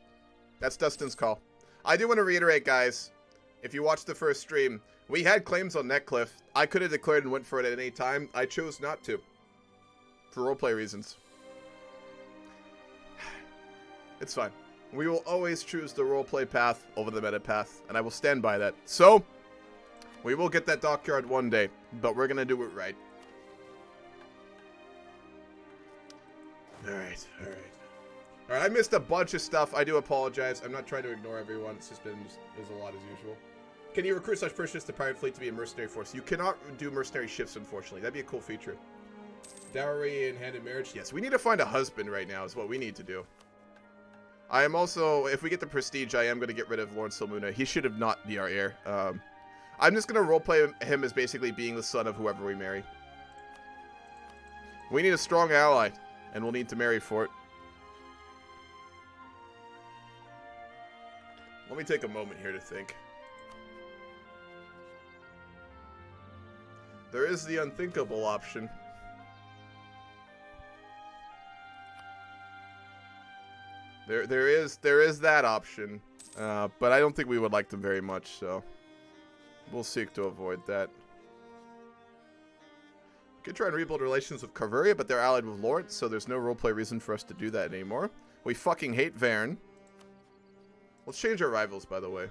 That's Dustin's call. I do want to reiterate, guys. If you watched the first stream, we had claims on Netcliffe. I could have declared and went for it at any time. I chose not to. For roleplay reasons. It's fine. We will always choose the roleplay path over the meta path, and I will stand by that. So, we will get that dockyard one day, but we're going to do it right. Alright. Alright, I missed a bunch of stuff. I do apologize. I'm not trying to ignore everyone. It's just been there's a lot as usual. Can you recruit such purchase the pirate fleet to be a mercenary force? You cannot do mercenary shifts, unfortunately. That'd be a cool feature. Dowry and hand in marriage? Yes, we need to find a husband right now is what we need to do. I am also, if we get the prestige, I am going to get rid of Lord Silmuna. He should have not be our heir. I'm just going to roleplay him as basically being the son of whoever we marry. We need a strong ally, and we'll need to marry for it. Let me take a moment here to think. There is the unthinkable option. There is that option, but I don't think we would like them very much, so we'll seek to avoid that. We could try and rebuild relations with Carveria, but they're allied with Lords, so there's no roleplay reason for us to do that anymore. We fucking hate Varen. Let's change our rivals, by the way.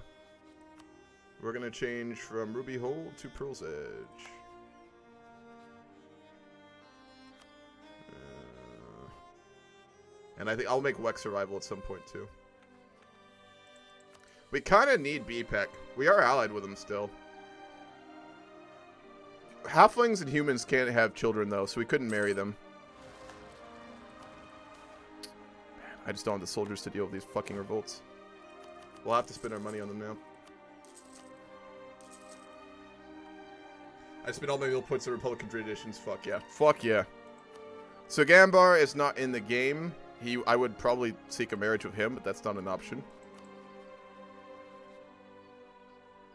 We're gonna change from Ruby Hole to Pearl's Edge. And I think I'll make Wex a rival at some point, too. We kind of need BPEC. We are allied with them still. Halflings and humans can't have children, though, so we couldn't marry them. Man, I just don't want the soldiers to deal with these fucking revolts. We'll have to spend our money on them now. I spent all my meal points on Republican traditions. Fuck yeah. Fuck yeah. So Gambar is not in the game. I would probably seek a marriage with him, but that's not an option.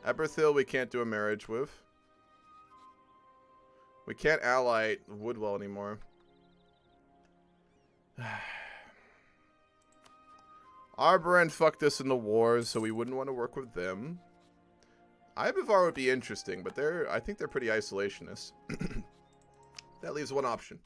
Eberthil we can't do a marriage with. We can't ally Woodwell anymore. Arborend fucked us in the wars, so we wouldn't want to work with them. Ibavar would be interesting, but I think they're pretty isolationist. That leaves one option.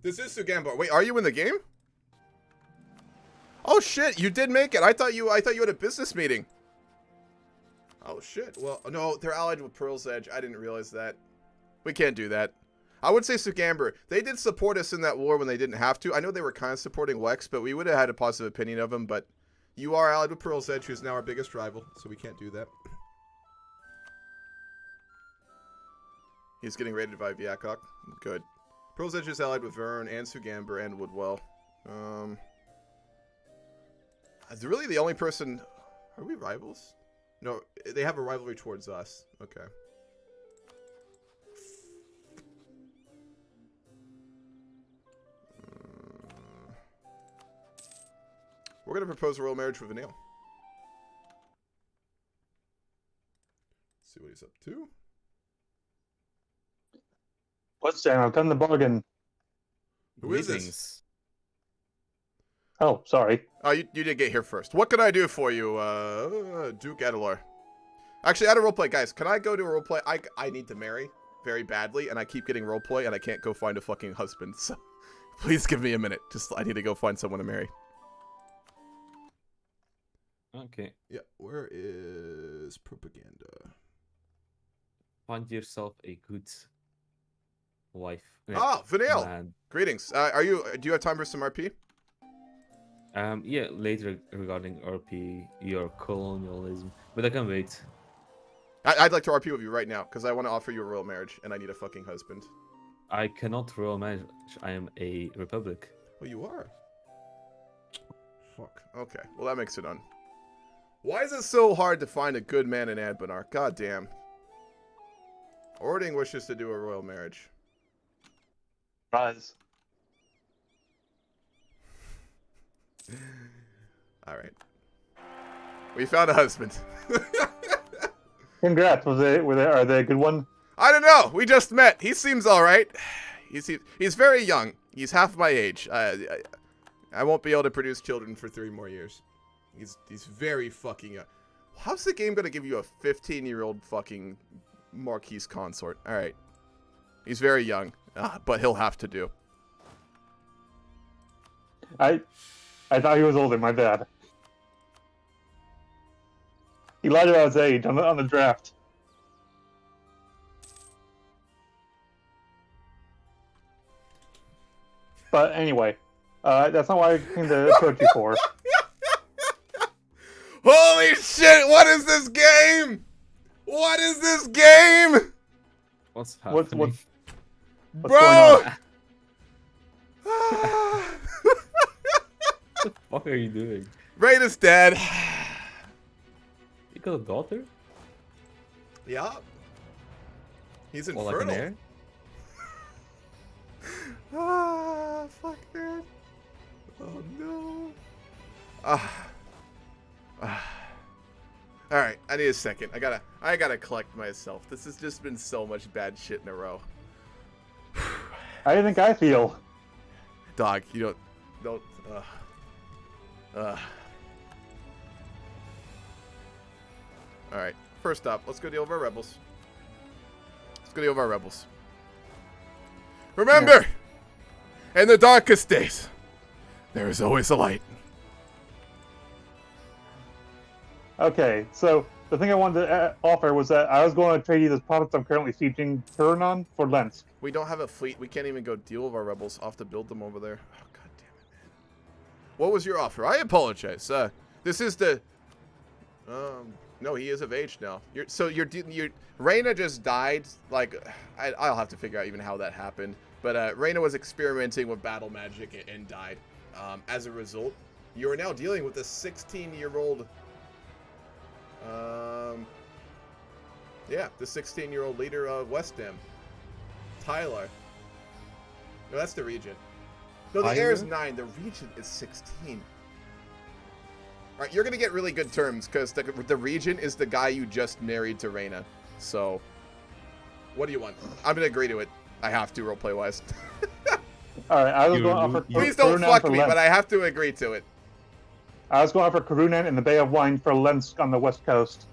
This is Sugambar. Wait, are you in the game? Oh shit, you did make it. I thought you had a business meeting. Oh shit. Well, no, they're allied with Pearl's Edge. I didn't realize that. We can't do that. I would say Sugambar. They did support us in that war when they didn't have to. I know they were kind of supporting Wex, but we would have had a positive opinion of them. But you are allied with Pearl's Edge, who's now our biggest rival, so we can't do that. He's getting raided by Viakok. Good. Pearl's Edge is allied with Vern and Sugambar and Woodwell. Really the only person... Are we rivals? No, they have a rivalry towards us. Okay. We're going to propose a royal marriage with Vanille. See what he's up to. What's that? I've done the bargain. Who is this? Oh, sorry. Oh, you did get here first. What can I do for you, Duke Adelor? Actually, out of roleplay, guys, can I go to a roleplay? I need to marry very badly, and I keep getting roleplay, and I can't go find a fucking husband, so please give me a minute. I need to go find someone to marry. Okay. Yeah, where is propaganda? Find yourself a good wife. Oh, Vanille! Greetings. Do you have time for some RP? Yeah, later regarding RP, your colonialism, but I can wait. I'd like to RP with you right now, because I want to offer you a royal marriage, and I need a fucking husband. I cannot royal marriage. I am a republic. Well, you are. Fuck. Okay. Well, that makes it on. Why is it so hard to find a good man in Anbennar? God damn. Ording wishes to do a royal marriage. Surprise. All right. We found a husband. Congrats. Are they a good one? I don't know. We just met. He seems all right. He's very young. He's half my age. I won't be able to produce children for 3 more years. He's very fucking young. How's the game gonna give you a 15-year-old fucking Marquis consort? All right. He's very young, but he'll have to do. I thought he was older. My bad. He lied about his age on the draft. But anyway, that's not why I came to approach you for. Holy shit! What is this game? What is this game? What's happening? What's Bro! going on? What the fuck are you doing? Raina's dead. You got a daughter? Yeah. He's Or infertile. like an heir? Ah, fuck that. Oh no. Alright, I need a second. I gotta collect myself. This has just been so much bad shit in a row. How do you think I feel? Dog, you don't Alright, first up, let's go deal with our rebels. Remember! In the darkest days, there is always a light. Okay, so the thing I wanted to offer was that I was going to trade you this province I'm currently sieging Turanon for Lensk. We don't have a fleet. We can't even go deal with our rebels. I'll have to build them over there. Oh, god damn it, man. What was your offer? I apologize. This is the... no, he is of age now. Reyna just died. Like, I'll have to figure out even how that happened. But Reyna was experimenting with battle magic and died. As a result, you are now dealing with a 16-year-old... the 16-year-old leader of Wesdam. Tyler. No, that's the regent. No, the heir is 9. The regent is 16. Alright, you're gonna get really good terms, because the regent is the guy you just married to Reyna. So, what do you want? I'm gonna agree to it. I have to, roleplay-wise. Alright, I was going to offer... Please don't fuck me, but I have to agree to it. I was going to offer Karunan in the Bay of Wine for Lensk on the west coast.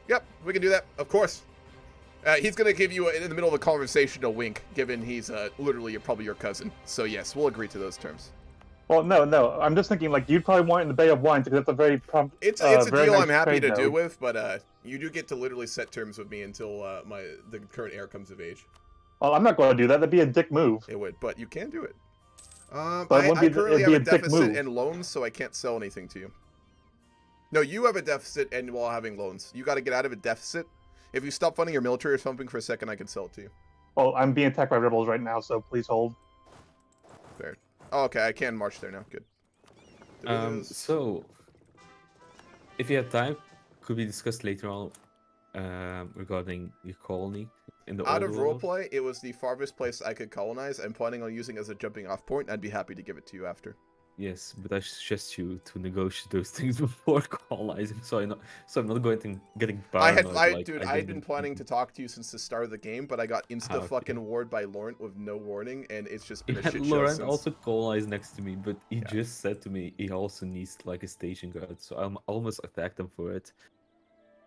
Yep, we can do that, of course. He's going to give you, in the middle of a conversation, a wink, given he's literally probably your cousin. So yes, we'll agree to those terms. Well, no. I'm just thinking, like, you'd probably want it in the Bay of Wine because that's a very prompt. It's a very deal nice I'm happy trade to do node. with, but you do get to literally set terms with me until the current heir comes of age. Well, I'm not going to do that. That'd be a dick move. It would, but you can do it. But it I wouldn't be- currently it'd have be a a dick deficit move. in loans, so I can't sell anything to you. No, you have a deficit and while having loans. You got to get out of a deficit. If you stop funding your military or something for a second, I can sell it to you. Well, I'm being attacked by rebels right now, so please hold. Fair. Oh, okay, I can march there now. Good. So, if you have time, could we discuss later on regarding your colony in the Out old of world? roleplay, it was the farthest place I could colonize. I'm planning on using it as a jumping off point. I'd be happy to give it to you after. Yes, but I suggest you to negotiate those things before colonizing, so I'm not going to getting paranoid. I'd been planning to talk to you since the start of the game, but I got fucking warred by Laurent with no warning, and it's just been a shit show Laurent since. also colonized next to me, but he just said to me he also needs like a station guard, so I'm almost attacked him for it.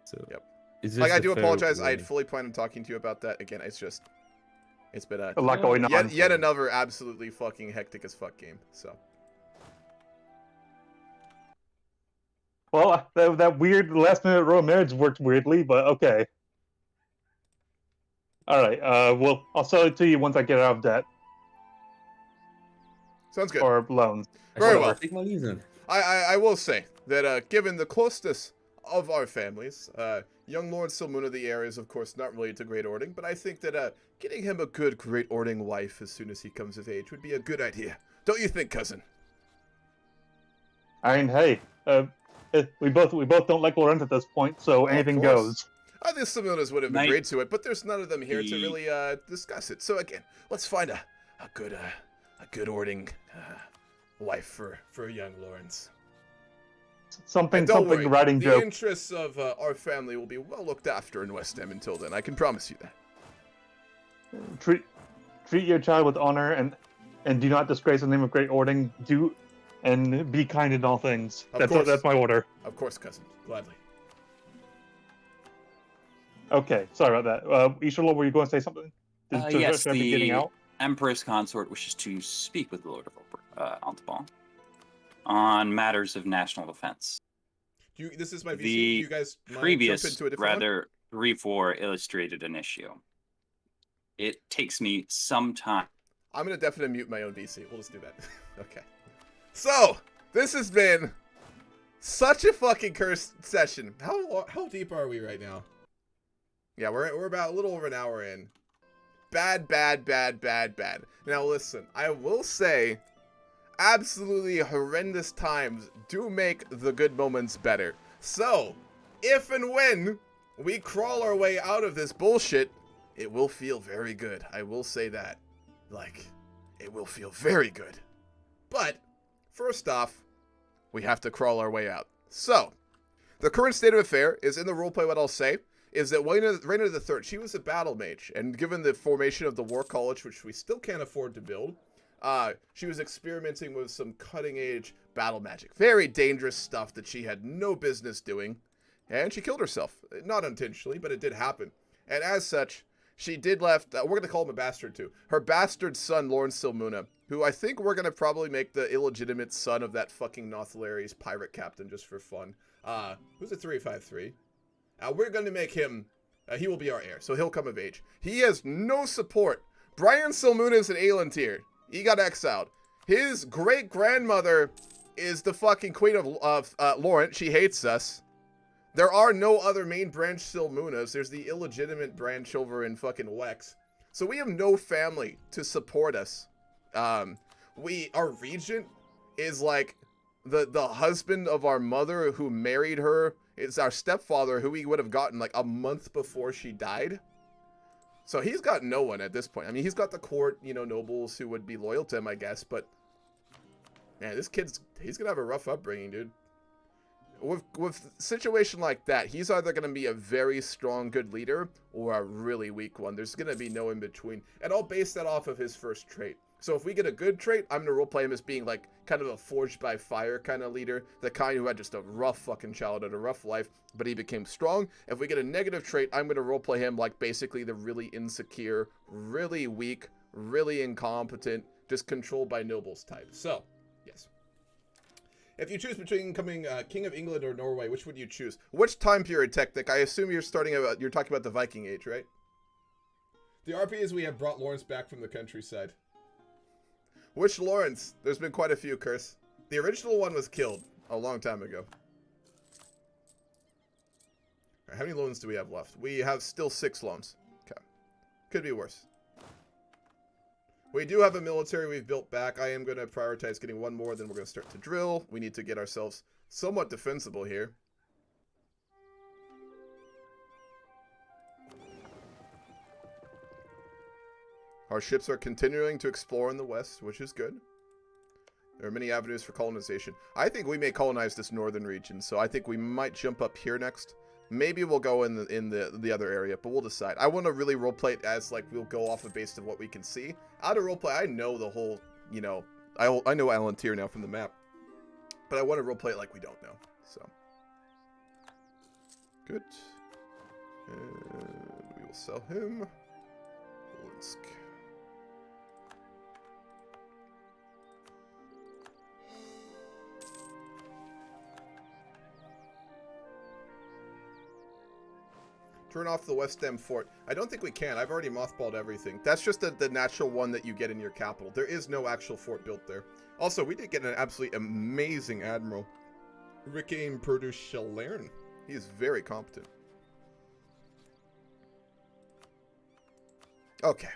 So yep. It's Like, just I a do fair apologize. I had warning. fully planned on talking to you about that. Again, it's been A lot going on. Yet another absolutely fucking hectic as fuck game. So. Well, that weird last-minute royal marriage worked weirdly, but okay. All right. Well, I'll sell it to you once I get out of debt. Sounds good. Or loans. Very well. Take my leave then. I will say that given the closeness of our families, young Lord Silmuna the heir is of course not related to Great Ording, but I think that getting him a good Great Ording wife as soon as he comes of age would be a good idea. Don't you think, cousin? I mean, hey, we both don't like Laurent at this point, so anything course. goes. Other Silmunas would have Knight- agreed to it, but there's none of them here to really discuss it. So again, let's find a good ording wife for young Lawrence. Something Don't worry, writing the joke. interests of our family will be well looked after in Wesdam until then. I can promise you that. Treat your child with honor and do not disgrace the name of Great Ording. Do and be kind in all things. That's my order. Of course, cousin. Gladly. Okay, sorry about that. Isherlord, were you going to say something? Yes, Should I be getting the out? Empress Consort wishes to speak with the Lord of Antabon on matters of national defense. This is my VC. The Do you guys mind previous, jump into a different one? rather, 3-4 illustrated an issue. It takes me some time. I'm going to definitely mute my own VC. We'll just do that. Okay. So, this has been such a fucking cursed session. How deep are we right now? Yeah, we're about a little over an hour in. Bad. Now listen, I will say, absolutely horrendous times do make the good moments better. So, if and when we crawl our way out of this bullshit, it will feel very good. I will say that. Like, it will feel very good. But, first off, we have to crawl our way out. So, the current state of affair is in the roleplay. What I'll say is that Raina III, she was a battle mage, and given the formation of the War College, which we still can't afford to build, she was experimenting with some cutting-edge battle magic. Very dangerous stuff that she had no business doing, and she killed herself. Not intentionally, but it did happen. And as such, she did left, we're going to call him a bastard too, her bastard son, Lawrence Silmuna, who I think we're going to probably make the illegitimate son of that fucking Nothalaries pirate captain just for fun. Who's a 353? We're going to make him, he will be our heir, so he'll come of age. He has no support. Brian Silmuna is an Elantir. He got exiled. His great-grandmother is the fucking queen of Lawrence. She hates us. There are no other main branch Silmunas. There's the illegitimate branch over in fucking Wex. So we have no family to support us. Our regent is like the husband of our mother who married her. It's our stepfather who we would have gotten like a month before she died. So he's got no one at this point. I mean, he's got the court, nobles who would be loyal to him, I guess. But, man, he's going to have a rough upbringing, dude. With a situation like that, he's either going to be a very strong, good leader or a really weak one. There's going to be no in between. And I'll base that off of his first trait. So if we get a good trait, I'm going to roleplay him as being like kind of a forged by fire kind of leader. The kind who had just a rough fucking childhood, a rough life, but he became strong. If we get a negative trait, I'm going to roleplay him like basically the really insecure, really weak, really incompetent, just controlled by nobles type. So, yes. If you choose between becoming King of England or Norway, which would you choose? Which time period, Technic? I assume you're talking about the Viking Age, right? The RP is we have brought Lawrence back from the countryside. Which Lawrence? There's been quite a few, Curse. The original one was killed a long time ago. Right, how many loans do we have left? We have still 6 loans. Okay. Could be worse. We do have a military we've built back. I am going to prioritize getting one more, then we're going to start to drill. We need to get ourselves somewhat defensible here. Our ships are continuing to explore in the west, which is good. There are many avenues for colonization. I think we may colonize this northern region, so I think we might jump up here next. Maybe we'll go in the other area, but we'll decide. I want to really roleplay it as, like, we'll go off of based on what we can see. Out of roleplay, I know the whole, I know Alantir now from the map. But I want to roleplay it like we don't know, so. Good. And we will sell him. Linsk. Turn off the Wesdam fort. I don't think we can. I've already mothballed everything. That's just the natural one that you get in your capital. There is no actual fort built there. Also, we did get an absolutely amazing admiral. Rickain Perdushalern. He is very competent. Okay.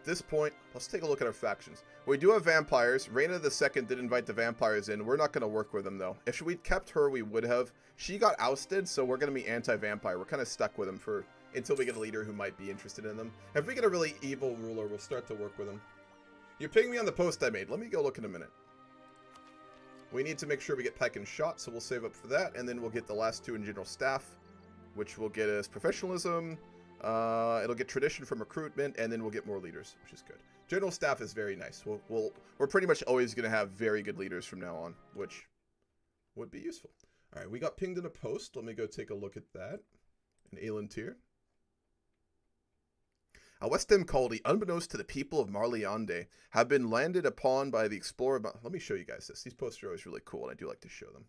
At this point, let's take a look at our factions. We do have vampires. Reina II did invite the vampires in. We're not going to work with them, though. If we'd kept her, we would have. She got ousted, so we're going to be anti-vampire. We're kind of stuck with them until we get a leader who might be interested in them. If we get a really evil ruler, we'll start to work with them. You pinged me on the post I made. Let me go look in a minute. We need to make sure we get Pike and Shot, so we'll save up for that, and then we'll get the last 2 in General Staff, which will get us Professionalism. It'll get Tradition from Recruitment, and then we'll get more leaders, which is good. General Staff is very nice. We're pretty much always going to have very good leaders from now on, which would be useful. All right, we got pinged in a post. Let me go take a look at that. An Elantir. A Wesdam colony, unbeknownst to the people of Marliande, have been landed upon by the explorer. Let me show you guys this. These posts are always really cool, and I do like to show them.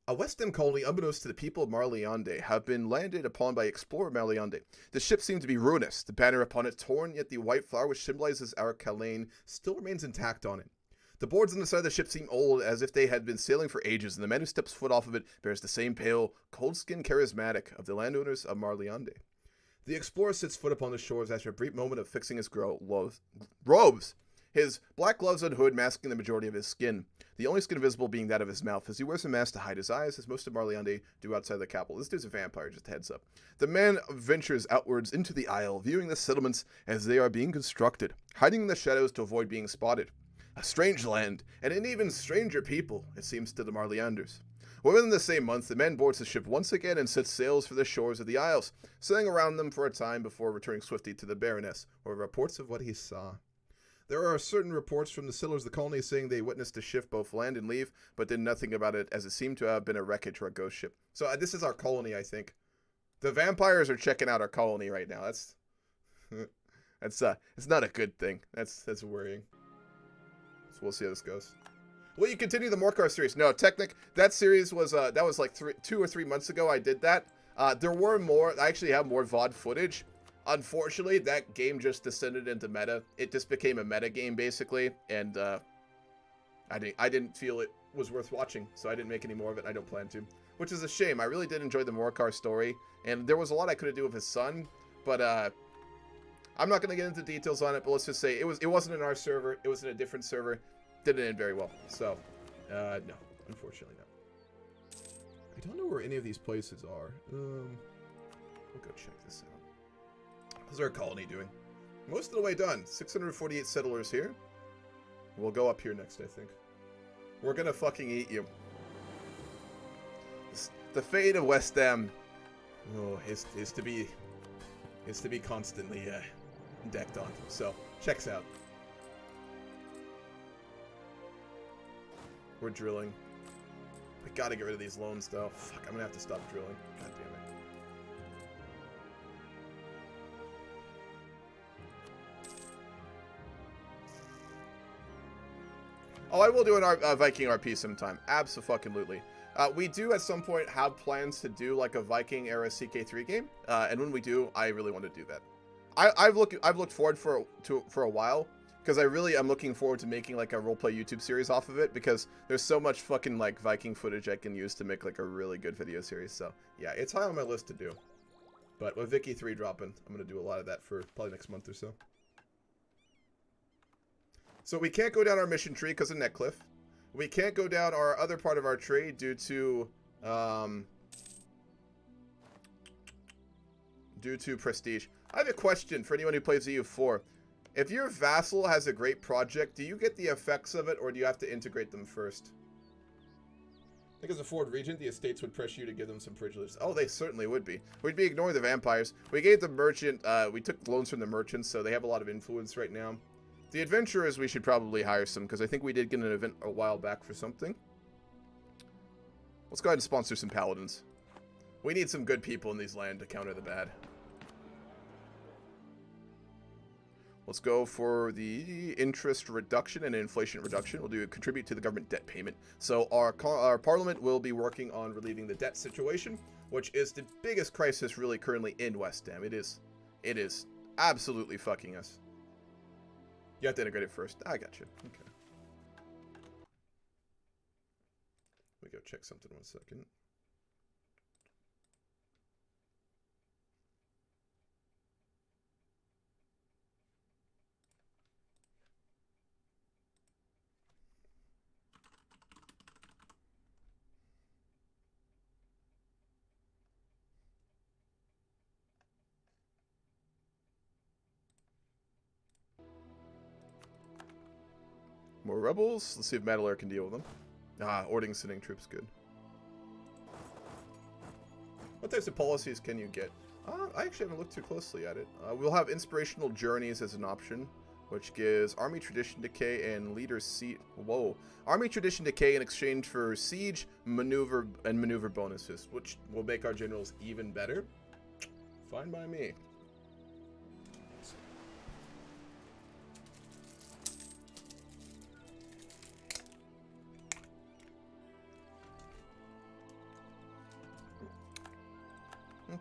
A Wesdam colony, unbeknownst to the people of Marliande, have been landed upon by explorer Marliande. The ship seemed to be ruinous, the banner upon it torn, yet the white flower which symbolizes our Calane still remains intact on it. The boards on the side of the ship seem old, as if they had been sailing for ages, and the man who steps foot off of it bears the same pale, cold-skinned charismatic of the landowners of Marliande. The explorer sits foot upon the shores after a brief moment of fixing his robes, his black gloves and hood masking the majority of his skin, the only skin visible being that of his mouth, as he wears a mask to hide his eyes, as most of Marliande do outside the capital. This dude's a vampire, just a heads up. The man ventures outwards into the isle, viewing the settlements as they are being constructed, hiding in the shadows to avoid being spotted. A strange land, and an even stranger people, it seems to the Marlianders. Within the same month, the man boards the ship once again and sets sails for the shores of the Isles, sailing around them for a time before returning swiftly to the Baroness, where reports of what he saw. There are certain reports from the sailors of the colony saying they witnessed the ship both land and leave, but did nothing about it, as it seemed to have been a wreckage or a ghost ship. So this is our colony, I think. The vampires are checking out our colony right now. That's it's not a good thing. That's worrying. So we'll see how this goes. Will you continue the Morcar series? No, Technic. That series was that was like 2 or 3 months ago. I did that. There were more. I actually have more VOD footage. Unfortunately, that game just descended into meta. It just became a meta game basically, and I didn't feel it was worth watching, so I didn't make any more of it. I don't plan to, which is a shame. I really did enjoy the Morcar story, and there was a lot I could have done with his son, but I'm not going to get into details on it, but let's just say it wasn't in our server. It was in a different server. Didn't end very well. So, no, unfortunately not. I don't know where any of these places are. We'll go check this out. How's our colony doing? Most of the way done. 648 settlers here. We'll go up here next, I think. We're going to fucking eat you. The fate of Wesdam is to be constantly decked on. So, checks out. We're drilling. I gotta get rid of these loans, though. Fuck, I'm gonna have to stop drilling. God damn it. Oh, I will do an Viking RP sometime. Abso-fucking-lutely. We do at some point have plans to do like a Viking era CK3 game, and when we do, I really want to do that. I've looked forward for a while, because I'm looking forward to making like a roleplay YouTube series off of it, because there's so much fucking like Viking footage I can use to make like a really good video series. So yeah, it's high on my list to do. But with Vicky 3 dropping, I'm gonna do a lot of that for probably next month or so. So we can't go down our mission tree because of Netcliff. We can't go down our other part of our tree due to prestige. I have a question for anyone who plays EU4. If your vassal has a great project, do you get the effects of it, or do you have to integrate them first? I think as a forward regent, the estates would pressure you to give them some privileges. Oh, they certainly would be. We'd be ignoring the vampires. We gave the merchant, we took loans from the merchants, so they have a lot of influence right now. The adventurers, we should probably hire some, because I think we did get an event a while back for something. Let's go ahead and sponsor some paladins. We need some good people in these lands to counter the bad. Let's go for the interest reduction and inflation reduction. We'll do contribute to the government debt payment. So our parliament will be working on relieving the debt situation, which is the biggest crisis really currently in Wesdam. It is absolutely fucking us. You have to integrate it first. I got you. Okay. Let me go check something 1 second. More rebels. Let's see if Madalare can deal with them. Ording sending troops, good. What types of policies can you get? I actually haven't looked too closely at it. We'll have inspirational journeys as an option, which gives army tradition decay and leader seat. Whoa, army tradition decay in exchange for siege, maneuver, and maneuver bonuses, which will make our generals even better. Fine by me.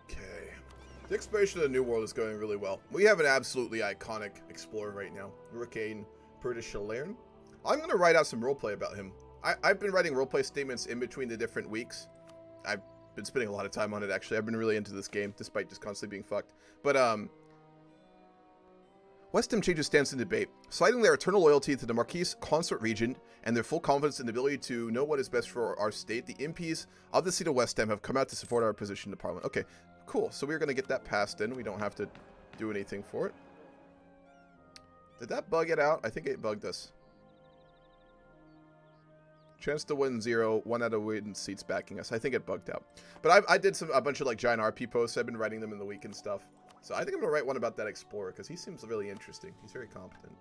Okay. The exploration of the New World is going really well. We have an absolutely iconic explorer right now, Hurricane Perdichalern. I'm going to write out some roleplay about him. I've been writing roleplay statements in between the different weeks. I've been spending a lot of time on it, actually. I've been really into this game, despite just constantly being fucked. But, Wesdam changes stance in debate, citing their eternal loyalty to the Marquis consort regent and their full confidence in the ability to know what is best for our state. The MPs of the seat of Wesdam have come out to support our position to Parliament. Okay, cool. So we're going to get that passed in. We don't have to do anything for it. Did that bug it out? I think it bugged us. Chance to win 0, 1 out of win seats backing us. I think it bugged out. But I did a bunch of like giant RP posts. I've been writing them in the week and stuff. So I think I'm going to write one about that explorer because he seems really interesting. He's very competent.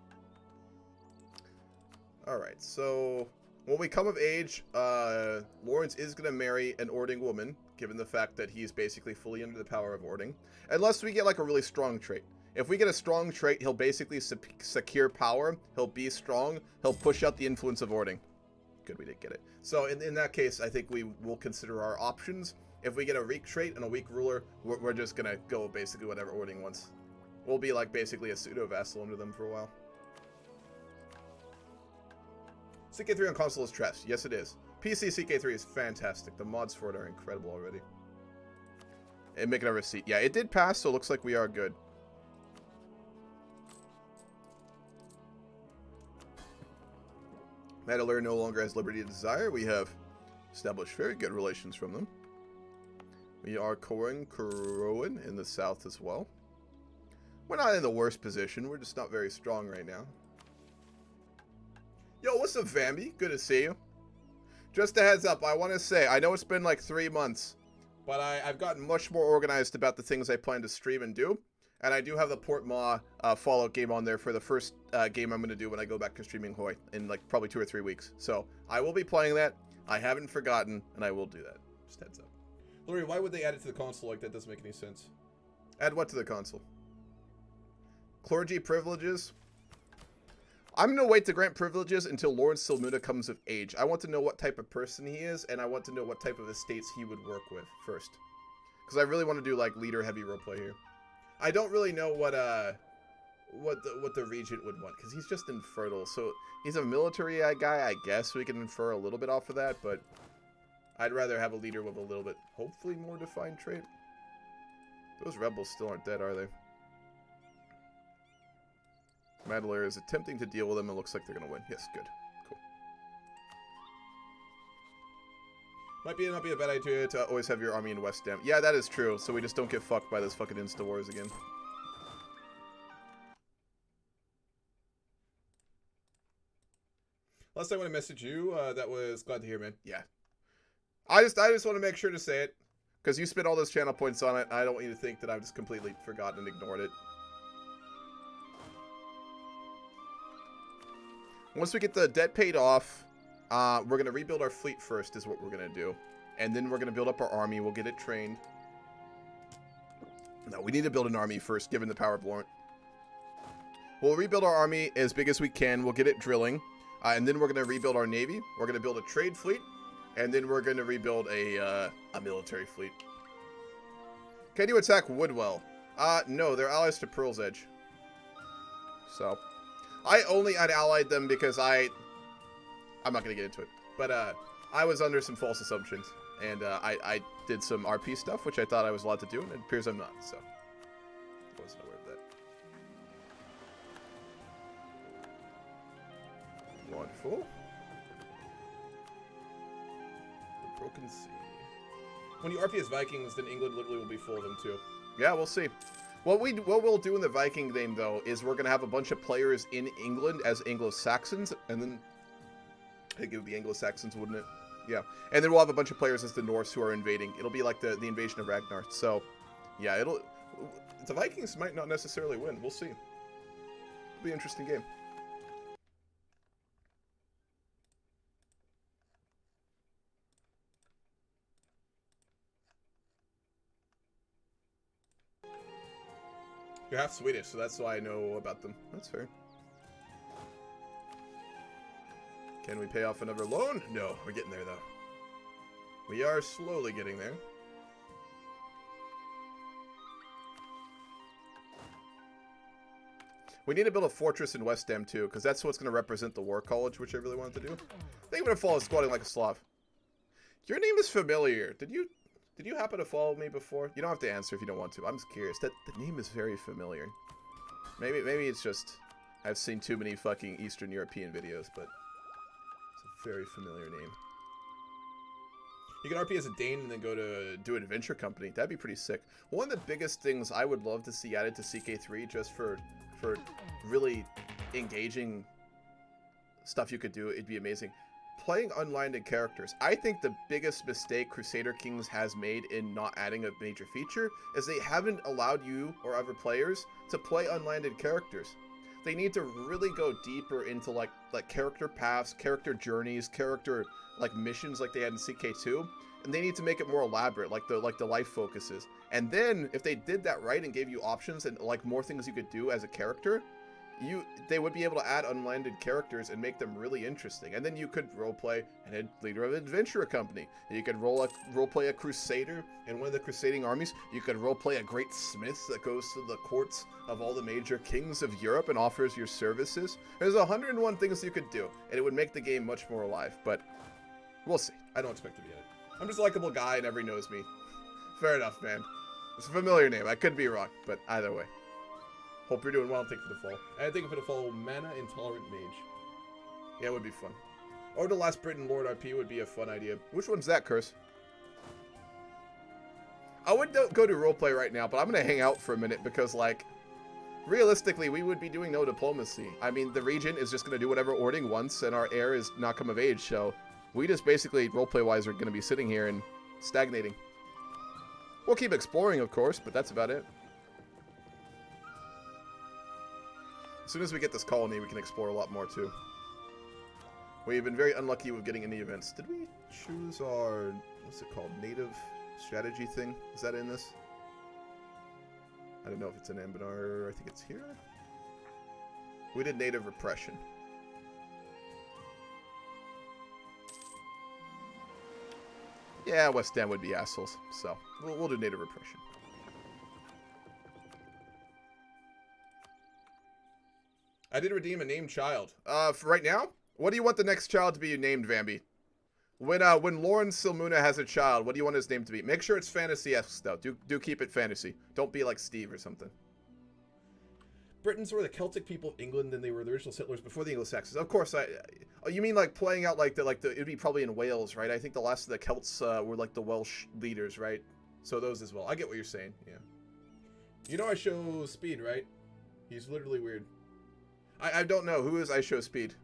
Alright, so when we come of age, Lawrence is going to marry an Ording woman, given the fact that he's basically fully under the power of Ording. Unless we get like a really strong trait. If we get a strong trait, he'll basically secure power. He'll be strong. He'll push out the influence of Ording. Good, we did get it. So in that case, I think we will consider our options. If we get a weak trait and a weak ruler, we're just going to go basically whatever Ording wants. We'll be like basically a pseudo-vassal under them for a while. CK3 on console is trash. Yes, it is. PC CK3 is fantastic. The mods for it are incredible already. And make another seat. Yeah, it did pass, so it looks like we are good. Madalare no longer has liberty to desire. We have established very good relations from them. We are Corin Kuroin in the south as well. We're not in the worst position. We're just not very strong right now. Yo, what's up, Vambi? Good to see you. Just a heads up, I want to say, I know it's been like 3 months, but I've gotten much more organized about the things I plan to stream and do. And I do have the Port Ma Fallout game on there for the first game I'm going to do when I go back to streaming Hoi in like probably 2 or 3 weeks. So I will be playing that. I haven't forgotten, and I will do that. Just heads up. Lori, why would they add it to the console? Like, that doesn't make any sense. Add what to the console? Clergy privileges? I'm going to wait to grant privileges until Lawrence Silmuna comes of age. I want to know what type of person he is, and I want to know what type of estates he would work with first. Because I really want to do, like, leader-heavy roleplay here. I don't really know what the regent would want, because he's just infertile. So he's a military guy, I guess. We can infer a little bit off of that, but I'd rather have a leader with a little bit, hopefully, more defined trait. Those rebels still aren't dead, are they? Madalare is attempting to deal with them. It looks like they're going to win. Yes, good. Cool. Might not be a bad idea to always have your army in Wesdam. Yeah, that is true. So we just don't get fucked by those fucking insta-wars again. Last time when I messaged you, that was glad to hear, man. Yeah. I just want to make sure to say it. Because you spent all those channel points on it. I don't want you to think that I've just completely forgotten and ignored it. Once we get the debt paid off, we're going to rebuild our fleet first is what we're going to do. And then we're going to build up our army. We'll get it trained. No, we need to build an army first, given the power of Lawrence. We'll rebuild our army as big as we can. We'll get it drilling. And then we're going to rebuild our navy. We're going to build a trade fleet. And then we're going to rebuild a military fleet. Can you attack Woodwell? No, they're allies to Pearl's Edge. So, I only unallied them because I'm not going to get into it. But I was under some false assumptions. And I did some RP stuff, which I thought I was allowed to do. And it appears I'm not, so I wasn't aware of that. Wonderful. The Broken Sea. When you RP as Vikings, then England literally will be full of them too. Yeah, we'll see. What we'll do in the Viking game, though, is we're going to have a bunch of players in England as Anglo-Saxons, and then I think it would be Anglo-Saxons, wouldn't it? Yeah. And then we'll have a bunch of players as the Norse who are invading. It'll be like the invasion of Ragnar. So, yeah, the Vikings might not necessarily win. We'll see. It'll be an interesting game. You're half Swedish, so that's why I know about them. That's fair. Can we pay off another loan? No, we're getting there, though. We are slowly getting there. We need to build a fortress in Wesdam, too, because that's what's going to represent the War College, which I really wanted to do. Thank you for following Squatting Like a Slav. Your name is familiar. Did you happen to follow me before? You don't have to answer if you don't want to. I'm just curious. The name is very familiar. Maybe it's just I've seen too many fucking Eastern European videos, but it's a very familiar name. You can RP as a Dane and then go to do an adventure company. That'd be pretty sick. One of the biggest things I would love to see added to CK3 just for really engaging stuff you could do, it'd be amazing. Playing unlanded characters. I think the biggest mistake Crusader Kings has made in not adding a major feature is they haven't allowed you or other players to play unlanded characters. They need to really go deeper into like character paths, character journeys, character like missions like they had in CK2, and they need to make it more elaborate, like the life focuses. And then if they did that right and gave you options and like more things you could do as a character, they would be able to add unlanded characters and make them really interesting. And then you could roleplay a leader of an adventurer company. You could roleplay a crusader in one of the crusading armies. You could roleplay a great smith that goes to the courts of all the major kings of Europe and offers your services. There's 101 things you could do, and it would make the game much more alive. But we'll see. I don't expect to be in it. I'm just a likable guy and everybody knows me. Fair enough, man. It's a familiar name. I could be wrong, but either way. Hope you're doing well. Thank you for the follow. And thank you for the follow, Mana Intolerant Mage. Yeah, it would be fun. Or the Last Britain Lord RP would be a fun idea. Which one's that, Curse? I would go to roleplay right now, but I'm going to hang out for a minute because, like, realistically, we would be doing no diplomacy. I mean, the Regent is just going to do whatever Ording wants, and our heir is not come of age, so we just basically, roleplay-wise, are going to be sitting here and stagnating. We'll keep exploring, of course, but that's about it. As soon as we get this colony, we can explore a lot more, too. We've been very unlucky with getting any events. Did we choose our, what's it called, native strategy thing? Is that in this? I don't know if it's in Anbennar. I think it's here. We did native repression. Yeah, Wesdam would be assholes, so we'll do native repression. I did redeem a named child. For right now, what do you want the next child to be named, Vambi? When Lauren Silmuna has a child, what do you want his name to be? Make sure it's fantasy-esque, though. Do keep it fantasy. Don't be like Steve or something. Britons were the Celtic people of England, and they were the original settlers before the Anglo-Saxons. Of course, you mean like playing out it'd be probably in Wales, right? I think the last of the Celts were like the Welsh leaders, right? So those as well. I get what you're saying, yeah. You know I show Speed, right? He's literally weird. I don't know. Who is I show Speed?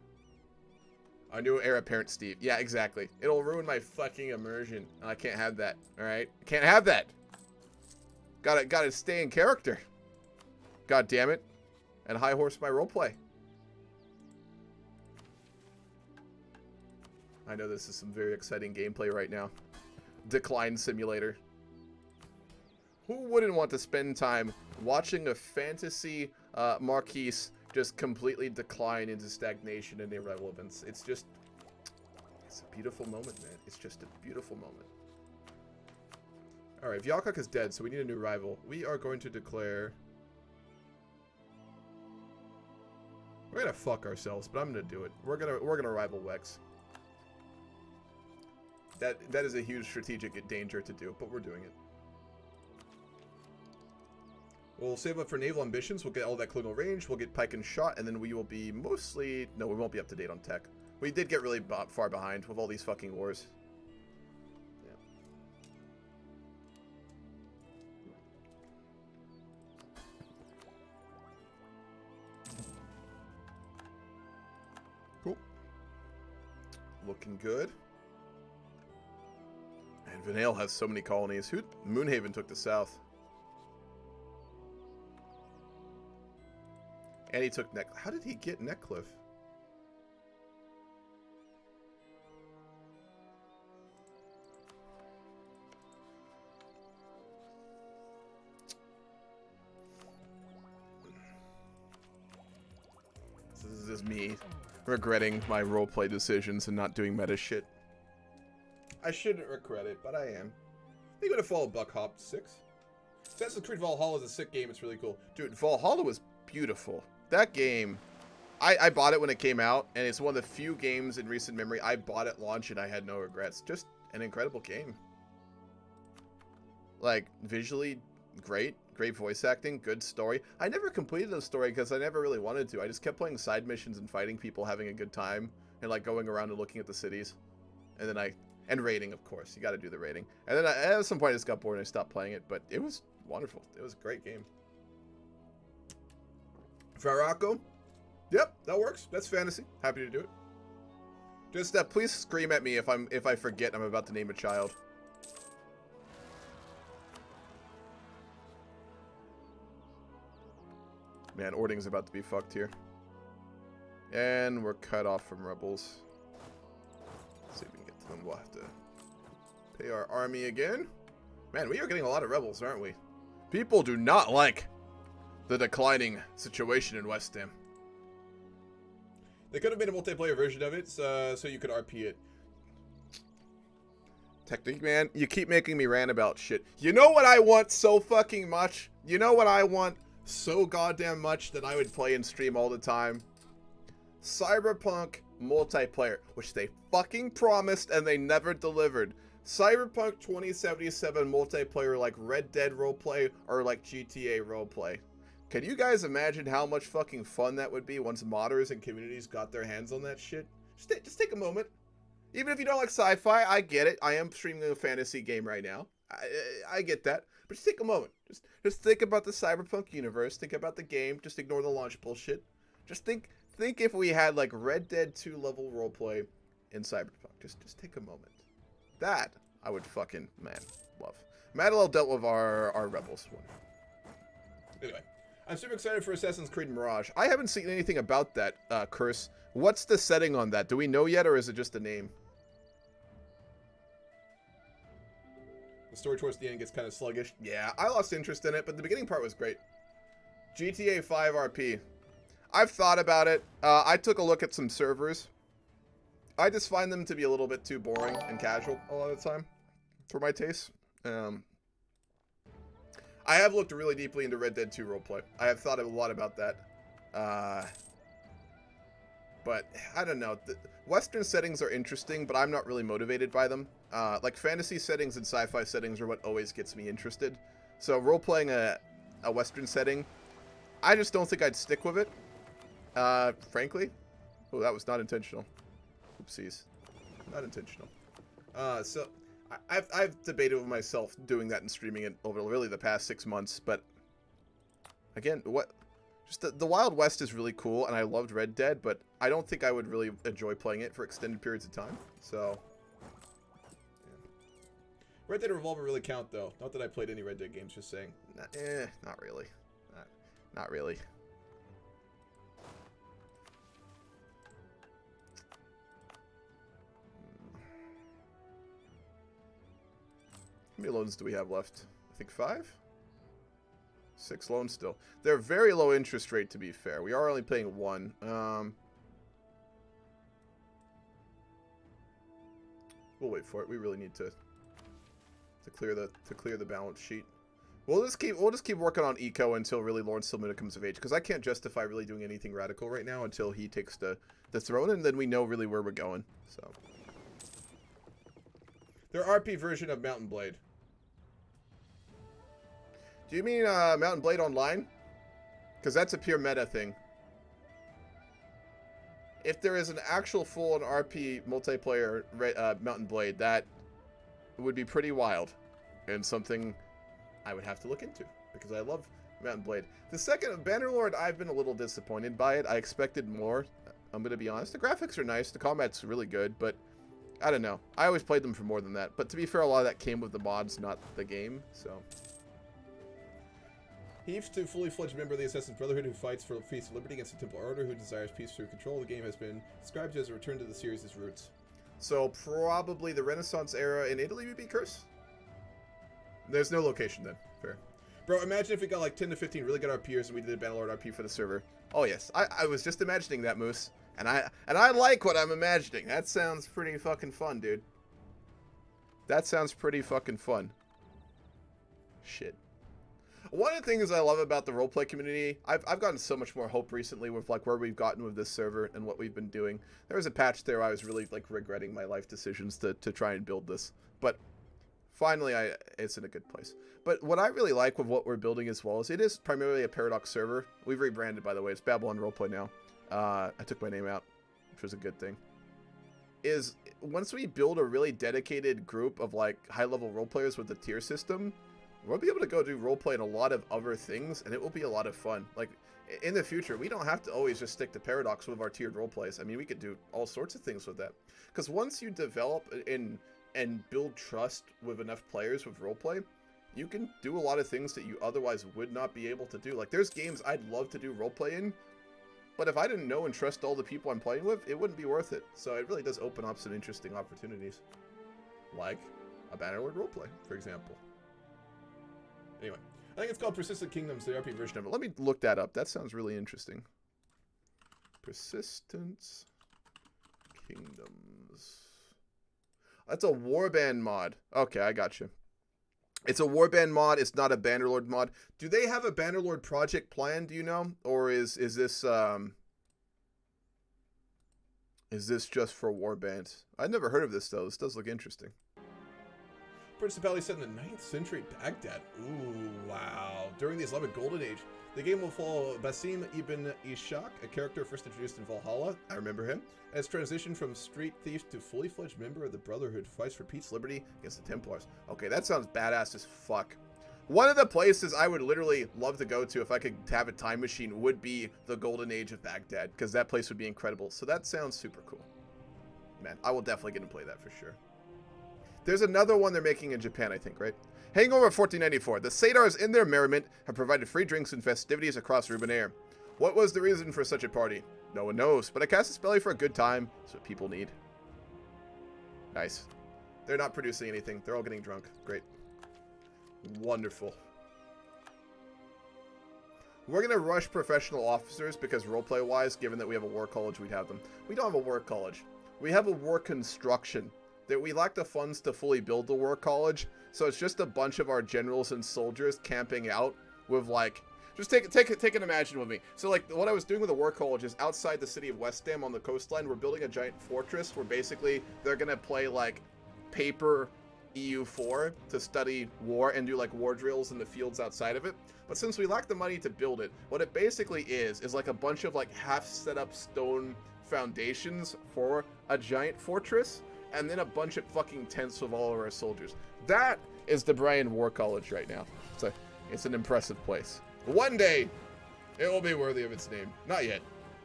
Our new heir apparent, Steve. Yeah, exactly. It'll ruin my fucking immersion. I can't have that, alright? Can't have that! Gotta stay in character. God damn it. And high horse my roleplay. I know this is some very exciting gameplay right now. Decline simulator. Who wouldn't want to spend time watching a fantasy Marquise just completely decline into stagnation and irrelevance? It's a beautiful moment, man. It's just a beautiful moment. Alright, Vyalkok is dead, so we need a new rival. We are going to declare... We're gonna fuck ourselves, but I'm gonna do it. We're gonna rival Wex. That is a huge strategic danger to do, but we're doing it. We'll save up for naval ambitions. We'll get all that colonial range. We'll get pike and shot, and then we will be mostly... No, we won't be up to date on tech. We did get really far behind with all these fucking wars. Yeah. Cool. looking good. And Vanale has so many colonies. Moonhaven took the south. And he took How did he get Neckcliff? This is just me regretting my roleplay decisions and not doing meta shit. I shouldn't regret it, but I am. I think I'm gonna follow Buck Hop 6. Assassin's Creed Valhalla is a sick game. It's really cool. Dude, Valhalla was beautiful. That game, I bought it when it came out, and it's one of the few games in recent memory I bought at launch and I had no regrets. Just an incredible game. Like, visually great voice acting, good story. I never completed the story because I never really wanted to. I just kept playing side missions and fighting people, having a good time, and like going around and looking at the cities. And then and raiding, of course. You got to do the raiding. And then at some point I just got bored and I stopped playing it, but it was wonderful. It was a great game. Farako? Yep, that works. That's fantasy. Happy to do it. Just please scream at me if I forget I'm about to name a child. Man, Ording's about to be fucked here. And we're cut off from rebels. Let's see if we can get to them. We'll have to pay our army again. Man, we are getting a lot of rebels, aren't we? People do not like the declining situation in Wesdam. They could have made a multiplayer version of it, so you could RP it. Technique, man, you keep making me rant about shit. You know what I want so fucking much? You know what I want so goddamn much that I would play and stream all the time? Cyberpunk multiplayer, which they fucking promised and they never delivered. Cyberpunk 2077 multiplayer like Red Dead roleplay or like GTA roleplay. Can you guys imagine how much fucking fun that would be once modders and communities got their hands on that shit? Just take a moment. Even if you don't like sci-fi, I get it. I am streaming a fantasy game right now. I get that. But just take a moment. Just think about the Cyberpunk universe. Think about the game. Just ignore the launch bullshit. Just think if we had like Red Dead 2 level roleplay in Cyberpunk. Just take a moment. That I would fucking, man, love. Madalel dealt with our rebels one. Anyway, I'm super excited for Assassin's Creed Mirage. I haven't seen anything about that, Curse. What's the setting on that? Do we know yet, or is it just a name? The story towards the end gets kind of sluggish. Yeah, I lost interest in it, but the beginning part was great. GTA 5 RP. I've thought about it. I took a look at some servers. I just find them to be a little bit too boring and casual a lot of the time for my taste. I have looked really deeply into Red Dead 2 roleplay. I have thought a lot about that. But I don't know. The Western settings are interesting, but I'm not really motivated by them. Like fantasy settings and sci-fi settings are what always gets me interested. So role-playing a Western setting, I just don't think I'd stick with it. Frankly. Oh, that was not intentional. Oopsies. Not intentional. So I've debated with myself doing that and streaming it over really the past 6 months, but again, the Wild West is really cool, and I loved Red Dead, but I don't think I would really enjoy playing it for extended periods of time. So, yeah. Red Dead Revolver really count though. Not that I played any Red Dead games. Just saying. Not really. Not really. How many loans do we have left? I think 5? 6 loans still. They're very low interest rate, to be fair. We are only paying 1. We'll wait for it. We really need to clear the balance sheet. We'll just keep working on eco until really Lord Silmuna comes of age, because I can't justify really doing anything radical right now until he takes the throne, and then we know really where we're going. So their RP version of Mountain Blade. Do you mean Mountain Blade Online? Because that's a pure meta thing. If there is an actual full-on RP multiplayer Mountain Blade, that would be pretty wild. And something I would have to look into. Because I love Mountain Blade. The second, Bannerlord, I've been a little disappointed by it. I expected more. I'm going to be honest. The graphics are nice. The combat's really good. But I don't know. I always played them for more than that. But to be fair, a lot of that came with the mods, not the game, so. Heaves, to fully fledged member of the Assassin's Brotherhood who fights for peace and liberty against the Temple Order who desires peace through control of the game, has been described as a return to the series' roots. So probably the Renaissance era in Italy would be Curse? There's no location then. Fair. Bro, imagine if we got like 10 to 15 really good RPers and we did a Bannerlord RP for the server. Oh yes, I was just imagining that, Moose. And I like what I'm imagining. That sounds pretty fucking fun, dude. That sounds pretty fucking fun. Shit. One of the things I love about the roleplay community, I've gotten so much more hope recently with like where we've gotten with this server and what we've been doing. There was a patch there I was really like regretting my life decisions to try and build this. But finally it's in a good place. But what I really like with what we're building as well is it is primarily a Paradox server. We've rebranded, by the way. It's Babylon Roleplay now. I took my name out, which was a good thing. Is once we build a really dedicated group of like high-level role players with the tier system, we'll be able to go do roleplay and a lot of other things, and it will be a lot of fun. Like in the future, we don't have to always just stick to Paradox with our tiered roleplays. I mean, we could do all sorts of things with that. Because once you develop and build trust with enough players with roleplay, you can do a lot of things that you otherwise would not be able to do. Like there's games I'd love to do roleplay in, but if I didn't know and trust all the people I'm playing with, it wouldn't be worth it. So it really does open up some interesting opportunities. Like a Bannerlord roleplay, for example. Anyway, I think it's called Persistent Kingdoms, the RP version of it. Let me look that up. That sounds really interesting. Persistence Kingdoms. That's a Warband mod. Okay, I got you. It's a Warband mod. It's not a Bannerlord mod. Do they have a Bannerlord project plan? Do you know, or is this just for Warband? I've never heard of this though. This does look interesting. Principality set in the 9th century Baghdad. Ooh, wow. During the Islamic Golden Age, the game will follow Basim ibn Ishaq, a character first introduced in Valhalla. I remember him. As transitioned from street thief to fully fledged member of the Brotherhood who fights for peace, liberty against the Templars. Okay, that sounds badass as fuck. One of the places I would literally love to go to if I could have a time machine would be the Golden Age of Baghdad, because that place would be incredible. So that sounds super cool. Man, I will definitely get to play that for sure. There's another one they're making in Japan, I think, right? Hangover 1494. The Sadars, in their merriment, have provided free drinks and festivities across Rubenair. What was the reason for such a party? No one knows, but I cast a spell for a good time. That's what people need. Nice. They're not producing anything. They're all getting drunk. Great. Wonderful. We're going to rush professional officers because roleplay-wise, given that we have a war college, we'd have them. We don't have a war college. We have a war construction. That we lack the funds to fully build the war college, so it's just a bunch of our generals and soldiers camping out with like, just take an imagine with me. So like what I was doing with the war college is outside the city of Wesdam on the coastline, we're building a giant fortress where basically they're gonna play like paper EU4 to study war and do like war drills in the fields outside of it. But since we lack the money to build it, what it basically is like a bunch of like half set up stone foundations for a giant fortress. And then a bunch of fucking tents with all of our soldiers. That is the Brian War College right now. So it's an impressive place. One day, it will be worthy of its name. Not yet.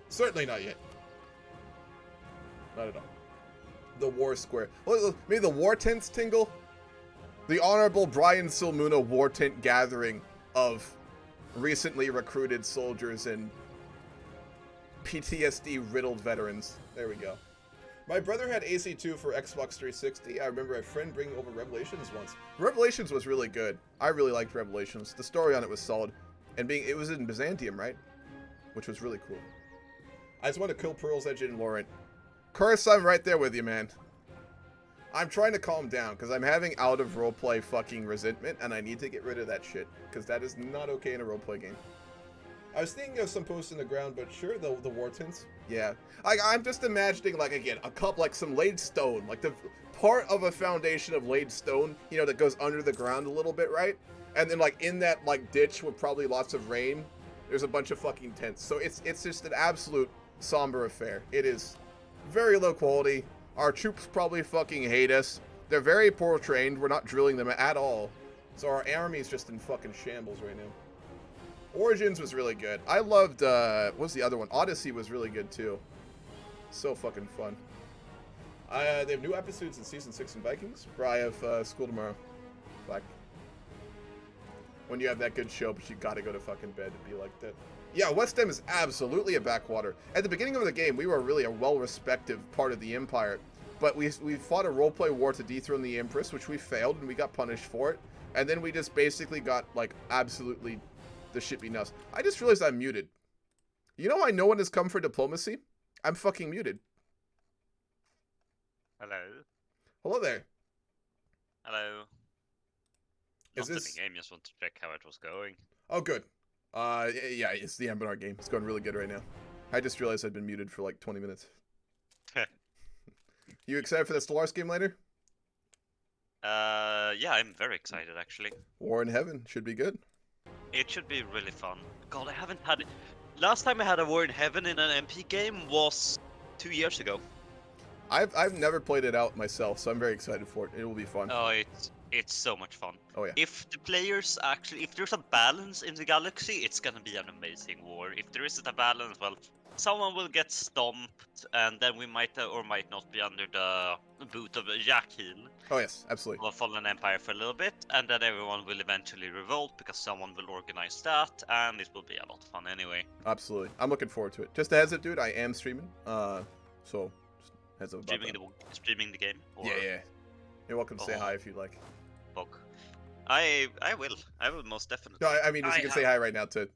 Certainly not yet. Not at all. The War Square. Maybe the War Tents tingle? The Honorable Brian Silmuna War Tent gathering of recently recruited soldiers and PTSD-riddled veterans. There we go. My brother had AC2 for Xbox 360. I remember a friend bringing over Revelations once. Revelations was really good. I really liked Revelations. The story on it was solid. And it was in Byzantium, right? Which was really cool. I just want to kill Pearl's Edge and Laurent. Curse, I'm right there with you, man. I'm trying to calm down, because I'm having out of roleplay fucking resentment, and I need to get rid of that shit. Because that is not okay in a roleplay game. I was thinking of some posts in the ground, but sure, the war tents. Yeah. I'm just imagining, like, again, a cup, like some laid stone. Like, the part of a foundation of laid stone, you know, that goes under the ground a little bit, right? And then, like, in that, like, ditch with probably lots of rain, there's a bunch of fucking tents. So it's just an absolute somber affair. It is very low quality. Our troops probably fucking hate us. They're very poor trained. We're not drilling them at all. So our army's just in fucking shambles right now. Origins was really good. I loved, what was the other one? Odyssey was really good too. So fucking fun. They have new episodes in Season 6 in Vikings, where I have school tomorrow. Like, when you have that good show, but you gotta go to fucking bed and be like that. Yeah, Wesdam is absolutely a backwater. At the beginning of the game, we were really a well-respected part of the Empire, but we fought a roleplay war to dethrone the Empress, which we failed, and we got punished for it. And then we just basically got, like, absolutely the shit beaten us. I just realized I'm muted. You know why no one has come for diplomacy? I'm fucking muted. Hello. Hello there. Hello. Is Not this... in the game, just want to check how it was going. Oh, good. Yeah, it's the Anbennar game. It's going really good right now. I just realized I'd been muted for like 20 minutes. You excited for the Stellaris game later? Yeah, I'm very excited actually. War in Heaven should be good. It should be really fun. God, I haven't had it. Last time I had a War in Heaven in an MP game was 2 years ago. I've never played it out myself, so I'm very excited for it. It will be fun. Oh, it's so much fun. Oh yeah. If the players actually, if there's a balance in the galaxy, it's gonna be an amazing war. If there isn't a balance, well, someone will get stomped, and then we might or might not be under the boot of Jack Heel. Oh yes, absolutely. Of a fallen empire for a little bit, and then everyone will eventually revolt because someone will organize that, and it will be a lot of fun anyway. Absolutely, I'm looking forward to it. Just a heads up, dude. I am streaming. So just heads up about that. Streaming the game. Or... Yeah. You're welcome to say hi if you'd like. Fuck. I will most definitely. No, I mean, you can say hi right now to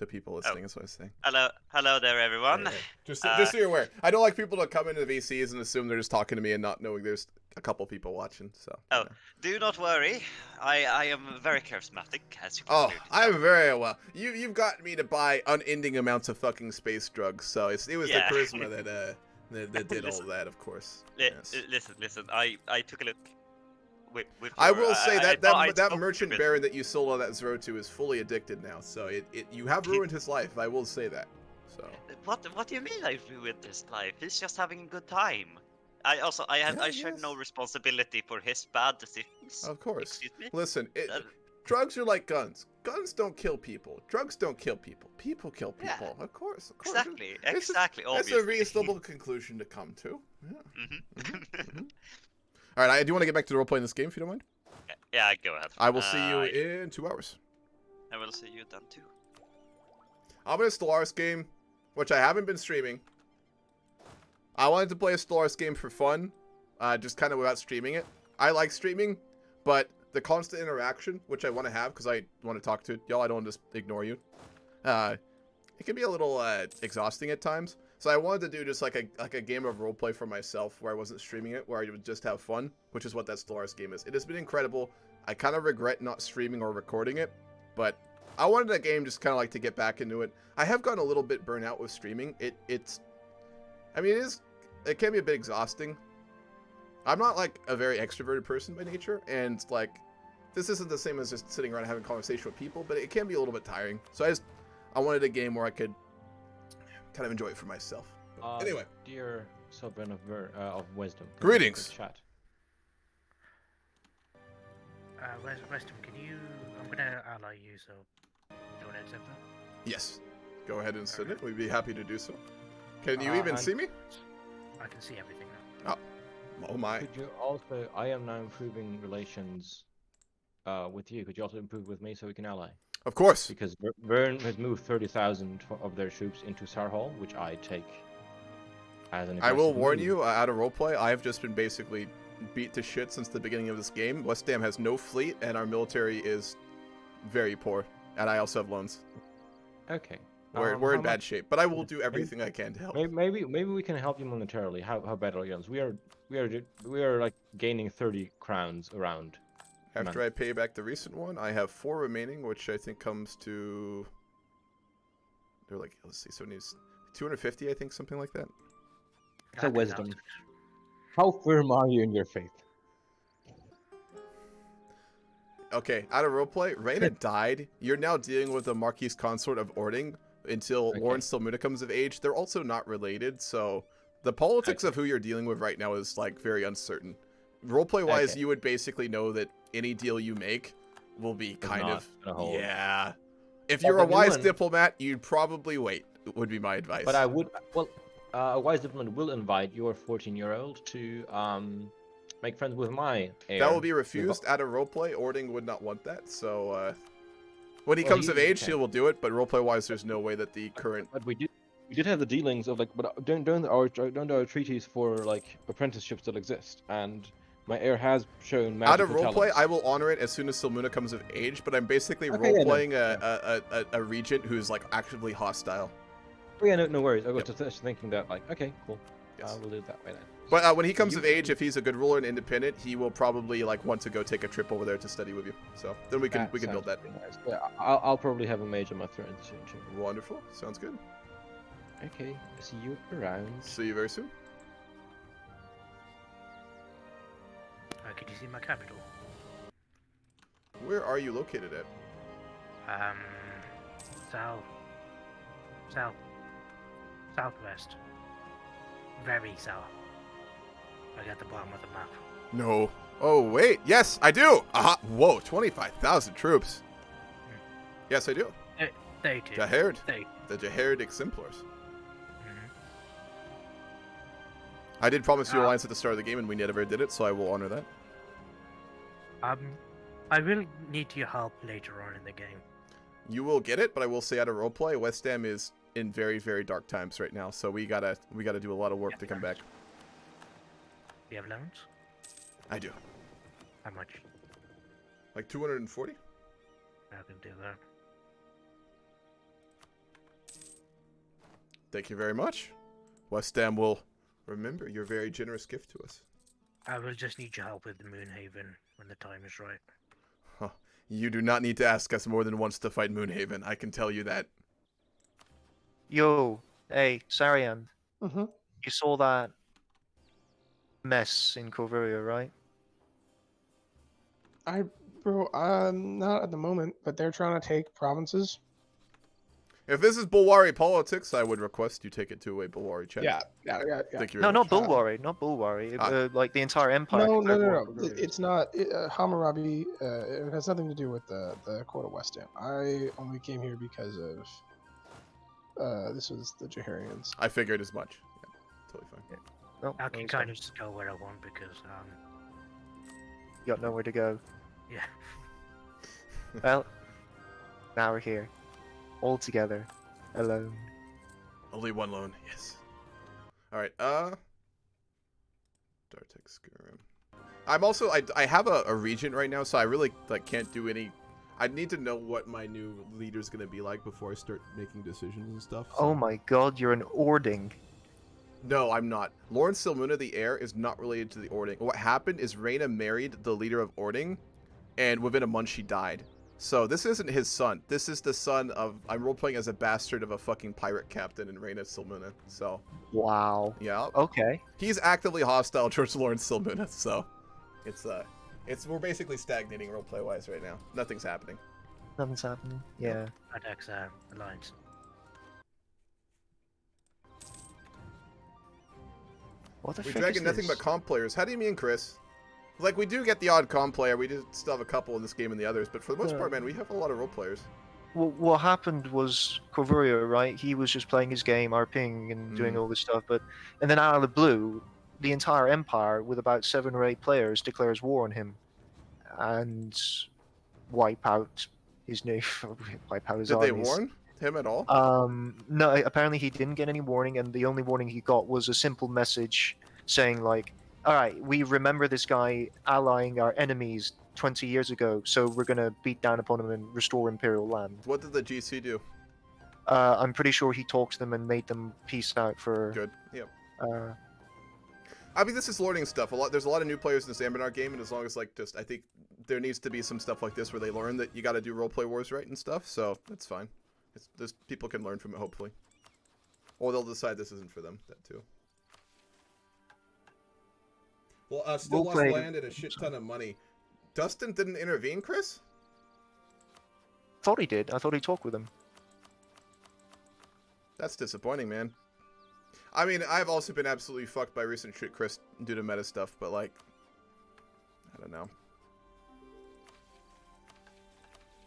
people listening. That's what I was saying. Hello there, everyone. Yeah. Just so you're aware, I don't like people to come into the VCs and assume they're just talking to me and not knowing there's a couple people watching. So. Oh, do not worry. I am very charismatic, as you can Oh, clearly I'm very well. You've gotten me to buy unending amounts of fucking space drugs, so it was the charisma that did all that, of course. Yes. Listen. I took a look. I will say that merchant baron that you sold all that Zero to is fully addicted now. So you have ruined his life. I will say that. So what do you mean I ruined his life? He's just having a good time. I share no responsibility for his bad decisions. Of course. Excuse me? Listen, drugs are like guns. Guns don't kill people. Drugs don't kill people. People kill people. Yeah. Of course. Exactly. That's a reasonable conclusion to come to. Yeah. All right, I do want to get back to the role-playing this game, if you don't mind. Yeah, go ahead. I will see you in 2 hours. I will see you then, too. I'm in a Stellaris game, which I haven't been streaming. I wanted to play a Stellaris game for fun, just kind of without streaming it. I like streaming, but the constant interaction, which I want to have, because I want to talk to y'all, I don't want to just ignore you. It can be a little exhausting at times. So I wanted to do just like a game of roleplay for myself where I wasn't streaming it, where I would just have fun, which is what that Stellaris game is. It has been incredible. I kind of regret not streaming or recording it, but I wanted a game just kind of like to get back into it. I have gotten a little bit burnt out with streaming. It can be a bit exhausting. I'm not like a very extroverted person by nature, and like this isn't the same as just sitting around having a conversation with people, but it can be a little bit tiring. So I wanted a game where I could kind of enjoy it for myself. But anyway, dear Sovereign of Wisdom. Greetings. Chat. Wesdam, can you? I'm gonna ally you, so do you want to accept that? Yes. Go ahead and send it. We'd be happy to do so. Can you even see me? I can see everything now. Oh my. Could you also? I am now improving relations with you. Could you also improve with me so we can ally? Of course. Because Vern has moved 30,000 of their troops into Sarhal, which I take as an. I will warn you, out of roleplay, I have just been basically beat to shit since the beginning of this game. Wesdam has no fleet, and our military is very poor. And I also have loans. Okay. We're in bad shape, but I will do everything I can to help. Maybe we can help you monetarily. How bad are your loans? We are like gaining 30 crowns around. After I pay back the recent one, I have 4 remaining, which I think comes to... They're like, let's see, so it needs 250, I think, something like that. So Wisdom. How firm are you in your faith? Okay, out of roleplay, Reyna died. You're now dealing with the Marquise Consort of Ording until Lauren Silmuna comes of age. They're also not related, so the politics of who you're dealing with right now is, like, very uncertain. Roleplay-wise, you would basically know that any deal you make will be kind of... Yeah. If you're a wise diplomat, you'd probably wait, would be my advice. But I would... Well, a wise diplomat will invite your 14-year-old to make friends with my heir. That will be refused at a roleplay. Ording would not want that, so when he Well, comes of age, can. he will do it. But roleplay-wise, there's no way that the current. But we did have the dealings of like, but don't our treaties for like apprenticeships still exist, and my heir has shown magical Out of roleplay, talents. I will honor it as soon as Silmuna comes of age. But I'm basically Okay, yeah, roleplaying a regent who's like actively hostile. Oh, yeah, no worries. I was just thinking that like, okay, cool. We'll do it that way then. But when he comes of age, if he's a good ruler and independent, he will probably like want to go take a trip over there to study with you. So then we can build that. Nice. Yeah, I'll probably have a mage on my throne soon too. Wonderful. Sounds good. Okay. See you around. See you very soon. Could you see my capital? Where are you located at? Southwest. Very south. Like at the bottom of the map. No. Oh, wait. Yes, I do. Aha. Whoa, 25,000 troops. Yes, I do. They do. Jaharid. They. The Jaharid Exemplars. I did promise you alliance at the start of the game, and we never did it, so I will honor that. I will need your help later on in the game. You will get it, but I will say out of roleplay, Wesdam is in very, very dark times right now, so we gotta do a lot of work to come back. Do you have loans? I do. How much? Like 240? I can do that. Thank you very much. Wesdam will remember your very generous gift to us. I will just need your help with the Moonhaven when the time is right. Huh. You do not need to ask us more than once to fight Moonhaven. I can tell you that. Yo, hey, Sarian. Mm-hmm. You saw that mess in Corveria, right? Bro, not at the moment, but they're trying to take provinces. If this is Bulwari politics, I would request you take it to a Bulwari chat. Yeah. Thank you No, very not much. Bulwari, not Bulwari. Like the entire empire. No. It's not. Hammurabi. It has nothing to do with the court of Wesdam. I only came here because of this was the Jaharians. I figured as much. Yeah, totally fine. No, I can kind of just go where I want because you got nowhere to go. Yeah. Well, now we're here, all together, alone. Only one lone, yes. All right. Dartek Skyrim. I'm also I have a regent right now, so I really like can't do any. I need to know what my new leader's gonna be like before I start making decisions and stuff. So. Oh my God, you're an Ording. No, I'm not. Lawrence Silmuna, the heir, is not related to the Ording. What happened is Reyna married the leader of Ording, and within a month she died. So this isn't his son. This is the son of... I'm roleplaying as a bastard of a fucking pirate captain in Reyna Silmuna. So... Wow. Yeah. Okay. He's actively hostile towards Lawrence Silmuna, so... We're basically stagnating roleplay-wise right now. Nothing's happening. Nothing's happening. Yeah. Adex Alliance. What the We frick dragging is nothing this? but comp players. How do you mean, Chris? Like, we do get the odd comp player. We just still have a couple in this game and the others. But for the most Yeah. part, man, we have a lot of role players. Well, what happened was Corveria, right? He was just playing his game, RPing and doing all this stuff, and then out of the blue, the entire empire with about 7 or 8 players declares war on him, and wipe out his wipe out his Did armies. they warn him at all? No. Apparently, he didn't get any warning, and the only warning he got was a simple message saying like, "All right, we remember this guy allying our enemies 20 years ago, so we're gonna beat down upon him and restore imperial land." What did the GC do? I'm pretty sure he talked to them and made them peace out for. Good. Yep. Uh, I mean, this is learning stuff. There's a lot of new players in this Anbennar game, and as long as I think there needs to be some stuff like this where they learn that you got to do roleplay wars right and stuff. So that's fine. People can learn from it, hopefully, or they'll decide this isn't for them. That too. Well, still lost land and a shit ton of money. Dustin didn't intervene, Chris? Thought he did. I thought he talked with him. That's disappointing, man. I mean, I've also been absolutely fucked by recent shit, Chris, due to meta stuff, but like, I don't know.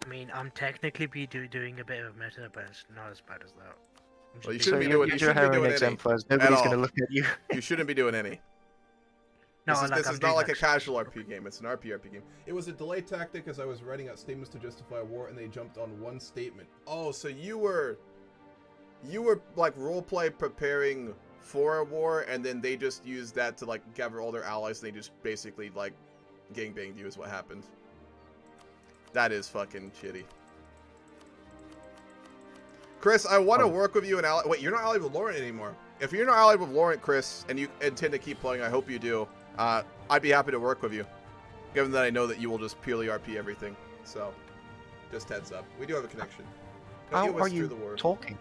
I mean, I'm technically doing a bit of meta, but it's not as bad as that. Well, you So shouldn't be you're- doing. you're You shouldn't be hiring doing any. exemplars. At Nobody's all. gonna look at you. You shouldn't be doing any. No, This is, like, this I'm is doing not like a like- casual RP game. It's an RP game. It was a delay tactic as I was writing out statements to justify war, and they jumped on one statement. Oh, so you were like roleplay preparing for a war, and then they just used that to like gather all their allies, and they just basically like gangbanged you is what happened. That is fucking shitty. Chris, I want to work with you and Wait, you're not allied with Laurent anymore. If you're not allied with Laurent, Chris, and you intend to keep playing, I hope you do. I'd be happy to work with you, given that I know that you will just purely RP everything. So, just heads up. We do have a connection. How It was are through you the war. talking?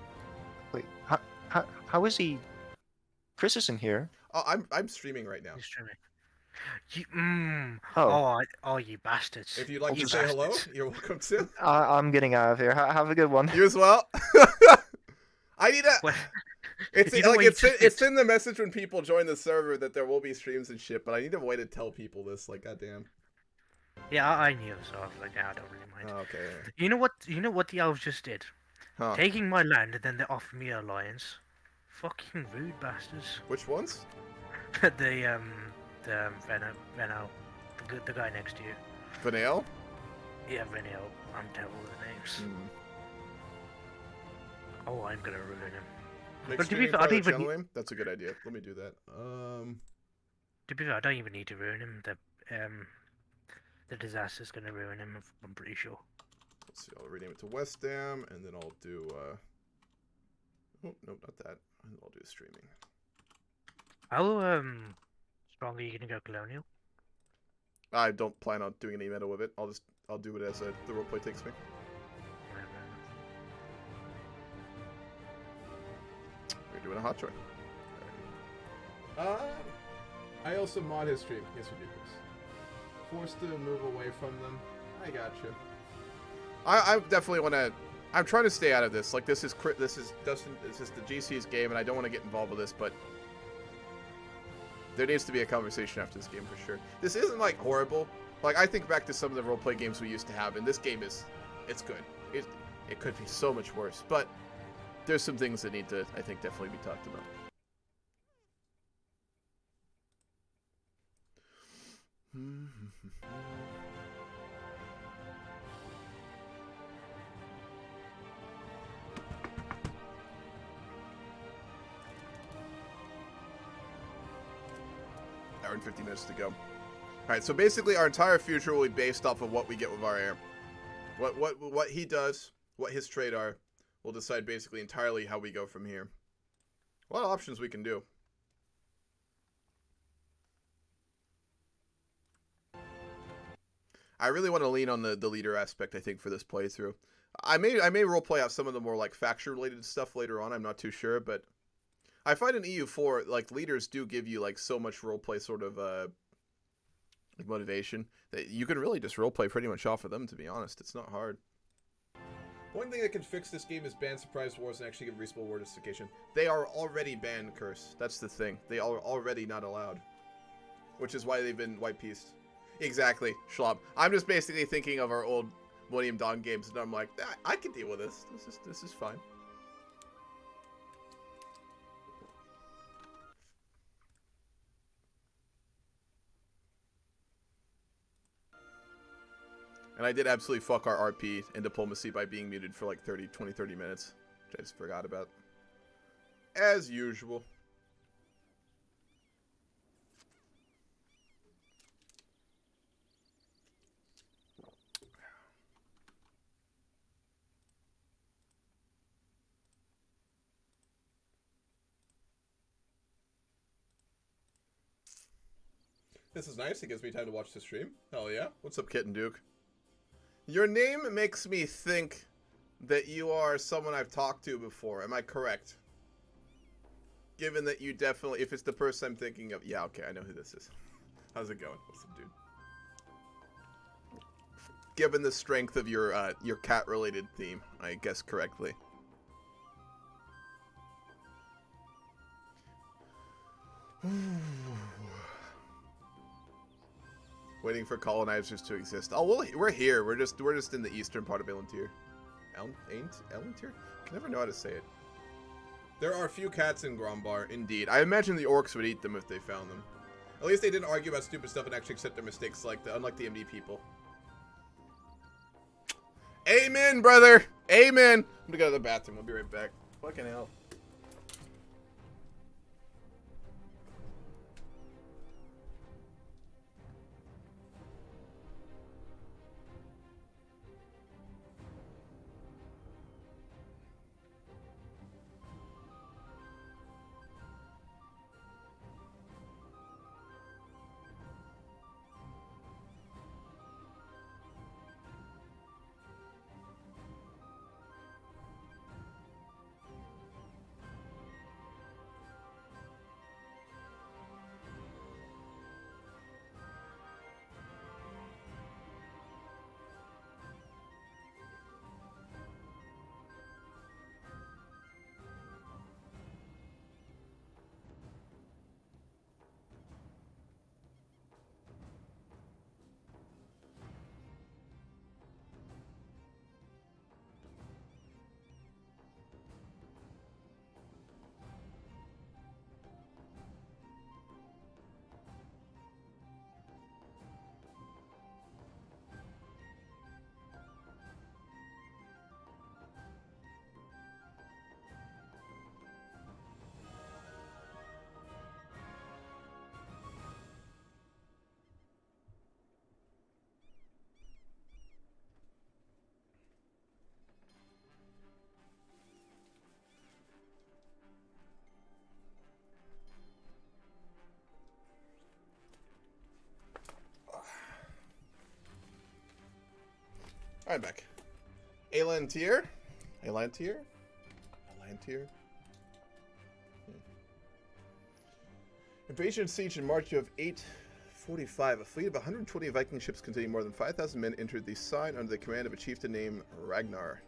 Wait, how is he? Chris isn't here. Oh, I'm streaming right now. He's streaming. You, Oh. you bastards. If you'd like You to say hello, bastards. you're welcome to. I'm getting out of here. Have a good one. You as well. I need a. It's You know like what you it's in the message when people join the server that there will be streams and shit, but I need a way to tell people this. Like, goddamn. Yeah, I knew, so I was like, I don't really mind. Oh, okay. You know what the elves just did? Huh. Taking my land and then they offered me alliance. Fucking rude bastards. Which ones? the Venno, the guy next to you. Vanale? Yeah, Venno. I'm terrible with the names. Hmm. Oh, I'm gonna ruin him. Make But to be streaming fair, I part don't of the even. channel name? That's a good idea. Let me do that. To be fair, I don't even need to ruin him. The disaster's gonna ruin him. I'm pretty sure. Let's see. I'll rename it to Wesdam, and then I'll do. Oh, nope, not that. And I'll do streaming. How strong are you gonna go colonial? I don't plan on doing any meta with it. I'll do it as the roleplay takes me. We're doing a hot joint. I also mod his stream. Yes, we do, Chris. Forced to move away from them. I got you. I definitely want to. I'm trying to stay out of this. Like, this is Dustin. This is the GC's game, and I don't want to get involved with this, but there needs to be a conversation after this game for sure. This isn't like horrible. Like, I think back to some of the roleplay games we used to have, and this game it's good. It could be so much worse, but there's some things that need to, I think, definitely be talked about. Hour and 50 minutes to go. Alright, so basically our entire future will be based off of what we get with our heir. What he does, what his trade are, will decide basically entirely how we go from here. A lot of options we can do. I really want to lean on the leader aspect, I think, for this playthrough. I may roleplay out some of the more like faction related stuff later on, I'm not too sure, but I find in EU4, like, leaders do give you like so much roleplay sort of like motivation that you can really just roleplay pretty much off of them, to be honest. It's not hard. One thing that can fix this game is ban surprise wars and actually give respawn war justification. They are already banned, Curse. That's the thing. They are already not allowed. Which is why they've been white-pieced. Exactly, Schlob. I'm just basically thinking of our old Millennium Dawn games, and I'm like, I can deal with this. This is fine. And I did absolutely fuck our RP in diplomacy by being muted for like 30 minutes, which I just forgot about. As usual. This is nice. It gives me time to watch the stream. Hell yeah. What's up, Kitten Duke? Your name makes me think that you are someone I've talked to before. Am I correct? Given that you definitely, if it's the person I'm thinking of, yeah, okay, I know who this is. How's it going? What's up, dude? Given the strength of your cat-related theme, I guess correctly. Waiting for colonizers to exist. Oh, well, we're here. We're just in the eastern part of Elantir. Elantir? Can never know how to say it. There are a few cats in Grombar, indeed. I imagine the orcs would eat them if they found them. At least they didn't argue about stupid stuff and actually accept their mistakes, unlike the MD people. Amen, brother! Amen! I'm gonna go to the bathroom. I'll be right back. Fucking hell. Alright, back. Elantir? Elantir? Elantir? Invasion siege in March of 845. A fleet of 120 Viking ships containing more than 5,000 men entered the Sign under the command of a chieftain named Ragnar.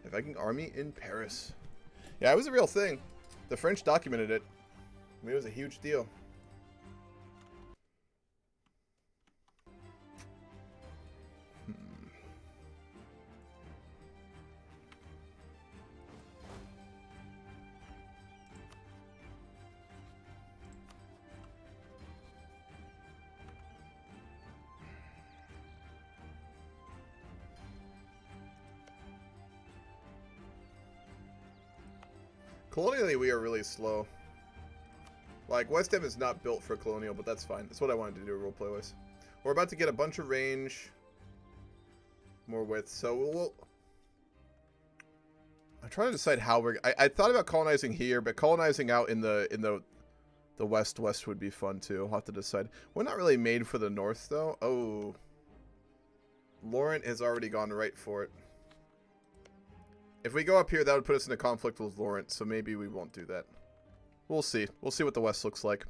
A Viking army in Paris. Yeah, it was a real thing. The French documented it. I mean, it was a huge deal. Colonially, we are really slow. Like, Wesdam is not built for colonial, but that's fine. That's what I wanted to do roleplay-wise. We're about to get a bunch of range, more width, so we'll... I'm trying to decide how we're... I thought about colonizing here, but colonizing out in the west would be fun, too. I'll have to decide. We're not really made for the north, though. Oh. Laurent has already gone right for it. If we go up here, that would put us in a conflict with Laurent, so maybe we won't do that. We'll see. We'll see what the west looks like.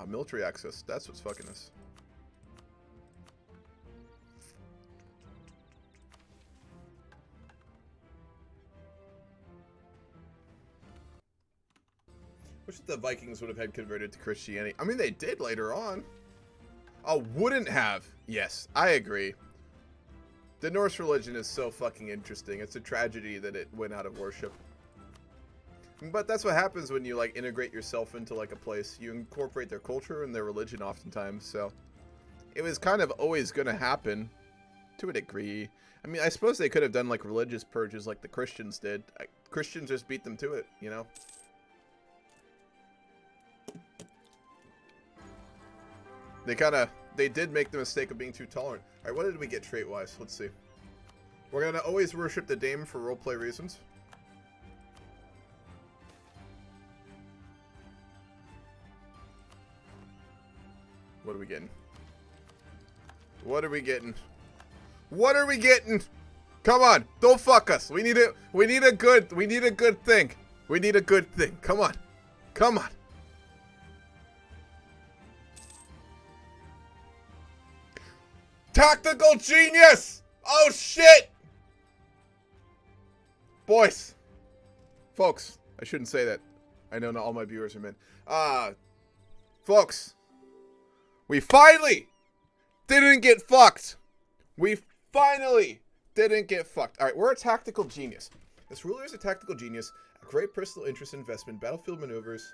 Military access. That's what's fucking us. Wish the Vikings would have had converted to Christianity. I mean, they did later on. Oh, wouldn't have. Yes, I agree. The Norse religion is so fucking interesting. It's a tragedy that it went out of worship. But that's what happens when you, like, integrate yourself into, like, a place. You incorporate their culture and their religion oftentimes, so... It was kind of always going to happen, to a degree. I mean, I suppose they could have done, like, religious purges like the Christians did. Christians just beat them to it, you know? They did make the mistake of being too tolerant. Alright, what did we get trait-wise? Let's see. We're going to always worship the Dame for roleplay reasons. What are we getting? What are we getting? What are we getting? Come on, don't fuck us. We need a good thing. We need a good thing. Come on. Come on. Tactical genius! Oh shit! Boys, Folks, I shouldn't say that. I know not all my viewers are men. Folks, we finally didn't get fucked. We finally didn't get fucked. All right, we're a tactical genius. This ruler is a tactical genius. A great personal interest in investment, battlefield maneuvers,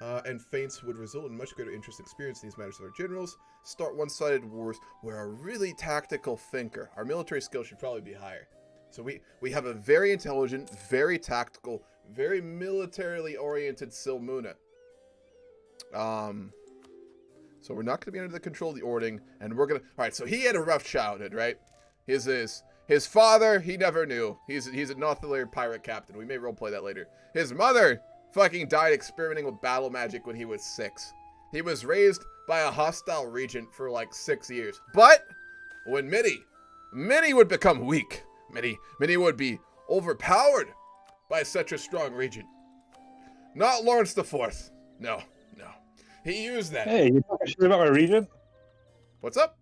and feints would result in much greater interest and experience in these matters of our generals. Start one-sided wars. We're a really tactical thinker. Our military skill should probably be higher. So we have a very intelligent, very tactical, very militarily oriented Silmuna. So we're not going to be under the control of the Ording, and we're going to... Alright, so he had a rough childhood, right? His father, he never knew. He's a Northern pirate captain. We may roleplay that later. His mother fucking died experimenting with battle magic when he was 6. He was raised by a hostile regent for like 6 years. But when Minnie would become weak. Minnie would be overpowered by such a strong regent. Not Lawrence the Fourth. No. He used that. Hey, you talking shit about my regent? What's up?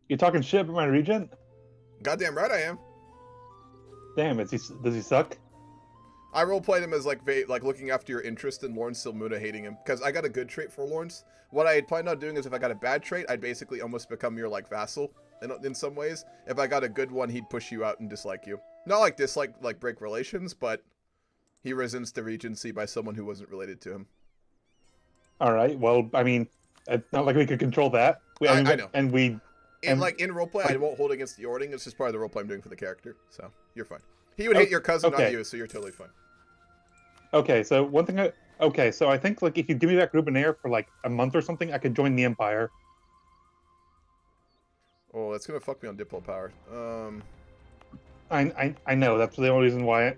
You talking shit about my regent? Goddamn right I am. Damn, does he suck? I roleplayed him as like looking after your interest in Lawrence Silmuna hating him. Because I got a good trait for Lawrence. What I had planned on doing is if I got a bad trait, I'd basically almost become your like vassal in some ways. If I got a good one, he'd push you out and dislike you. Not like dislike, like break relations, but he resents the regency by someone who wasn't related to him. Alright, well, I mean, it's not like we could control that. I know. And we... In roleplay, I won't hold against the Ording. It's just part of the roleplay I'm doing for the character. So, you're fine. He would hate your cousin, not you, so you're totally fine. Okay, so one thing so I think, like, if you give me that group in air for, like, a month or something, I could join the Empire. Oh, that's gonna fuck me on Diplo power. I know, that's the only reason why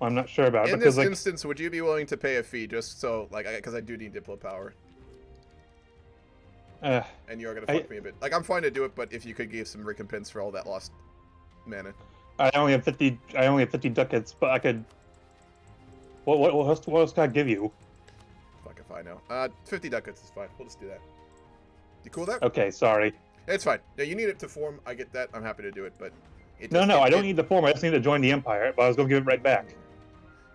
I'm not sure about it. In because, this like, instance, would you be willing to pay a fee just so, like, because I do need Diplo power? And you're gonna fuck me a bit. Like, I'm fine to do it, but if you could give some recompense for all that lost mana. I only have 50 ducats, but I could... What else can I give you? Fuck if I know. 50 ducats is fine. We'll just do that. You cool with that? Okay, sorry. It's fine. No, you need it to form. I get that. I'm happy to do it, but... I don't need the form. I just need to join the Empire, but I was gonna give it right back.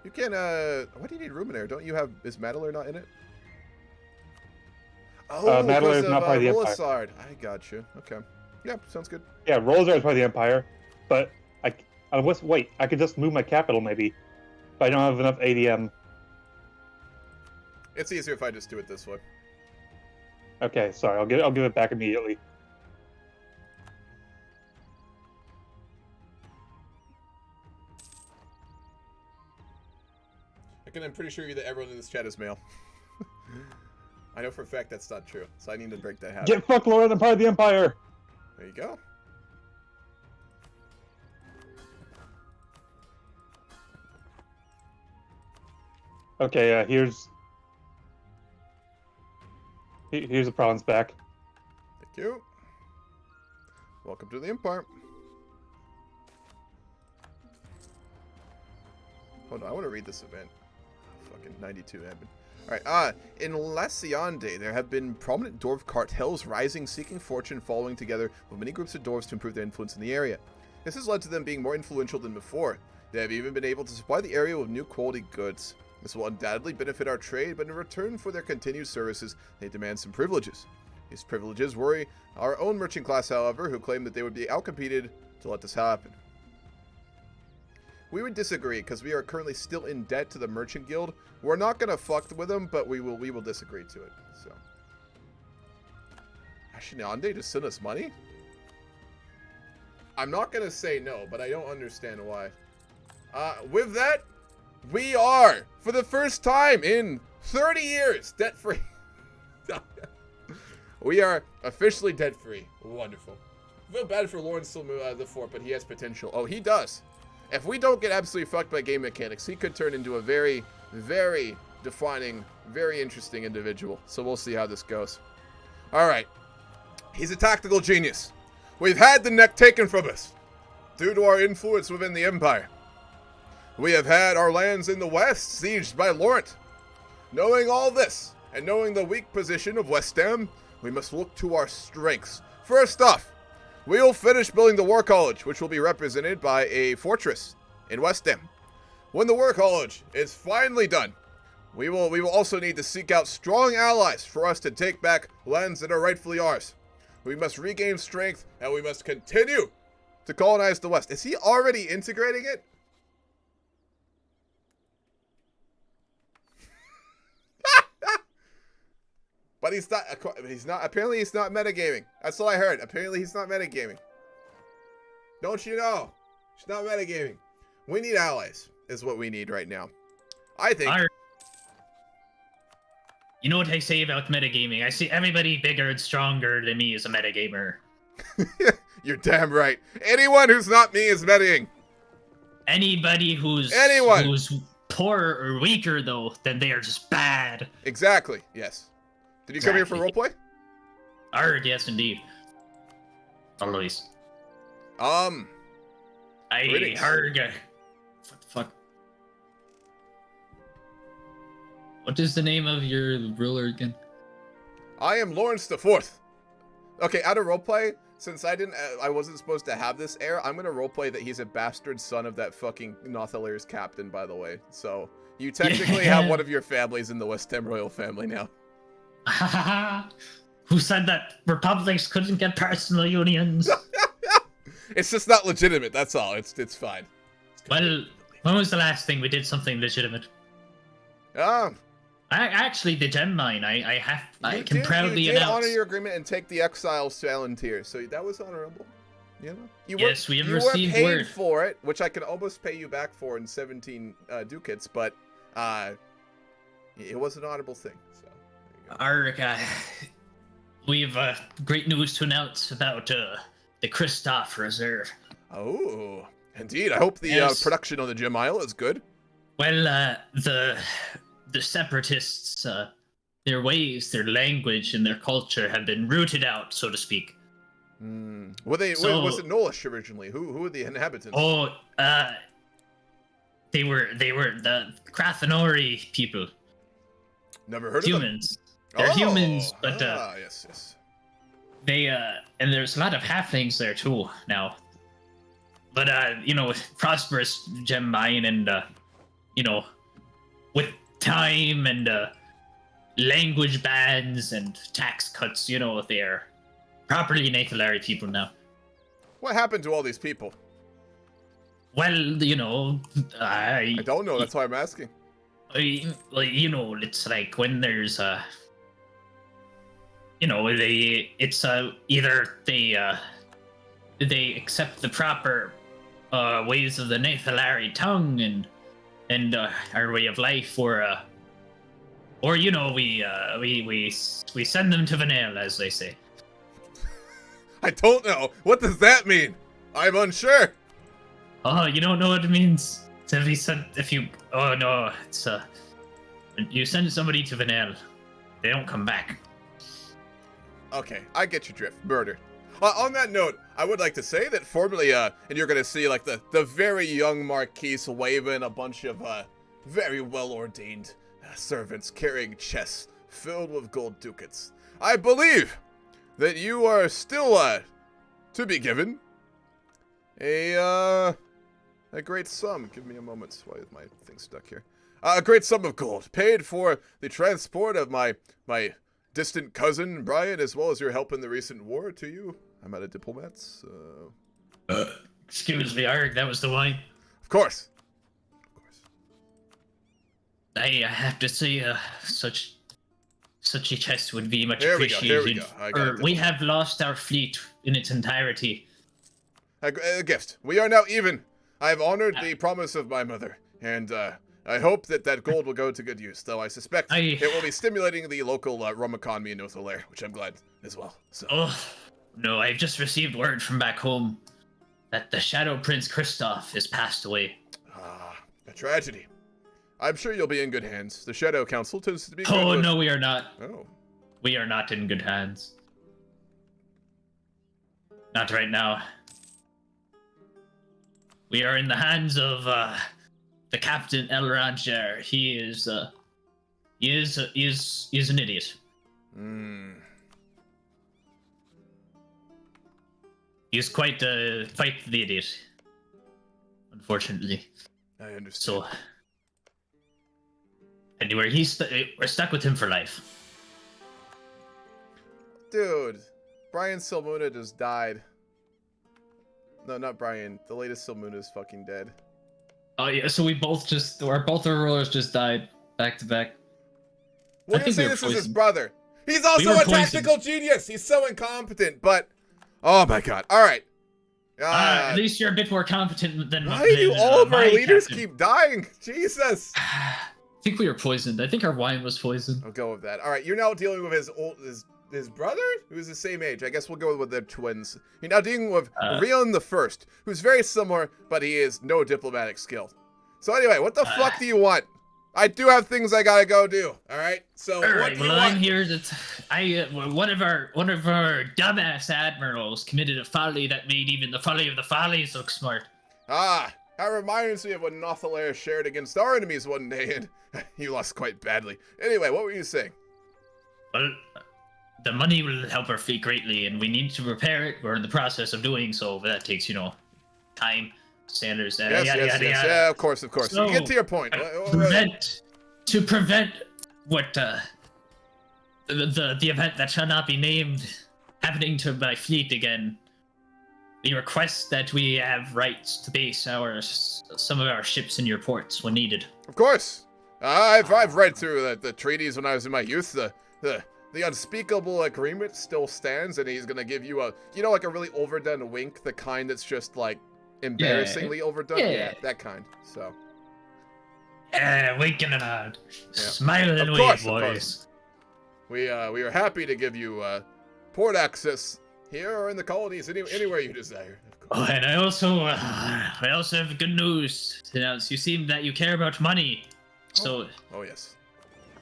You can, why do you need room in there? Don't you have... Is Madalor not in it? Oh, Madalor is not part of the Empire. Rolisard. I got you. Okay. Yeah, sounds good. Yeah, Rolisard is part of the Empire, but wait, I could just move my capital maybe, but I don't have enough ADM. It's easier if I just do it this way. Okay, sorry. I'll give it back immediately. I'm pretty sure that everyone in this chat is male. I know for a fact that's not true, so I need to break that habit. Get fucked, Lord! I'm part of the Empire! There you go. Okay, here's the province back. Thank you. Welcome to the Empire. Hold on, I want to read this event. Fucking 92 admin. Alright, in Laciande, there have been prominent dwarf cartels rising, seeking fortune, following together with many groups of dwarves to improve their influence in the area. This has led to them being more influential than before. They have even been able to supply the area with new quality goods. This will undoubtedly benefit our trade, but in return for their continued services, they demand some privileges. These privileges worry our own merchant class, however, who claim that they would be outcompeted to let this happen. We would disagree, because we are currently still in debt to the Merchant Guild. We're not going to fuck with them, but we will disagree to it. So, Ashinande just sent us money? I'm not going to say no, but I don't understand why. With that, we are, for the first time in 30 years, debt-free. We are officially debt-free. Wonderful. I feel bad for Lawrence Silmuna the Fourth, but he has potential. Oh, he does. If we don't get absolutely fucked by game mechanics, he could turn into a very, very defining, very interesting individual. So we'll see how this goes. Alright. He's a tactical genius. We've had the neck taken from us due to our influence within the Empire. We have had our lands in the west sieged by Laurent. Knowing all this, and knowing the weak position of Wesdam, we must look to our strengths. First off, we'll finish building the War College, which will be represented by a fortress in Wesdam. When the War College is finally done, we will also need to seek out strong allies for us to take back lands that are rightfully ours. We must regain strength, and we must continue to colonize the West. Is he already integrating it? But he's not, apparently he's not metagaming. That's all I heard. Apparently he's not metagaming. Don't you know? He's not metagaming. We need allies, is what we need right now. I think... You know what I say about metagaming? I see everybody bigger and stronger than me is a metagamer. You're damn right. Anyone who's not me is metaing. Anybody who's poorer or weaker, though, then they are just bad. Exactly, yes. Did you come here for roleplay? Yes, indeed. Always. Greetings. What the fuck? What is the name of your ruler again? I am Lawrence the Fourth. Okay, out of roleplay, since I wasn't supposed to have this heir, I'm gonna roleplay that he's a bastard son of that fucking Nothalair's captain, by the way. So you technically have one of your families in the Wesdam royal family now. Who said that republics couldn't get personal unions? It's just not legitimate. That's all. It's fine. Well, when was the last thing we did something legitimate? Actually, the gem mine. I can proudly announce. You did honor your agreement and take the exiles to Alantir, so that was honorable. You know. Yes, we have you received were paid word for it, which I can almost pay you back for in 17 ducats, but it was an honorable thing. So. We have great news to announce about the Christoph Reserve. Oh, indeed. I hope the production on the Gem Isle is good. Well, the separatists, their ways, their language, and their culture have been rooted out, so to speak. Was it Nolish originally? Who were the inhabitants? Oh, they were the Krathanori people. Never heard humans. of them. They're humans, but yes. They and there's a lot of halflings there too now. But with prosperous gem mine and with time and language bans and tax cuts, they're properly Nathalari people now. What happened to all these people? Well, I don't know. That's why I'm asking. It's like when there's either they accept the proper ways of the Nathalari tongue and our way of life, or we send them to Vanel, as they say. I don't know. What does that mean? I'm unsure. Oh, you don't know what it means? You send somebody to Vanel, they don't come back. Okay, I get your drift. Murder. On that note, I would like to say that formerly, and you're gonna see like the very young Marquise waving a bunch of very well-ordained servants carrying chests filled with gold ducats. I believe that you are still to be given a great sum. Give me a moment. Why is my thing stuck here? A great sum of gold paid for the transport of my distant cousin Brian, as well as your help in the recent war to you. I'm out of diplomats. Excuse me, Arg, that was the wine. Of course. I have to say, such a chest would be much There we appreciated. go. We have lost our fleet in its entirety. A gift. We are now even. I have honored the promise of my mother, and I hope that gold will go to good use, though I suspect it will be stimulating the local rum economy in Nothalair, which I'm glad as well. So. Oh, no, I've just received word from back home that the Shadow Prince Christoph has passed away. A tragedy. I'm sure you'll be in good hands. The Shadow Council tends to be good. Oh, no, we are not. Oh. We are not in good hands. Not right now. We are in the hands of the Captain El Ranger. He is an idiot. He's quite the idiot, unfortunately. I understand. So, anyway, we're stuck with him for life. Dude, Brian Silmuna just died. No, not Brian. The latest Silmuna is fucking dead. Oh yeah, so both our rulers just died back to back. Well, you say this is his brother. He's also a tactical genius. He's so incompetent, but oh my god! All right. At least you're a bit more competent than. Why do all of our leaders keep dying? Jesus. I think we were poisoned. I think our wine was poisoned. I'll go with that. All right, you're now dealing with his brother, who's the same age. I guess we'll go with their twins. You're now dealing with Rion the First, who's very similar, but he is no diplomatic skill. So anyway, what the fuck do you want? I do have things I gotta go do. All right. So what do you want? I'm here to. One of our dumbass admirals committed a folly that made even the folly of the follies look smart. That reminds me of when Nothalair shared against our enemies one day, and you lost quite badly. Anyway, what were you saying? Well, the money will help our fleet greatly, and we need to repair it. We're in the process of doing so, but that takes, time, standards, yes, yada, yada. Yeah, of course. So, get to your point. To prevent what the event that shall not be named happening to my fleet again, we request that we have rights to base some of our ships in your ports when needed. Of course. I've read through the treaties when I was in my youth. The unspeakable agreement still stands, and he's gonna give you a like a really overdone wink, the kind that's just like embarrassingly overdone. Yeah, that kind. So. Winking and nod. Smiling and wave, boys. We are happy to give you port access here or in the colonies, anywhere you desire. Oh, and I also have good news to announce. You seem that you care about money, so. Oh yes.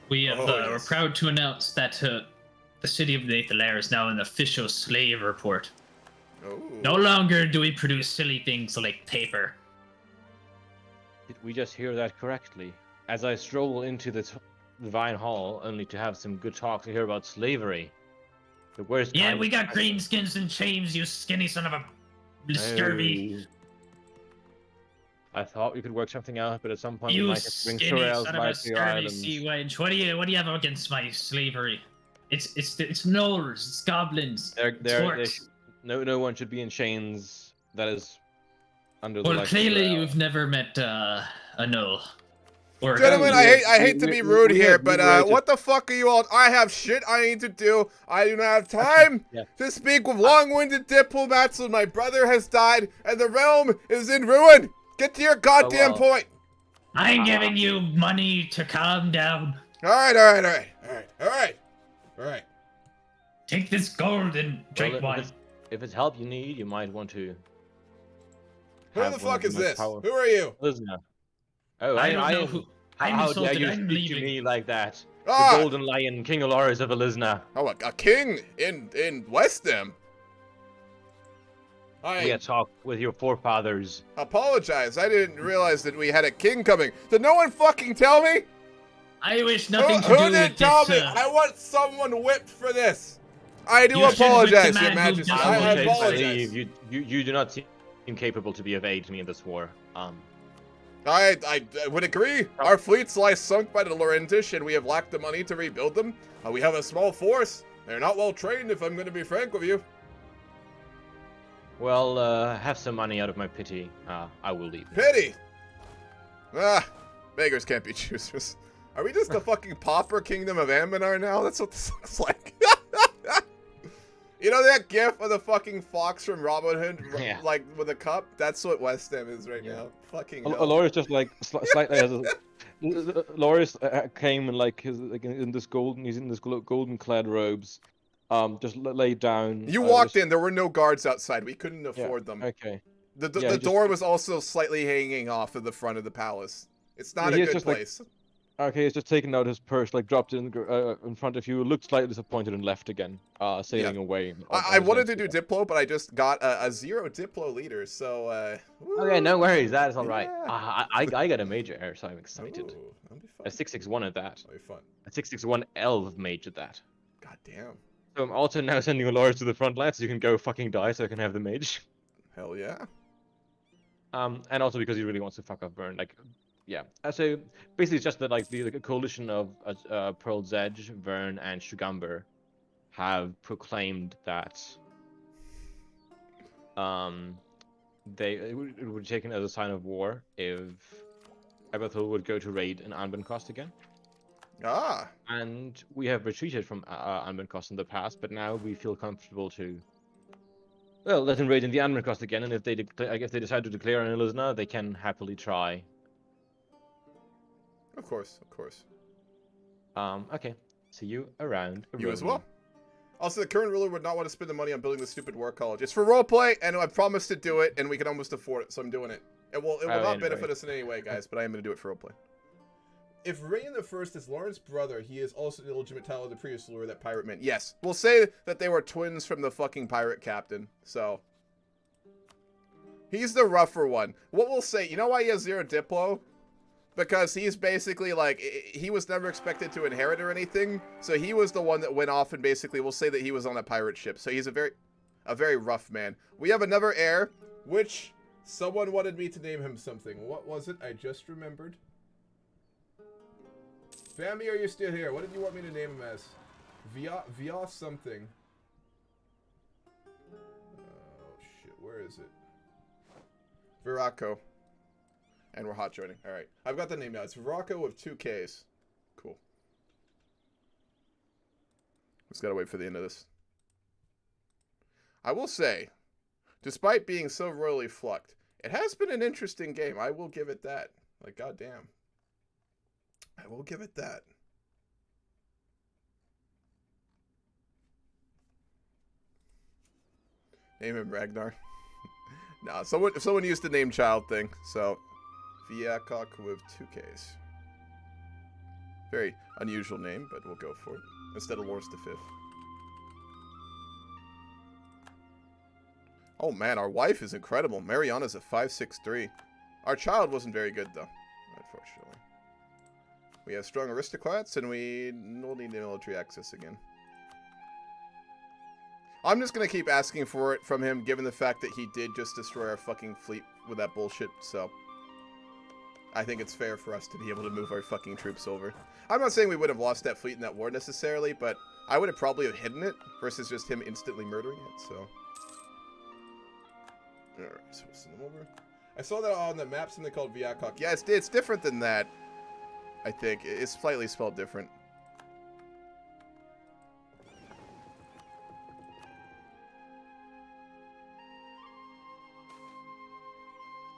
We're proud to announce that the city of Nathalair is now an official slave report. Oh. No longer do we produce silly things like paper. Did we just hear that correctly? As I stroll into the Divine Hall, only to have some good talk to hear about slavery. The worst. Yeah, we got greenskins and chains, you skinny son of a scurvy. I thought we could work something out, but at some point you we might have to bring skinny Sorrel's son of a back to your scurvy islands. sea wench. What do you have against my slavery? It's gnolls, it's goblins, it's orcs. No one should be in chains. That is under the. Well, clearly you've never met a gnoll. Gentlemen, I hate to be rude here, but what the fuck are you all? I have shit I need to do. I do not have time to speak with long-winded diplomats when my brother has died and the realm is in ruin. Get to your goddamn point. I'm giving you money to calm down. All right. Take this gold and drink wine. If it's help you need, you might want to. Who the fuck is this? Who are you? Elizna. Oh, I don't know who. How dare you speak to me like that? The Golden Lion, King Aloris of Elizna. Oh, a king in Wesdam. We had talked with your forefathers. Apologize. I didn't realize that we had a king coming. Did no one fucking tell me? I wish nothing to do with this. Who didn't tell me? I want someone whipped for this. I do apologize, Your Majesty. I apologize. You do not seem capable to be of aid to me in this war. I would agree. Our fleets lie sunk by the Laurentish, and we have lacked the money to rebuild them. We have a small force. They're not well trained, if I'm going to be frank with you. Well, have some money out of my pity. I will leave. Pity? Beggars can't be choosers. Are we just the fucking pauper kingdom of Anbennar now? That's what this looks like. You know that gif of the fucking fox from Robin Hood, like with a cup? That's what Wesdam is right now. Fucking hell. Loris just like slightly has a... Loris came in in this golden clad robes, just laid down. You walked in. There were no guards outside. We couldn't afford them. Okay. The door was also slightly hanging off of the front of the palace. It's not a good place. Okay, he's just taken out his purse, dropped it in front of you, looked slightly disappointed and left again, sailing away. I wanted to do Diplo, but I just got a 0 Diplo leader, so... Okay, no worries, that is alright. I got a major heir, so I'm excited. Ooh, a 661 at that. That'll be fun. A 661 elf mage at that. God damn. So I'm also now sending Aloris to the front line so you can go fucking die so I can have the mage. Hell yeah. And also because he really wants to fuck up Vern. Like, yeah. So basically, it's just that like the coalition of Pearl's Edge, Vern, and Shugamber have proclaimed that it would be taken as a sign of war if Abathur would go to raid in Anbennar again. Ah. And we have retreated from Anbennar in the past, but now we feel comfortable to, well, let him raid in the Anbennar again. And if they, I guess, they decide to declare an Ilizna, they can happily try. Of course, of course. Okay. See you around. You as well. Also, the current ruler would not want to spend the money on building the stupid war college. It's for roleplay, and I promised to do it, and we can almost afford it, so I'm doing it. It will not benefit us in any way, guys, but I am going to do it for roleplay. If Rain the First is Lauren's brother, he is also the illegitimate title of the previous ruler that pirate meant. Yes, we'll say that they were twins from the fucking pirate captain, so. He's the rougher one. What we'll say, you know why he has 0 Diplo? Because he's basically like, he was never expected to inherit or anything. So he was the one that went off and basically, we'll say that he was on a pirate ship. So he's a very rough man. We have another heir, which someone wanted me to name him something. What was it? I just remembered. Family, are you still here? What did you want me to name him as? Via something. Oh shit, where is it? Viraco. And we're hot joining. Alright. I've got the name now. It's Viraco with 2 Ks. Cool. Just gotta wait for the end of this. I will say, despite being so royally flucked, it has been an interesting game. I will give it that. Like, goddamn. I will give it that. Name him Ragnar. Nah, someone used the name child thing, so Viakok with 2 Ks. Very unusual name, but we'll go for it. Instead of Lawrence V. Oh man, our wife is incredible. Mariana's a 5'6'3". Our child wasn't very good though, unfortunately. We have strong aristocrats, and we will need military access again. I'm just gonna keep asking for it from him, given the fact that he did just destroy our fucking fleet with that bullshit, so I think it's fair for us to be able to move our fucking troops over. I'm not saying we would have lost that fleet in that war necessarily, but I would have probably have hidden it versus just him instantly murdering it, so. Alright, so we'll send them over. I saw that on the map, something called Viakok. Yeah, it's different than that, I think. It's slightly spelled different.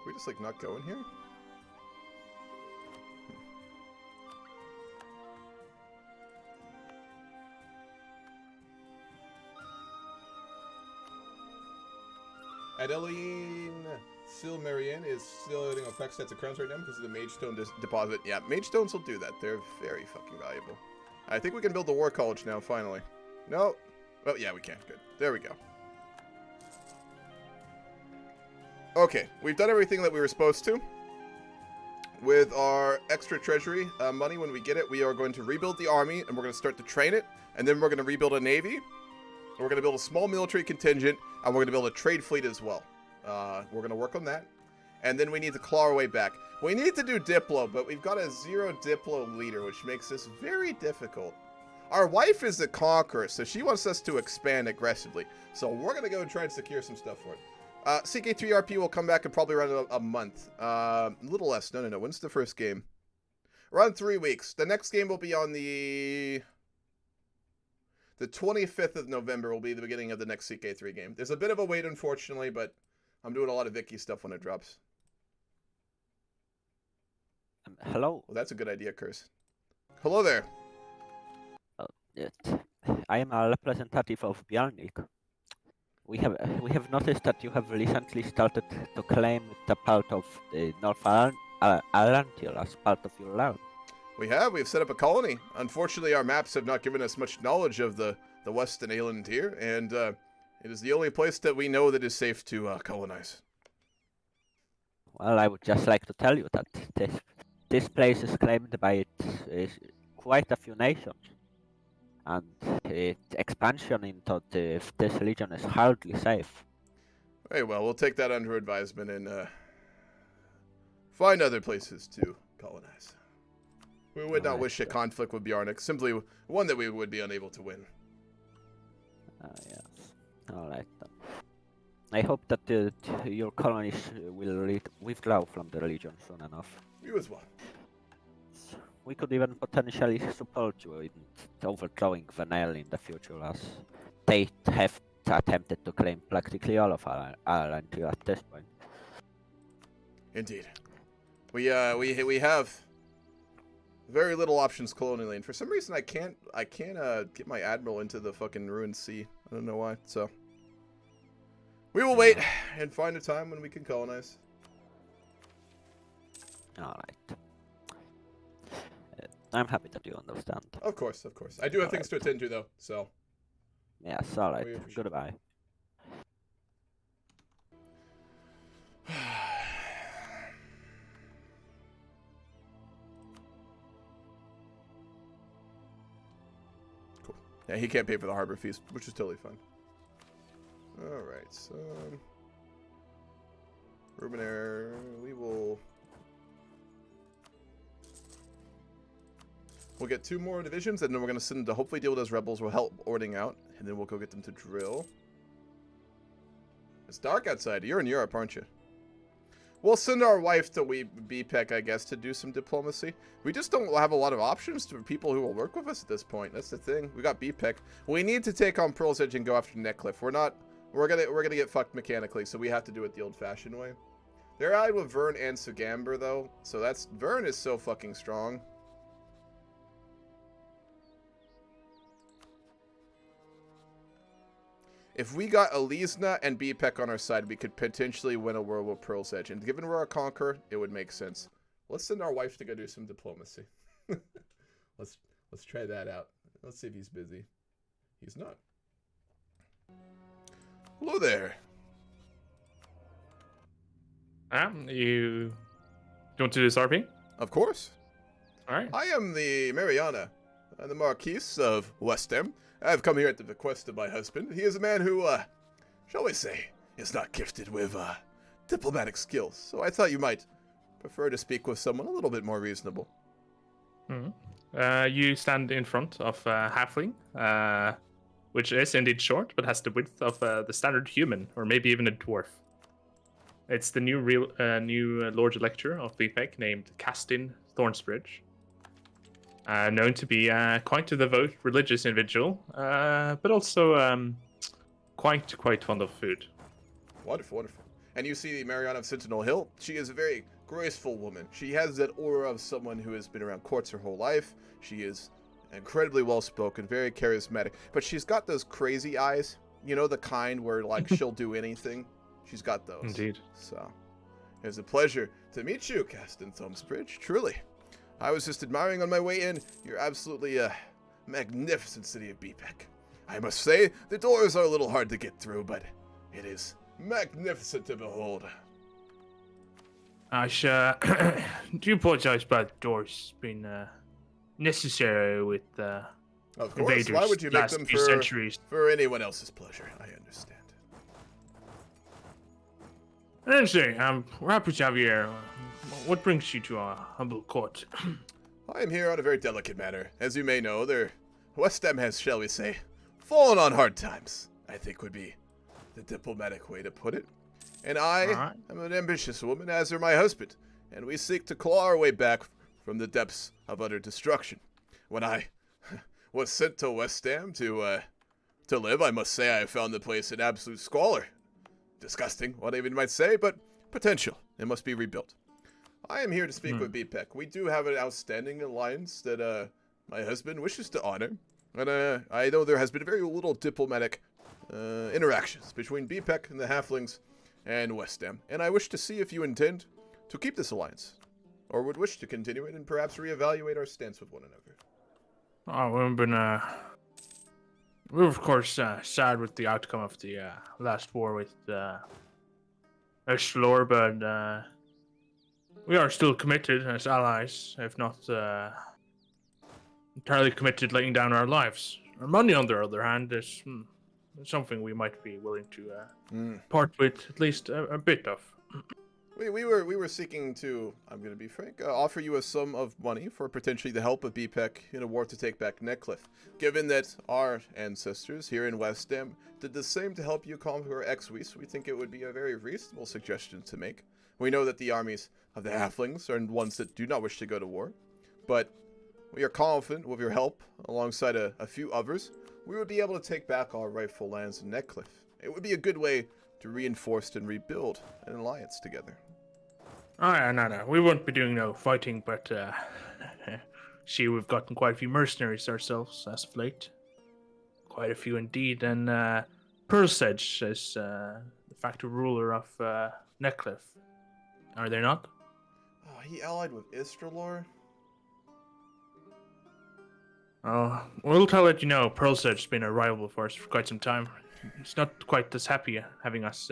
Can we just, like, not go in here? Adeline Silmarian is still loading effect sets of crowns right now because of the Mage Stone deposit. Yeah, Mage Stones will do that. They're very fucking valuable. I think we can build the War College now, finally. No. Well, yeah, we can. Good. There we go. Okay, we've done everything that we were supposed to. With our extra treasury money, when we get it, we are going to rebuild the army, and we're going to start to train it, and then we're going to rebuild a navy. We're going to build a small military contingent, and we're going to build a trade fleet as well. We're going to work on that. And then we need to claw our way back. We need to do Diplo, but we've got a 0 Diplo leader, which makes this very difficult. Our wife is a conqueror, so she wants us to expand aggressively. So we're going to go and try and secure some stuff for it. CK3RP will come back in probably around a month. A little less. No. When's the first game? Around 3 weeks. The next game will be on the 25th of November will be the beginning of the next CK3 game. There's a bit of a wait, unfortunately, but I'm doing a lot of Vicky stuff when it drops. Hello. Well, that's a good idea, Curse. Hello there. Yes. I am a representative of Bjarnik. We have noticed that you have recently started to claim the part of the North Arantir as part of your land. We have. We've set up a colony. Unfortunately, our maps have not given us much knowledge of the Western Aelantir, and it is the only place that we know that is safe to colonize. Well, I would just like to tell you that this place is claimed by quite a few nations, and its expansion into this region is hardly safe. Very well. We'll take that under advisement and find other places to colonize. We would not wish a conflict with Bjarnik, simply one that we would be unable to win. Yes. Alright then. I hope that your colonies will withdraw from the region soon enough. You as well. We could even potentially support you in overthrowing Vanel in the future, as they have attempted to claim practically all of Ireland at this point. Indeed. We have very little options colonially, and for some reason I can't get my admiral into the fucking ruined sea. I don't know why. So we will wait and find a time when we can colonize. All right. I'm happy that you understand. Of course. I do have things to attend to though. So. Yes. All right. Goodbye. Yeah, he can't pay for the harbor fees, which is totally fine. Alright, so... Rubenair, we'll get 2 more divisions, and then we're going to send them to hopefully deal with those rebels. We'll help Ording out, and then we'll go get them to drill. It's dark outside. You're in Europe, aren't you? We'll send our wife to BPEC, I guess, to do some diplomacy. We just don't have a lot of options for people who will work with us at this point. That's the thing. We got BPEC. We need to take on Pearl's Edge and go after Netcliffe. We're gonna get fucked mechanically, so we have to do it the old-fashioned way. They're allied with Vern and Sugamber though, so Vern is so fucking strong. If we got Alizna and BPEC on our side, we could potentially win a war with Pearl's Edge. And given we're a conqueror, it would make sense. Let's send our wife to go do some diplomacy. Let's try that out. Let's see if he's busy. He's not. Hello there. You want to do this RP? Of course. All right. I am the Mariana, the Marquise of Wesdam. I've come here at the request of my husband. He is a man who, shall we say, is not gifted with diplomatic skills. So I thought you might prefer to speak with someone a little bit more reasonable. You stand in front of Halfling, which is indeed short, but has the width of the standard human, or maybe even a dwarf. It's the new Lord Elector of BPEC named Castin Thornsbridge. Known to be quite a devout religious individual, but also quite fond of food. Wonderful, wonderful. And you see Mariana of Sentinel Hill. She is a very graceful woman. She has that aura of someone who has been around courts her whole life. She is incredibly well-spoken, very charismatic. But she's got those crazy eyes. You know, the kind where, like, she'll do anything. She's got those. Indeed. So, it's a pleasure to meet you, Castin Thornsbridge. Truly. I was just admiring on my way in your absolutely magnificent city of BPEC. I must say, the doors are a little hard to get through, but it is magnificent to behold. I do apologize about the doors being necessary with of course, invaders why would you make last them few centuries. for anyone else's pleasure? I understand. Interesting. We're happy to have you here. What brings you to our humble court? I am here on a very delicate matter. As you may know, Wesdam has, shall we say, fallen on hard times, I think would be the diplomatic way to put it. And I am an ambitious woman, as are my husband, and we seek to claw our way back from the depths of utter destruction. When I was sent to Wesdam to live, I must say I found the place in absolute squalor. Disgusting, what even might say, but potential. It must be rebuilt. I am here to speak with BPEC. We do have an outstanding alliance that my husband wishes to honor. And I know there has been very little diplomatic interactions between BPEC and the Halflings and Wesdam. And I wish to see if you intend to keep this alliance, or would wish to continue it and perhaps reevaluate our stance with one another. Oh, we're of course sad with the outcome of the last war with Eshlor, but we are still committed as allies, if not entirely committed laying down our lives. Our money, on the other hand, is something we might be willing to part with at least a bit of. We were seeking to, I'm going to be frank, offer you a sum of money for potentially the help of BPEC in a war to take back Neckcliff. Given that our ancestors here in Wesdam did the same to help you conquer Exwys, we think it would be a very reasonable suggestion to make. We know that the armies of the halflings are ones that do not wish to go to war, but we are confident with your help, alongside a few others, we would be able to take back our rightful lands in Neckcliff. It would be a good way to reinforce and rebuild an alliance together. Oh, yeah, no. We won't be doing no fighting, but see, we've gotten quite a few mercenaries ourselves as of late. Quite a few indeed, and Pearlsedge is the facto ruler of Neckcliff. Are they not? Oh, he allied with Istralor? Oh, we'll let you know, Pearlsedge has been a rival of ours for quite some time. He's not quite as happy having us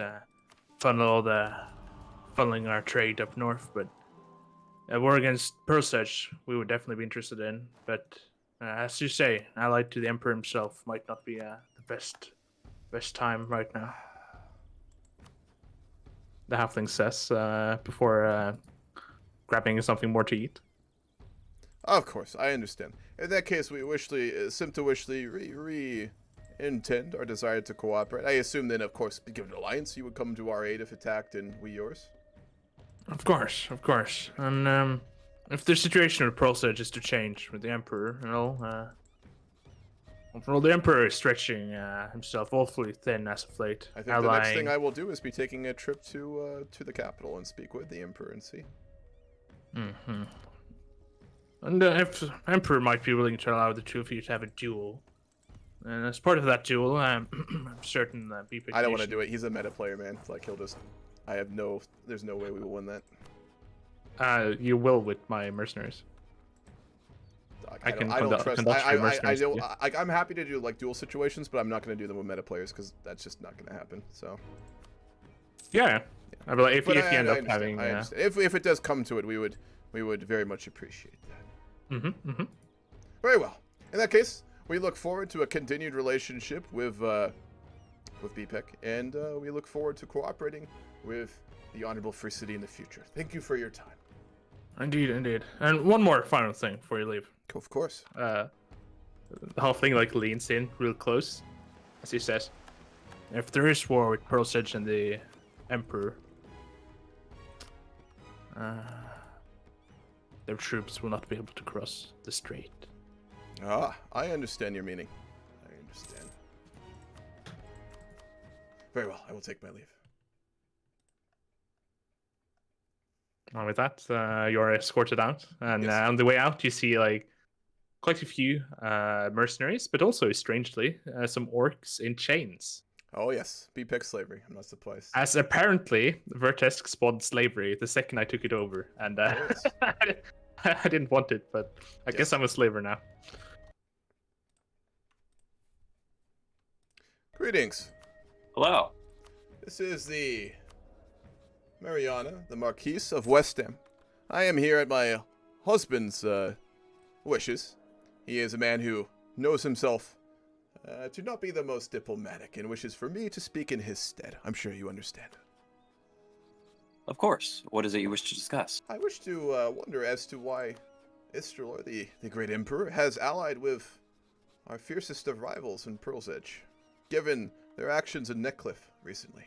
funneling our trade up north, but a war against Pearlsedge we would definitely be interested in. But as you say, allied to the Emperor himself might not be the best time right now. The halfling says before grabbing something more to eat. Of course, I understand. In that case, we wishly intend our desire to cooperate. I assume then, of course, given an alliance, you would come to our aid if attacked, and we yours? Of course. And if the situation with Pearlsedge is to change with the Emperor, well, the Emperor is stretching himself awfully thin as of late. I think the next thing I will do is be taking a trip to the capital and speak with the Emperor and see. Mm-hmm. And if Emperor might be willing to allow the two of you to have a duel. And as part of that duel, I'm certain that BPEC... I don't want to do it. He's a meta player, man. Like, he'll just... There's no way we will win that. You will with my mercenaries. I don't trust... I'm happy to do, like, duel situations, but I'm not going to do them with meta players, because that's just not going to happen, so... Yeah. I mean, if you end up having... If it does come to it, we would very much appreciate that. Mm-hmm. Very well. In that case, we look forward to a continued relationship with BPEC, and we look forward to cooperating with the Honorable Free City in the future. Thank you for your time. Indeed. And one more final thing before you leave. Of course. The whole thing leans in real close, as he says. If there is war with Pearlsedge and the Emperor, their troops will not be able to cross the strait. Ah, I understand your meaning. I understand. Very well, I will take my leave. And with that, you're escorted out, and on the way out, you see quite a few mercenaries, but also, strangely, some orcs in chains. Oh yes, BPEC slavery. I'm not surprised. As apparently, Vertesk spawned slavery the second I took it over, and I didn't want it, but I guess I'm a slaver now. Greetings. Hello. This is the Mariana, the Marquise of Wesdam. I am here at my husband's wishes. He is a man who knows himself to not be the most diplomatic and wishes for me to speak in his stead. I'm sure you understand. Of course. What is it you wish to discuss? I wish to wonder as to why Istralor, the great emperor, has allied with our fiercest of rivals in Pearlsedge, given their actions in Neckcliff recently.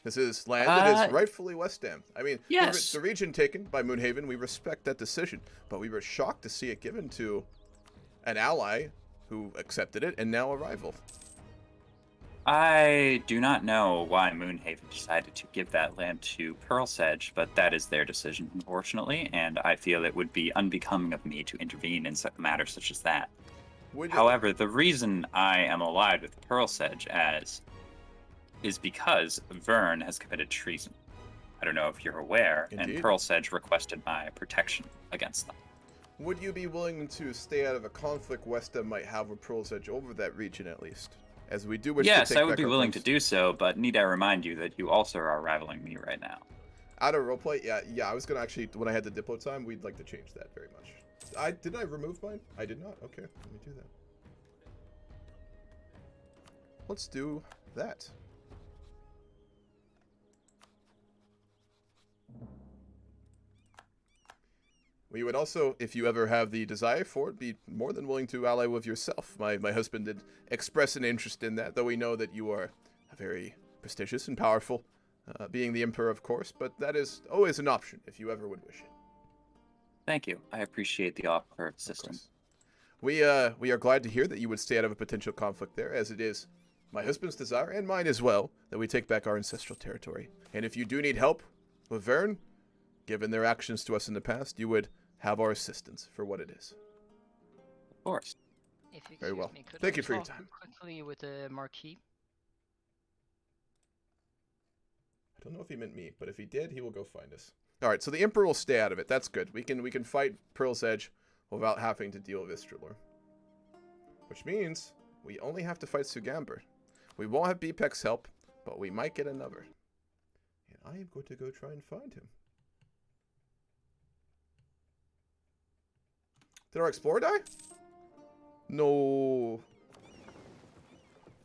This is land that is rightfully Wesdam. I mean, yes. The region taken by Moonhaven, we respect that decision, but we were shocked to see it given to an ally who accepted it and now a rival. I do not know why Moonhaven decided to give that land to Pearlsedge, but that is their decision, unfortunately, and I feel it would be unbecoming of me to intervene in matters such as that. However, the reason I am allied with Pearlsedge is because Vern has committed treason. I don't know if you're aware, Indeed. And Pearlsedge requested my protection against them. Would you be willing to stay out of a conflict Wesdam might have with Pearlsedge over that region at least? As we do wish to take Yes, I would back be our willing place. to do so, but need I remind you that you also are rivaling me right now. Out of roleplay? Yeah, I was gonna actually, when I had the Diplo time, we'd like to change that very much. Did I remove mine? I did not. Okay, let me do that. Let's do that. We would also, if you ever have the desire for it, be more than willing to ally with yourself. My husband did express an interest in that, though we know that you are very prestigious and powerful, being the Emperor, of course, but that is always an option if you ever would wish it. Thank you. I appreciate the offer of assistance. We are glad to hear that you would stay out of a potential conflict there, as it is my husband's desire, and mine as well, that we take back our ancestral territory. And if you do need help with Verne, given their actions to us in the past, you would have our assistance for what it is. Of course. If you Very excuse well. me, could Thank I you for your talk time. quickly with the Marquis? I don't know if he meant me, but if he did, he will go find us. All right, so the Emperor will stay out of it. That's good. We can fight Pearl's Edge without having to deal with Istralor. Which means we only have to fight Sugamber. We won't have Bpek's help, but we might get another. And I am going to go try and find him. Did our Explorer die? No.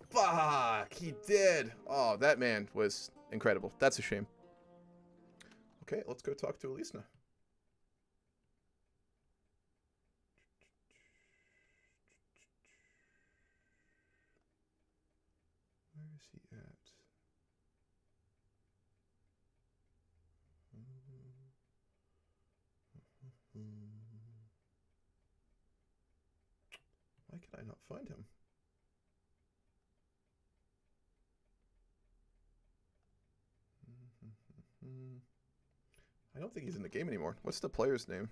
Fuck, he did. Oh, that man was incredible. That's a shame. Okay, let's go talk to Elisna. Where is he at? Why can I not find him? I don't think he's in the game anymore. What's the player's name?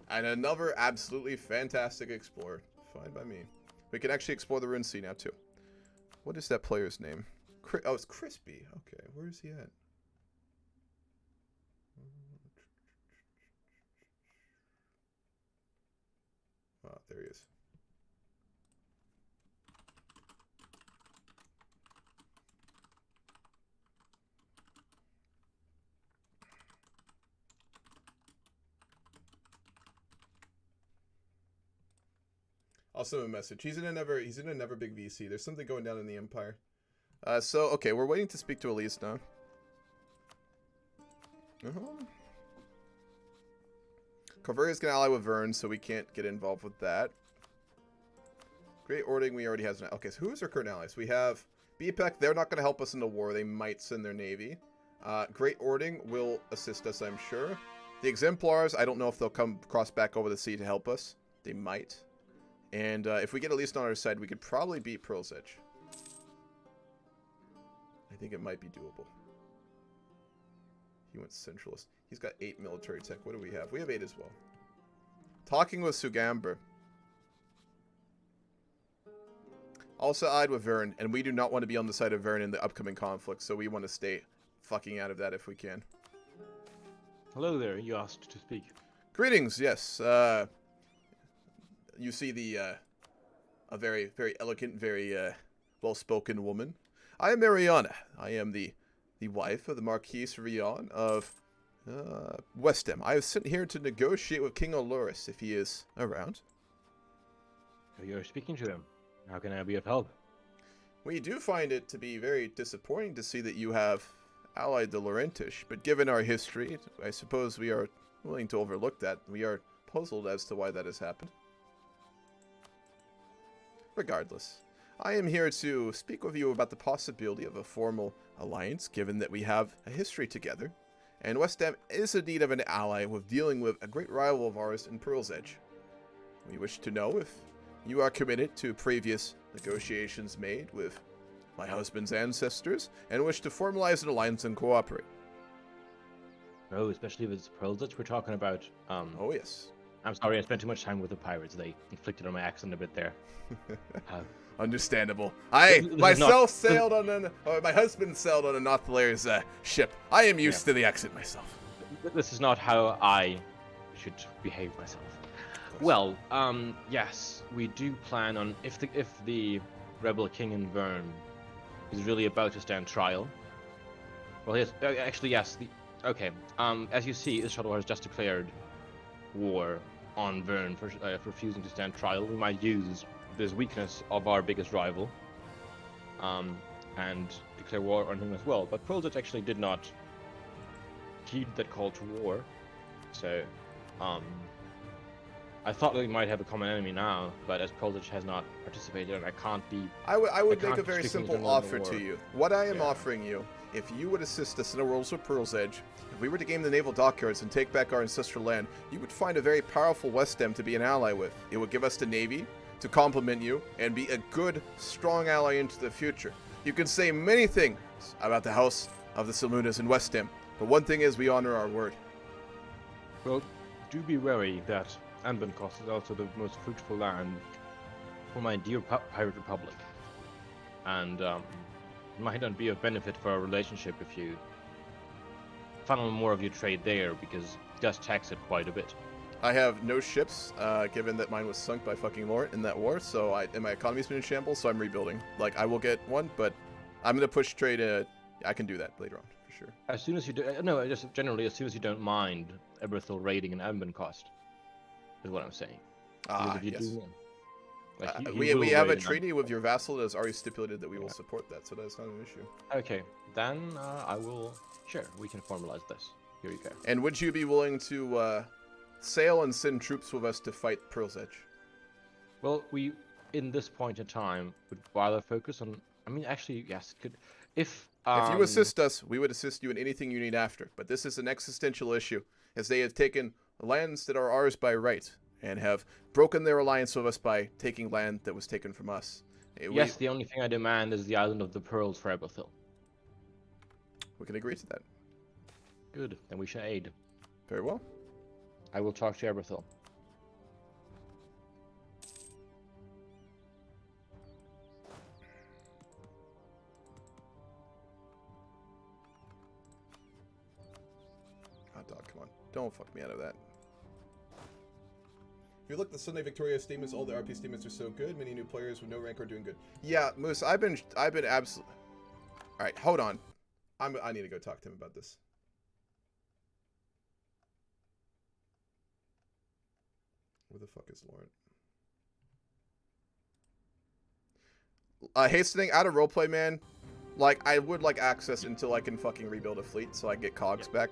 And another absolutely fantastic explorer. Fine by me. We can actually explore the Rune Sea now, too. What is that player's name? Oh, it's Crispy. Okay, where is he at? Oh, there he is. I'll send him a message. He's in another big VC. There's something going down in the Empire. So okay, we're waiting to speak to Elise now. Corvuria's gonna ally with Verne, so we can't get involved with that. Great Ording, we already have. Okay, so who's our current allies? We have Bpek. They're not gonna help us in the war. They might send their navy. Great Ording will assist us, I'm sure. The Exemplars, I don't know if they'll come cross back over the sea to help us. They might. And if we get at least on our side, we could probably beat Pearl's Edge. I think it might be doable. He went Centralist. He's got 8 military tech. What do we have? We have 8 as well. Talking with Sugamber. Also eyed with Verne, and we do not want to be on the side of Verne in the upcoming conflict, so we want to stay fucking out of that if we can. Hello there, you asked to speak. Greetings, yes. You see the a very, very elegant, very well-spoken woman. I am Mariana. I am the wife of the Marquis Rion of Wesdam. I have sent here to negotiate with King Oloris if he is around. You're speaking to him. How can I be of help? We do find it to be very disappointing to see that you have allied the Laurentish, but given our history, I suppose we are willing to overlook that. We are puzzled as to why that has happened. Regardless, I am here to speak with you about the possibility of a formal alliance, given that we have a history together, and Wesdam is in need of an ally with dealing with a great rival of ours in Pearl's Edge. We wish to know if you are committed to previous negotiations made with my husband's ancestors, and wish to formalize an alliance and cooperate. Oh, especially if it's Pearl's Edge we're talking about. Oh, yes. I'm sorry, I spent too much time with the pirates. They inflicted on my accent a bit there. Understandable. My husband sailed on a Northlairs ship. I am used to the accent myself. This is not how I should behave myself. Well, yes, we do plan on if the rebel king in Verne is really about to stand trial. Well, yes, actually, yes. As you see, Istralor has just declared war on Verne for refusing to stand trial. We might use this weakness of our biggest rival and declare war on him as well. But Prolzich actually did not heed that call to war, so I thought we might have a common enemy now, but as Prolzich has not participated, and I can't be... I would make can't a very particularly simple join the offer war. to you. What I am Yeah. offering you, if you would assist us in the Worlds of Pearl's Edge, if we were to gain the naval dockyards and take back our ancestral land, you would find a very powerful Wesdam to be an ally with. It would give us the navy to complement you and be a good, strong ally into the future. You can say many things about the House of the Silmunas in Wesdam, but one thing is we honor our word. Well, do be wary that Anbennar is also the most fruitful land for my dear Pirate Republic. And it might not be of benefit for our relationship if you funnel more of your trade there, because it does tax it quite a bit. I have no ships, given that mine was sunk by fucking Lord in that war, so and my economy's been in shambles, so I'm rebuilding. Like, I will get one, but I'm going to push trade. I can do that later on, for sure. As soon as you do... No, just generally, as soon as you don't mind Eberthil raiding an Anbennar, is what I'm saying. Ah, if you yes. do, like, he We will have a raid an treaty with your vassal that has already stipulated that we will support that, so that's not an issue. Okay, then I will... Sure, we can formalize this. Here you go. And would you be willing to sail and send troops with us to fight Pearl's Edge? Well, we, in this point in time, would rather focus on... I mean, actually, yes, could... If you assist us, we would assist you in anything you need after. But this is an existential issue, as they have taken lands that are ours by right, and have broken their alliance with us by taking land that was taken from us. Yes, the only thing I demand is the Island of the Pearls for Eberthil. We can agree to that. Good, then we shall aid. Very well. I will talk to Eberthil. Hot dog, come on. Don't fuck me out of that. If you look at the Sunday Victoria statements, all the RP statements are so good. Many new players with no rank are doing good. Yeah, Moose, I've been absolutely... Alright, hold on. I need to go talk to him about this. Where the fuck is Lauren? Hastening out of roleplay, man. Like, I would like access until I can fucking rebuild a fleet so I get cogs back.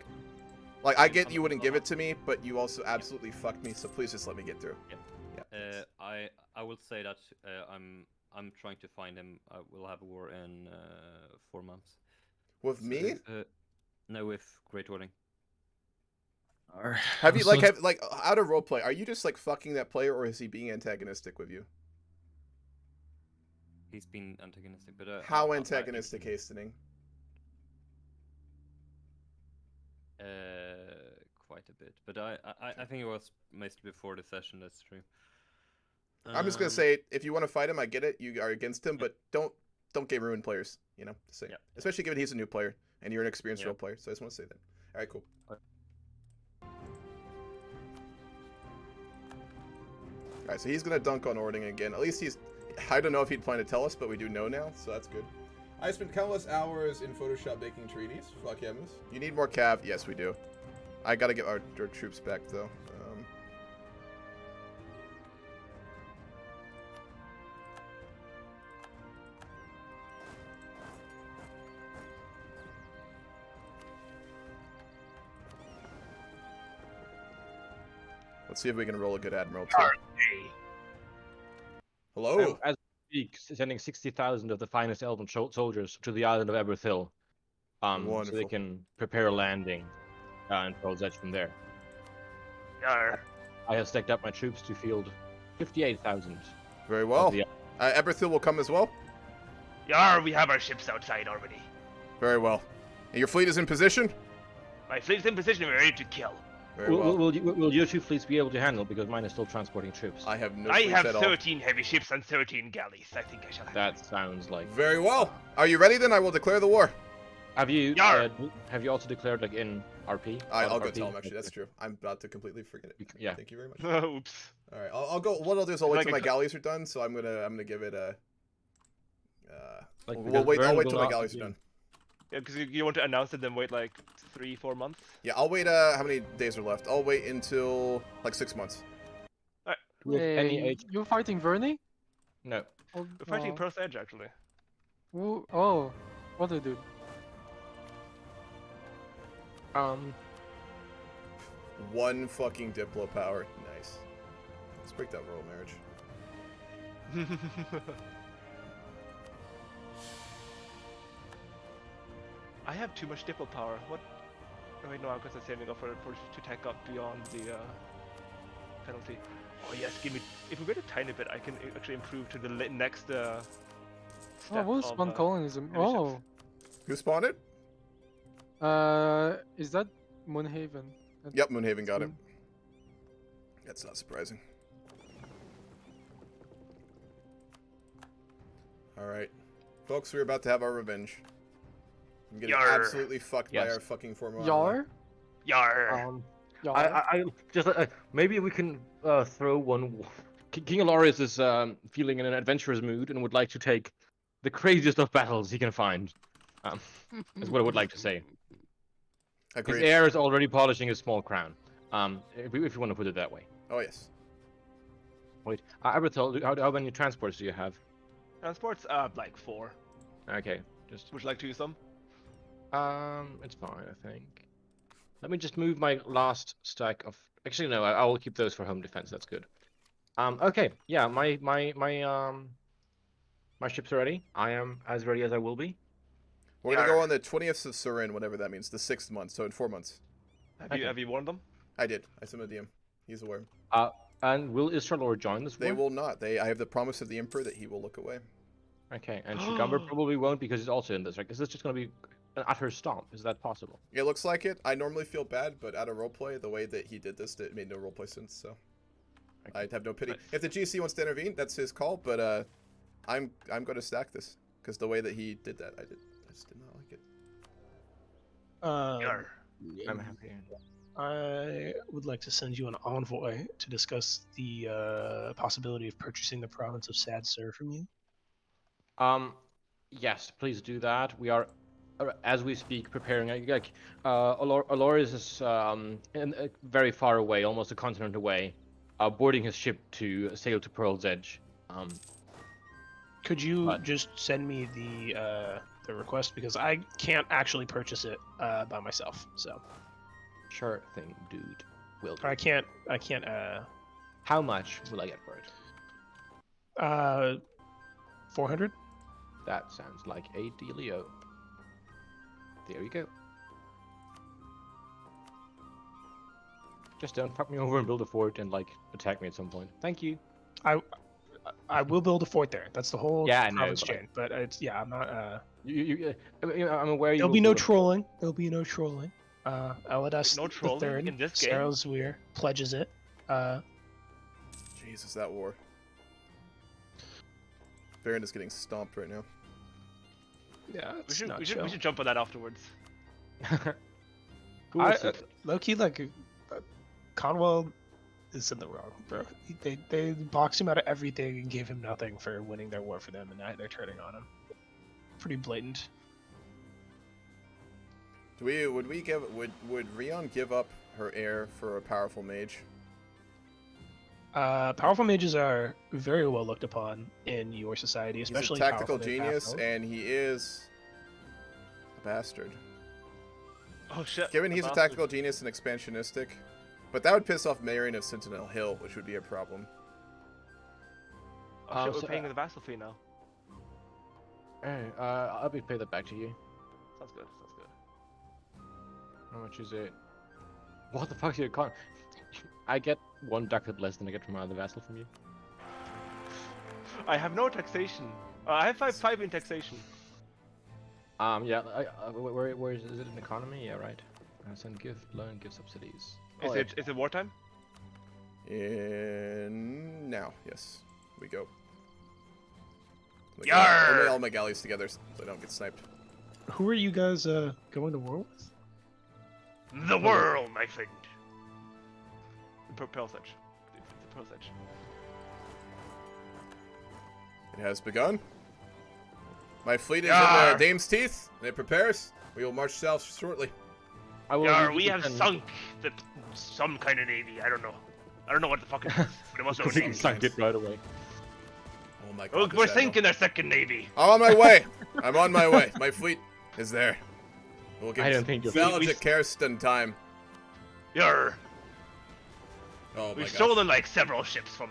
Like, I get you wouldn't give it to me, but you also absolutely fucked me, so please just let me get through. Yeah. I will say that I'm trying to find him. We'll have a war in 4 months. With me? No, with Great Ording. Have you like out of roleplay? Are you just like fucking that player, or is he being antagonistic with you? He's been antagonistic, but how antagonistic, Hastening? Quite a bit, but I think it was mostly before the session. That's true. I'm just gonna say, if you want to fight him, I get it. You are against him, but don't game ruin players. You know, to say, especially given he's a new player and you're an experienced role player. So I just want to say that. All right, cool. Alright, so he's gonna dunk on Ording again. At least he's... I don't know if he'd plan to tell us, but we do know now, so that's good. I spent countless hours in Photoshop making treaties. Fuck yeah, Moose. You need more cav? Yes, we do. I gotta get our troops back, though. Let's see if we can roll a good admiral, too. Hello? As we speak, sending 60,000 of the finest elven soldiers to the island of Eberthil, so they can prepare a landing and Pearl's Edge from there. Yar. I have stacked up my troops to field 58,000. Very well. Eberthil will come as well? Yar, we have our ships outside already. Very well. And your fleet is in position? My fleet's in position, we're ready to kill. Very well. Will your two fleets be able to handle? Because mine is still transporting troops. I have no I fleets have at all. 13 heavy ships and 13 galleys. I think I shall have. That sounds like... Very well. Are you ready then? I will declare the war. Have you also declared like in RP? I'll go tell him actually. That's true. I'm about to completely forget it. Yeah. Thank you very much. Oops. All right. I'll go. What I'll do is I'll wait till my galleys are done. So I'm gonna give it a. I'll wait till my galleys are done. Yeah, because you want to announce it, then wait like 3-4 months. Yeah, I'll wait. How many days are left? I'll wait until like 6 months. Alright. With any age... You're fighting Verney? No. We're fighting Pearl's Edge actually. Ooh, oh, what a dude. One fucking Diplo power. Nice. Let's break that royal marriage. I have too much Diplo power. What? Oh wait, no, I guess I'm saving up for to tech up beyond the penalty. Oh yes, give me. If we wait a tiny bit, I can actually improve to the next step. Oh, who's spawn colonialism? Oh. Who spawned it? Is that Moonhaven? Yep, Moonhaven got it. That's not surprising. Alright. Folks, we're about to have our revenge. I'm getting absolutely fucked by our fucking former Yar? Yar. I just maybe we can throw one. King Alarius is feeling in an adventurous mood and would like to take the craziest of battles he can find. Is what I would like to say. Agreed. His heir is already polishing his small crown. If you want to put it that way. Oh yes. Wait, Abrathel, how many transports do you have? Transports, like 4. Okay, just. Would you like to use them? It's fine, I think. Let me just move my last stack of. Actually, no, I will keep those for home defense. That's good. Okay, yeah, my ships are ready. I am as ready as I will be. We're gonna go on the 20th of Surin, whatever that means, the 6th month, so in 4 months. Have you warned them? I did. I sent him a DM. He's aware. And will Israel join this war? They will not. I have the promise of the Emperor that he will look away. Okay, and Shigamber probably won't because he's also in this, right? Is this just gonna be an utter stomp? Is that possible? It looks like it. I normally feel bad, but out of roleplay, the way that he did this, it made no roleplay sense, so I have no pity. If the GC wants to intervene, that's his call, but I'm going to stack this because the way that he did that, I just did not like it. I'm happy. I would like to send you an envoy to discuss the possibility of purchasing the province of Sad Sur from you. Yes, please do that. We are, as we speak, preparing. Like, Alorius is very far away, almost a continent away, boarding his ship to sail to Pearl's Edge. Could you just send me the request, because I can't actually purchase it by myself. So. Sure thing, dude. Will do. I can't. How much will I get for it? 400. That sounds like a dealio. There you go. Just don't fuck me over and build a fort and like attack me at some point. Thank you. I will build a fort there. That's the whole province but chain. But it's I'm not. I'm aware. There'll be no trolling. There'll be no trolling. Eladas no trolling in this game. Sarelzweir pledges it. Jesus, that war. Baron is getting stomped right now. Yeah, we should jump on that afterwards. Low key, like Conwell is in the wrong, bro. They boxed him out of everything and gave him nothing for winning their war for them, and now they're turning on him. Pretty blatant. Would Rion give up her heir for a powerful mage? Powerful mages are very well looked upon in your society, especially. He's a tactical genius, and he is a bastard. Oh shit! Given he's a tactical genius and expansionistic, but that would piss off Marion of Sentinel Hill, which would be a problem. Oh shit! We're paying the vassal fee now. Hey, I'll pay that back to you. Sounds good. Sounds good. How much is it? What the fuck? I get 1 ducat less than I get from the vassal from you. I have no taxation. I have 5 in taxation. Yeah. Where is it in economy? Yeah, right. Send gift, loan, gift subsidies. Is it wartime? Now, yes. We go. Yarr! All my galleys together so I don't get sniped. Who are you guys going to war with? The world, my friend. Pearl's Edge. The Pearl's Edge. It has begun. My fleet is in the Dame's Teeth, and it prepares. We will march south shortly. We have sunk some kind of navy. I don't know. I don't know what the fuck it is, but it must have sunk it right away. Oh my god. We're sinking our second navy. I'm on my way. I'm on my way. My fleet is there. We'll get I don't think you're. Valja Kersten time. Yarr. Oh my We've gosh. stolen like several ships from.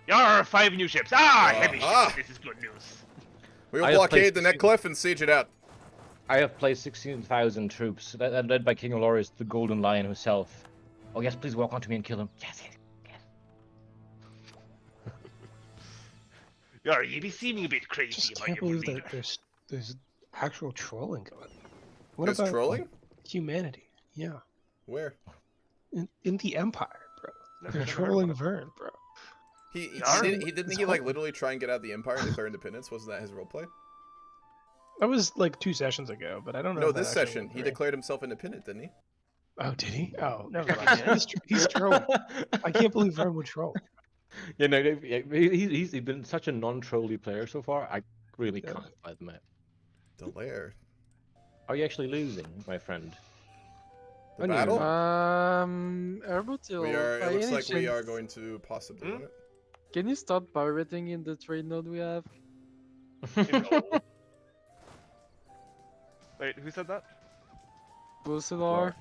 Yarr, 5 new ships. Heavy ships. This is good news. We will I have blockade placed the neck cliff and siege it out. I have placed 16,000 troops, led by King Oloris, the Golden Lion himself. Oh yes, please walk onto me and kill him. Yes. Yarr, you be seeming a bit crazy Just about can't your believe leader. that there's actual trolling going on. What There's about trolling? like, humanity? Yeah. Where? In the Empire, bro. They're never heard trolling about Vern, bro. He didn't It's he like hard. literally try and get out of the Empire and declare independence? Wasn't that his roleplay? That was like 2 sessions ago, but I don't know. No, if that this actually session went he through. declared himself independent, didn't he? Oh, did he? Oh, never mind. he's trolling. I can't believe Vern would troll. Yeah, no, he's been such a non-trolly player so far. I really can't buy the map. The lair. Are you actually losing, my friend? The battle? Erbutil, We are. by It looks any like we chance, are going to possibly win it. Can you start pirating in the trade node we have? Wait, who said that? Busilar.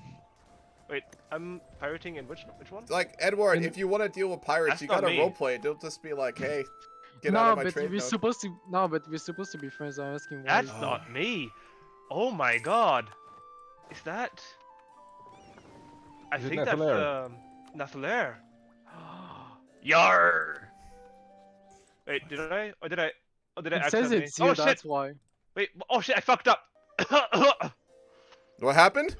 Wait, I'm pirating in which one? Like Edward, if you want to deal with pirates, That's you not gotta me. roleplay it. Don't just be like, hey, get no, out of my but trade we're node. supposed to. No, but we're supposed to be friends. I'm asking why. That's not me. Oh my god. Is that? I Is it think that's Nathalair? Nathalair. Yar. Wait, did I? Or did I? Or did I It says accidentally? it's you. Oh That's shit! why. Wait. Oh shit! I fucked up. What happened?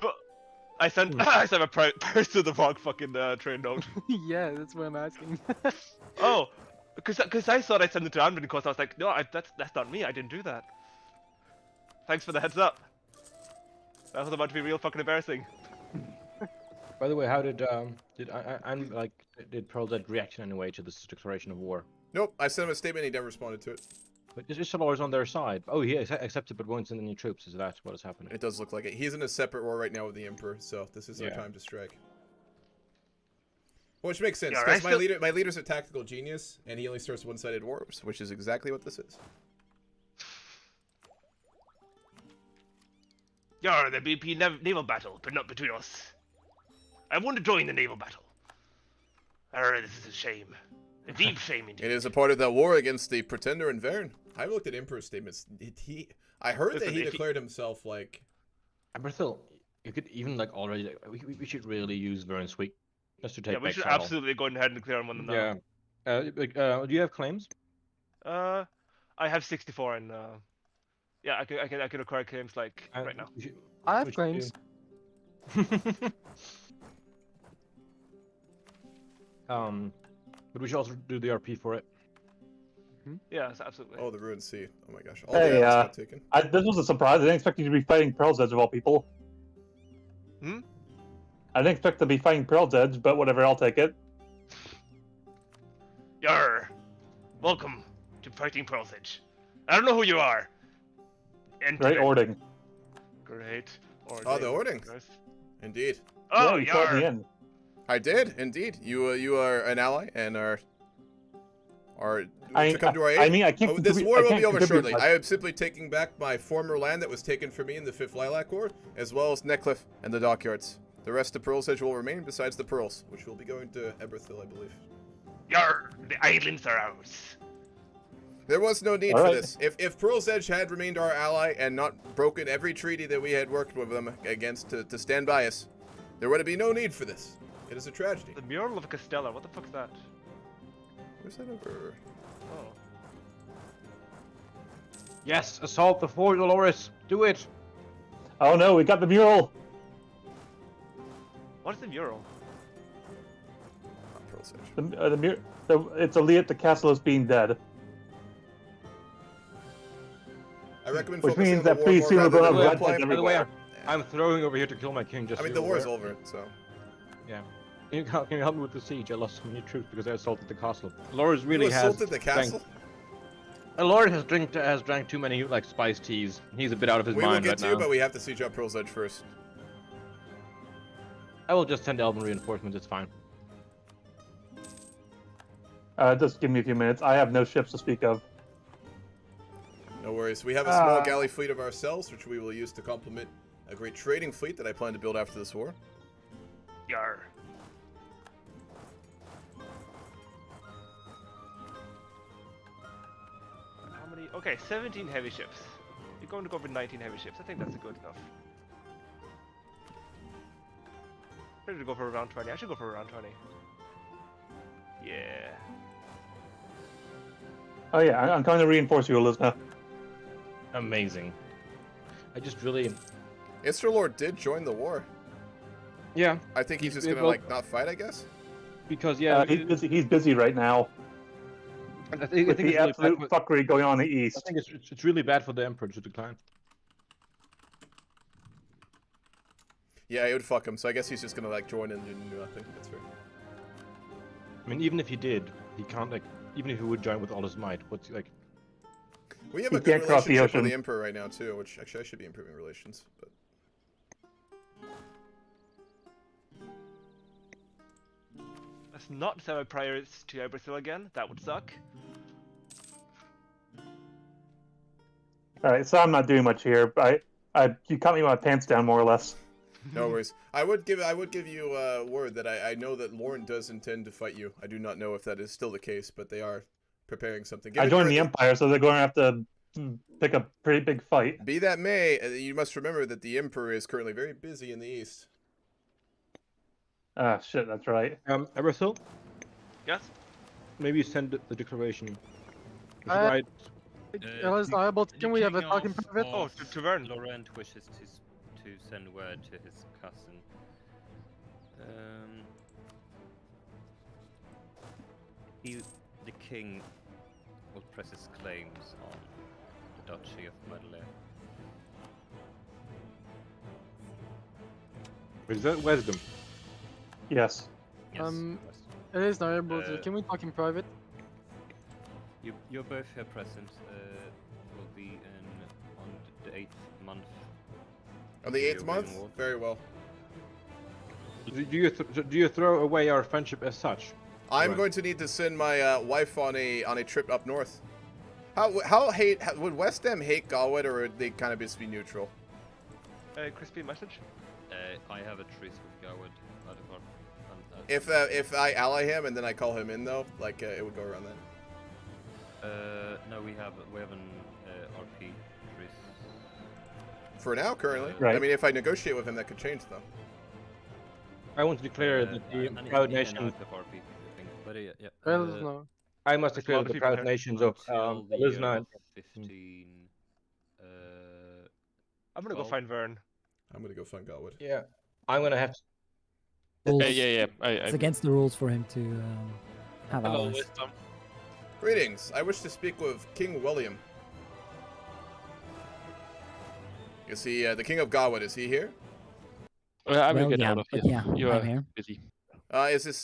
I sent I sent a pirate to the wrong fucking train node. Yeah, that's what I'm asking. Oh, because I thought I sent it to Anben because I was like, no, that's not me. I didn't do that. Thanks for the heads up. That was about to be real fucking embarrassing. By the way, how did Pearl Z react in any way to this declaration of war? Nope, I sent him a statement. He never responded to it. But is Ishalor's on their side? Oh, he accepted but won't send any troops. Is that what is happening? It does look like it. He's in a separate war right now with the Emperor, so this is our time to strike. Which makes sense, Yeah, because right, my leader's a tactical genius, and he only starts one-sided wars, which is exactly what this is. Yar, there be naval battle, but not between us. I want to join the naval battle. This is a shame. A deep shame indeed. It is a part of that war against the Pretender and Vern. I've looked at Emperor's statements. I heard that he declared himself like... Berthil, you could even like already... We should really use Vern's weakness to take Yeah, we back should Channel. absolutely go ahead and declare him on them now. Yeah. Do you have claims? I have 64 and yeah, I can acquire claims like right now. I have claims. But we should also do the RP for it. Yes, absolutely. Oh, the Ruined Sea. Oh my gosh. All Hey, the islands got taken. this was a surprise. I didn't expect you to be fighting Pearl's Edge of all people. Hmm? I didn't expect to be fighting Pearl's Edge, but whatever, I'll take it. Yarr! Welcome to Fighting Pearl's Edge. I don't know who you are. Great Ording. Great Ording. Oh, the Ording. Nice. Indeed. Oh, Yeah, you fought in the Yarr! end. I did, indeed. You are an ally and are I- to come to our aid. I mean, I can't This contribute- war I will can't be over contribute shortly. much. I am simply taking back my former land that was taken from me in the 5th Lilac War, as well as Neckcliff and the dockyards. The rest of Pearl's Edge will remain, besides the Pearls, which will be going to Eberthil, I believe. Yarr! The islands are ours. There was no need All for right. this. If Pearl's Edge had remained our ally and not broken every treaty that we had worked with them against to stand by us, there would be no need for this. It is a tragedy. The mural of Castella. What the fuck's that? Where's that over? Oh. Yes, assault the Fort Dolores. Do it. Oh no, we got the mural. What is the mural? Not Pearl's Edge. It's Aleat the castle as being dead. I recommend Which focusing means on the that war pretty more soon rather we're than gonna have roleplay. red By the way, everywhere. I'm throwing over here to kill my king. Just I so mean, the you're war's aware. over, so... Yeah. Can you help me with the siege? I lost some new troops because I assaulted the castle. Loris really You has assaulted the castle? Loris has drank too many like spiced teas. He's a bit out of his We will mind get right to now. you, but we have to siege up Pearl's Edge first. I will just send Elven reinforcements. It's fine. Just give me a few minutes. I have no ships to speak of. No worries. We have a small galley fleet of ourselves, which we will use to complement a great trading fleet that I plan to build after this war. Yar. How many? Okay, 17 heavy ships. We're going to go with 19 heavy ships. I think that's good enough. Ready to go for around 20. I should go for around 20. Yeah. Oh yeah, I'm going to reinforce you, Elizabeth. Amazing. I just really... Lord did join the war. Yeah. I think he's just gonna like not fight, I guess. Because yeah, he's busy right now. I think With it's the really absolute bad fuckery going on in the I east. think it's really bad for the Emperor to decline. Yeah, it would fuck him. So I guess he's just gonna like join and do nothing. That's fair. I mean, even if he did, he can't like. Even if he would join with all his might, what's like? We have He a good can't cross the relationship with ocean. the Emperor right now too, which actually I should be improving relations. But Let's not send my priors to Brazil again. That would suck. All right, so I'm not doing much here, but you cut me my pants down more or less. no worries. I would give you word that I know that Lauren does intend to fight you. I do not know if that is still the case, but they are preparing something. I joined the Empire, so they're going to have to pick a pretty big fight. Be that may, you must remember that the Emperor is currently very busy in the east. Ah, shit, that's right. Eberthil? Yes? Maybe send the declaration. Can we have a talking private? Oh, to Vern. Laurent wishes to send word to his cousin. The king will press his claims on the Duchy of Madeleine. Is that Wesdam? Yes. It is not able to. Can we talk in private? You're both here present. Will be on the 8th month. On the 8th month? War. Very well. Do you throw away our friendship as such? I'm going to need to send my wife on a trip up north. Would Wesdam hate Galway, or would they kind of just be neutral? Crispy message. I have a truce with Garwood. If I ally him and then I call him in though, like it would go around that. No, we have an RP truce. For now, currently. Right. I mean, if I negotiate with him, that could change though. I want to declare that the proud nations. I must declare that the proud nations of Lisna. 15. I'm gonna go find Vern. I'm gonna go find Galwood. Yeah, I'm gonna have. It's against the rules for him to have allies. Greetings. I wish to speak with King William. Is he the King of Galwood? Is he here? I will Well, get yeah, out of but here. yeah, You I'm are here. busy. Is this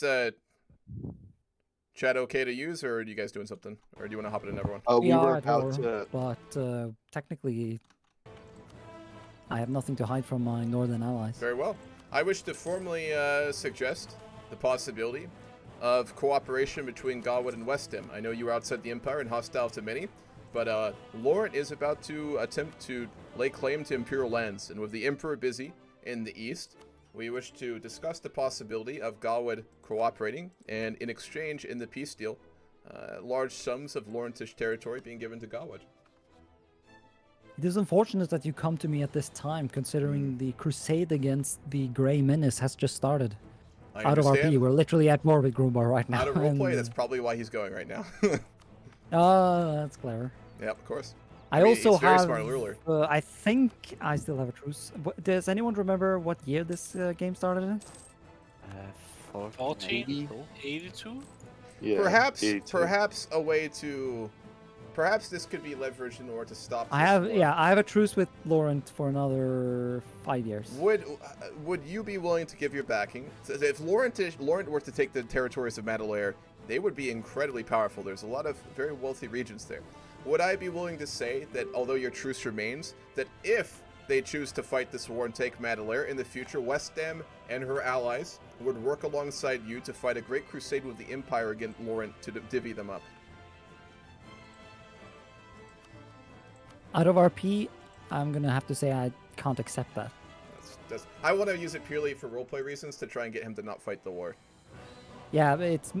chat okay to use, or are you guys doing something, or do you want to hop in another one? We are at war, but technically, I have nothing to hide from my northern allies. Very well. I wish to formally suggest the possibility of cooperation between Galwood and Wesdam. I know you are outside the Empire and hostile to many, but Laurent is about to attempt to lay claim to Imperial lands, and with the Emperor busy in the east, we wish to discuss the possibility of Galwood cooperating, and in exchange, in the peace deal, large sums of Laurentish territory being given to Galwood. It is unfortunate that you come to me at this time, considering the crusade against the Grey Menace has just started. I Out of understand. RP, we're literally at war with Grumbar right now. Out of roleplay, and, that's probably why he's going right now. that's clever. Yep, of course. I also he's very have. smart ruler. I think I still have a truce. Does anyone remember what year this game started in? 1482? Yeah, perhaps a way to, perhaps this could be leveraged in order to stop. I have a truce with Laurent for another 5 years. Would you be willing to give your backing? So if Laurent were to take the territories of Madelaire, they would be incredibly powerful. There's a lot of very wealthy regions there. Would I be willing to say that although your truce remains, that if they choose to fight this war and take Madelaire in the future, Wesdam and her allies would work alongside you to fight a great crusade with the Empire against Laurent to divvy them up? Out of RP, I'm gonna have to say I can't accept that. I want to use it purely for roleplay reasons to try and get him to not fight the war. Yeah, but it's.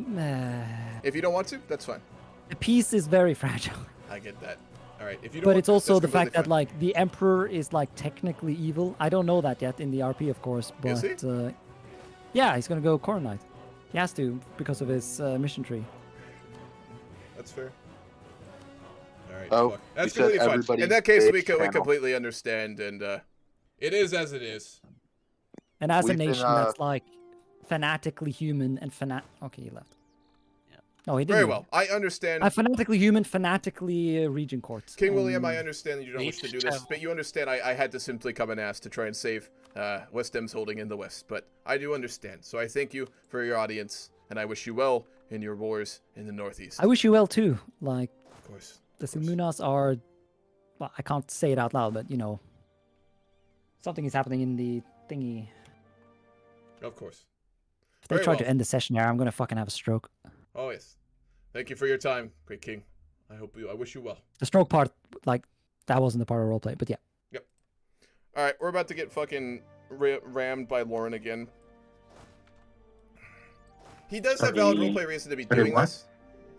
If you don't want to, that's fine. The peace is very fragile. I get that. All right. If you don't But want it's to, also that's the fact that completely like the Emperor is like technically evil. I don't know that yet in the RP, of course. But Is he? yeah, he's gonna go Corn Knight. He has to because of his mission tree. That's fair. All right. Oh, fuck. That's you said completely fine. everybody In that case, we hates channel. completely understand, and it is as it is. And as We've a been, nation that's like fanatically human and Okay, he left. Yeah. No, he didn't. Very leave. well. I understand. Fanatically human, fanatically region courts. King William, I understand that you don't wish to do this, have- but you understand I had to simply come and ask to try and save Wesdam's holding in the West. But I do understand. So I thank you for your audience, and I wish you well in your wars in the Northeast. I wish you well too. Like, of course. The Silmunas are. Well, I can't say it out loud, but you know, something is happening in the thingy. Of course. If they Very try well. to end the session here, I'm gonna fucking have a stroke. Oh yes. Thank you for your time, great king. I wish you well. The stroke part, like, that wasn't the part of roleplay, but yeah. Yep. All right, we're about to get fucking rammed by Lauren again. He does have valid roleplay reason to be doing what? this,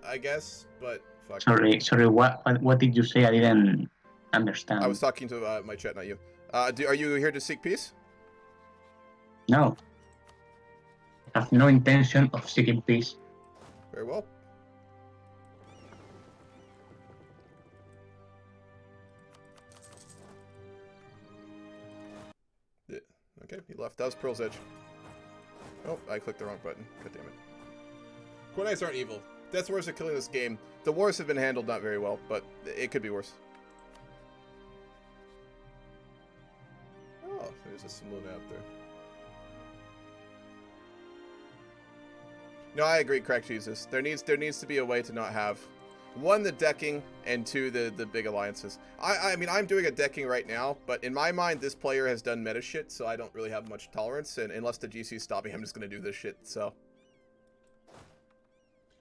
I guess, but fuck. Sorry. What did you say? I didn't understand. I was talking to my chat, not you. Are you here to seek peace? No. I have no intention of seeking peace. Very well. Yeah, okay, he left. That was Pearl's Edge. Oh, I clicked the wrong button. God damn it. Core Knights aren't evil. That's worse at killing this game. The wars have been handled not very well, but it could be worse. Oh, there's a Silmuna out there. No, I agree, Crack Jesus. There needs to be a way to not have one, the decking, and two, the big alliances. I mean, I'm doing a decking right now, but in my mind, this player has done meta shit, so I don't really have much tolerance, and unless the GC stop me, I'm just gonna do this shit, so.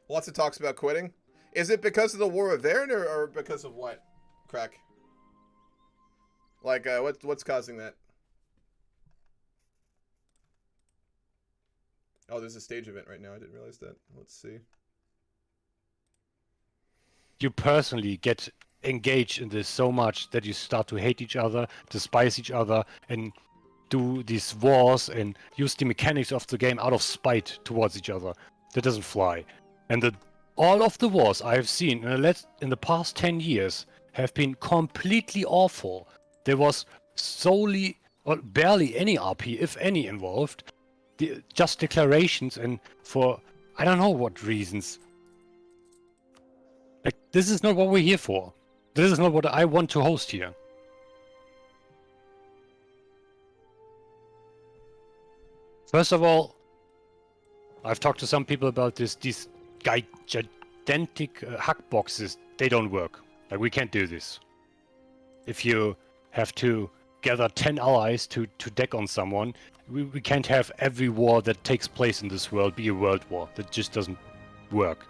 Lots of talks about quitting. Is it because of the War of Varen, or because of what? Crack. Like, what's causing that? Oh, there's a stage event right now. I didn't realize that. Let's see. You personally get engaged in this so much that you start to hate each other, despise each other, and do these wars and use the mechanics of the game out of spite towards each other. That doesn't fly. And all of the wars I have seen in the past 10 years have been completely awful. There was solely or barely any RP, if any, involved. Just declarations, and for I don't know what reasons. Like, this is not what we're here for. This is not what I want to host here. First of all, I've talked to some people about this. These gigantic hack boxes, they don't work. Like, we can't do this. If you have to gather 10 allies to deck on someone, we can't have every war that takes place in this world be a world war. That just doesn't work.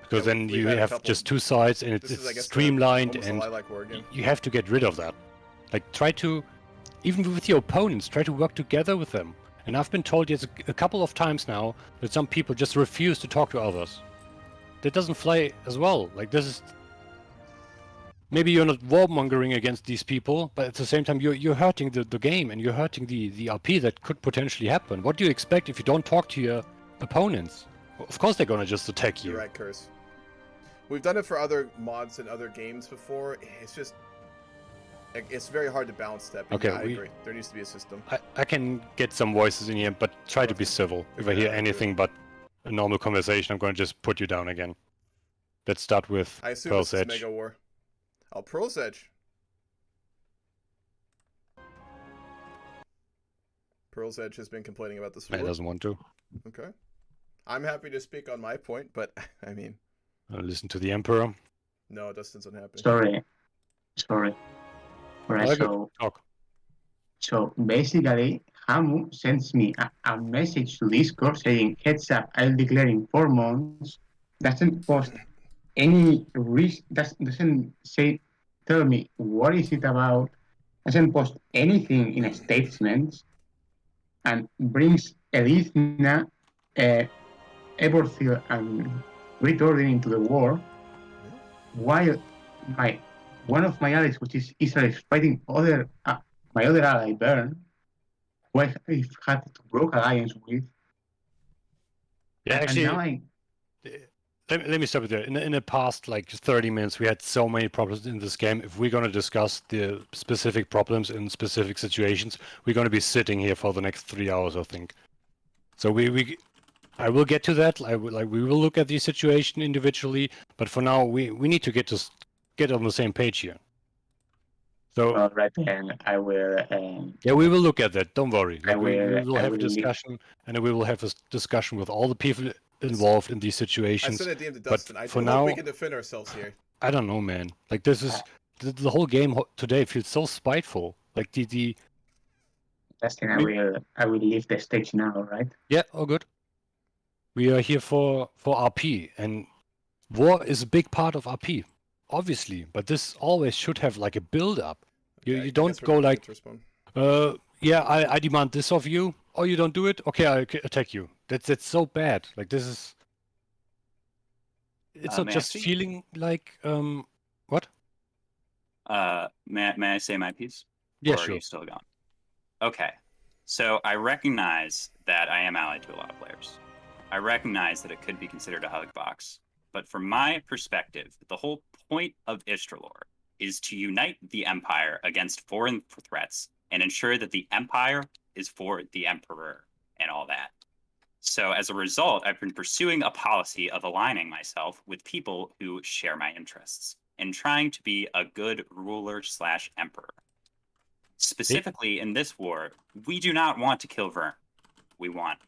Because Yeah, then we've you had a have couple- just two sides, and This is, I it's guess, streamlined, almost a and lilac war again. you have to get rid of that. Like, try to, even with your opponents, try to work together with them. And I've been told yes a couple of times now that some people just refuse to talk to others. That doesn't fly as well. Like, this is... Maybe you're not warmongering against these people, but at the same time you're hurting the game, and you're hurting the RP that could potentially happen. What do you expect if you don't talk to your opponents? Of course they're gonna just attack you. You're right, Curse. We've done it for other mods and other games before. It's just... It's very hard to balance that. But Okay, yeah, I agree. There needs to be a system. I can get some voices in here, but try to be civil. If I hear anything but a normal conversation, I'm going to just put you down again. Let's start with I assume Pearl's this is Edge. Mega War. Oh, Pearl's Edge. Pearl's Edge has been complaining about this war. He doesn't want to. Okay. I'm happy to speak on my point, but, I mean... Listen to the Emperor. No, Dustin's unhappy. Sorry. Alright, so basically, Hamu sends me a message to Discord saying, heads up, I'll declare in 4 months. Doesn't post any risk, doesn't say tell me what is it about, doesn't post anything in statements, and brings Elithna, Eborthil, and Great Order into the war, while one of my allies, which is Israel, is fighting my other ally, Bern, who I've had to broke alliance with. Yeah, and actually, now I let me stop it there. In the past, like 30 minutes, we had so many problems in this game. If we're going to discuss the specific problems in specific situations, we're going to be sitting here for the next 3 hours, I think. So I will get to that. We will look at the situation individually, but for now, we need to get on the same page here. So all right, then I will. Yeah, we will look at that. Don't worry. I Like we will I have a will leave- discussion, and we will have a discussion with all the people involved in these I situations. sent a DM to But Dustin. I for do hope now, we can defend ourselves here. I don't know, man. Like this is the whole game today feels so spiteful. Like the Dustin, I will leave the stage now, right? yeah, all good. We are here for RP, and war is a big part of RP, obviously. But this always should have like a build up. You don't guess we're go not like, going to yeah, I demand this of you. Oh, you don't do it? Okay, I attack you. That's so bad. Like this is. It's not May I just speak? feeling like what? May I say my piece? Yeah, Or sure. Are you still gone? Okay. So I recognize that I am allied to a lot of players. I recognize that it could be considered a hug box. But from my perspective, the whole point of Istralor is to unite the Empire against foreign threats and ensure that the Empire is for the Emperor and all that. So as a result, I've been pursuing a policy of aligning myself with people who share my interests and trying to be a good ruler/emperor. Specifically in this war, we do not want to kill Vern. We want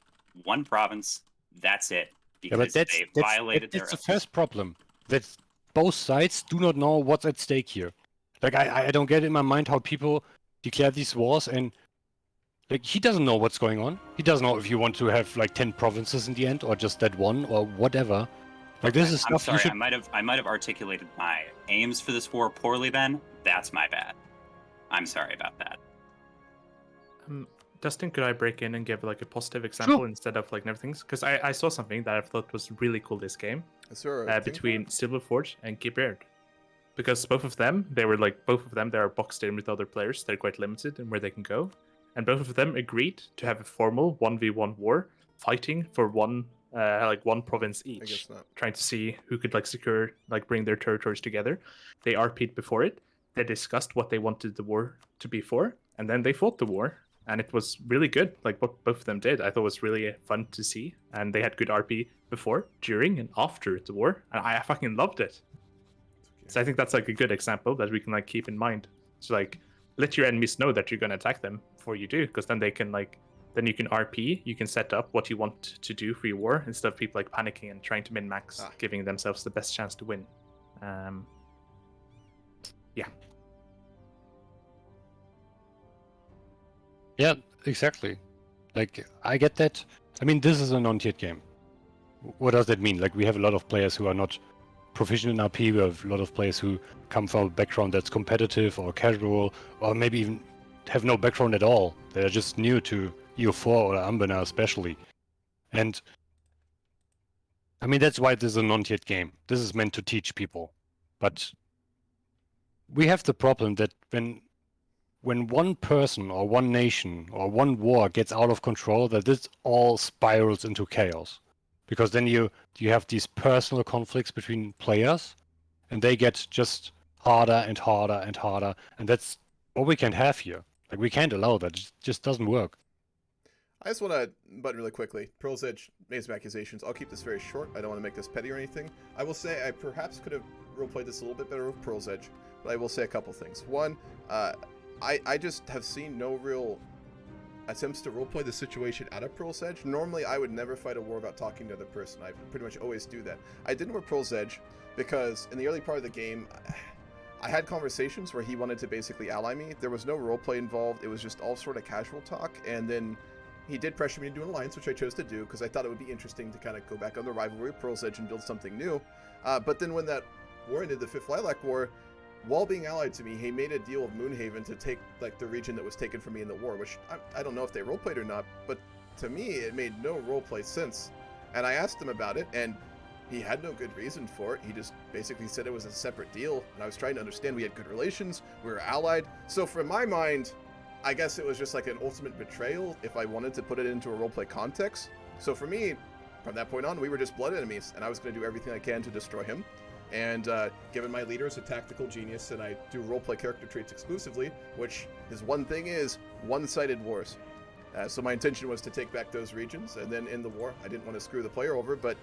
one province, that's it, Yeah, because but they violated their that's the oaths. first problem. That both sides do not know what's at stake here. Like I don't get in my mind how people declare these wars, and like he doesn't know what's going on. He doesn't know if you want to have like 10 provinces in the end or just that one or whatever. Like this is I'm stuff sorry, you should. I might have articulated my aims for this war poorly, Ben. That's my bad. I'm sorry about that. Dustin, could I break in and give like a positive example Sure. instead of like everything? Because I saw something that I thought was really cool this game. Is there a thing between Silverforge and Gibrard. Because both of them, they are boxed in with other players. They're quite limited in where they can go. And both of them agreed to have a formal 1v1 war, fighting for one province each. guess not. Trying to see who could bring their territories together. They RP'd before it. They discussed what they wanted the war to be for, and then they fought the war. And it was really good, like what both of them did. I thought it was really fun to see. And they had good RP before, during, and after the war. And I fucking loved it. So I think that's like a good example that we can like keep in mind. So like, let your enemies know that you're going to attack them before you do, because then they can then you can RP, you can set up what you want to do for your war instead of people like panicking and trying to min-max, giving themselves the best chance to win. Yeah. Yeah, exactly. Like I get that. I mean, this is a non-tiered game. What does that mean? Like we have a lot of players who are not proficient in RP. We have a lot of players who come from a background that's competitive or casual, or maybe even have no background at all. They're just new to EU4 or Anbennar especially. And I mean, that's why this is a non-tiered game. This is meant to teach people. But we have the problem that when one person or one nation or one war gets out of control, that this all spirals into chaos. Because then you have these personal conflicts between players, and they get just harder and harder and harder, and that's what we can't have here. Like we can't allow that. It just doesn't work. I just want to button really quickly. Pearl's Edge made some accusations. I'll keep this very short. I don't want to make this petty or anything. I will say I perhaps could have roleplayed this a little bit better with Pearl's Edge, but I will say a couple things. One, I just have seen no real attempts to roleplay the situation out of Pearl's Edge. Normally, I would never fight a war without talking to the person. I pretty much always do that. I didn't with Pearl's Edge because in the early part of the game, I had conversations where he wanted to basically ally me. There was no roleplay involved. It was just all sort of casual talk, and then he did pressure me to do an alliance, which I chose to do because I thought it would be interesting to kind of go back on the rivalry of Pearl's Edge and build something new. But then when that war ended, the Fifth Lilac War, while being allied to me, he made a deal with Moonhaven to take like the region that was taken from me in the war, which I don't know if they roleplayed or not, but to me it made no roleplay sense. And I asked him about it, and he had no good reason for it. He just basically said it was a separate deal, and I was trying to understand. We had good relations, we were allied. So from my mind, I guess it was just like an ultimate betrayal if I wanted to put it into a roleplay context. So for me, from that point on, we were just blood enemies, and I was going to do everything I can to destroy him. And given my leader is a tactical genius, and I do roleplay character traits exclusively, which his one thing is one-sided wars. So my intention was to take back those regions, and then in the war, I didn't want to screw the player over, but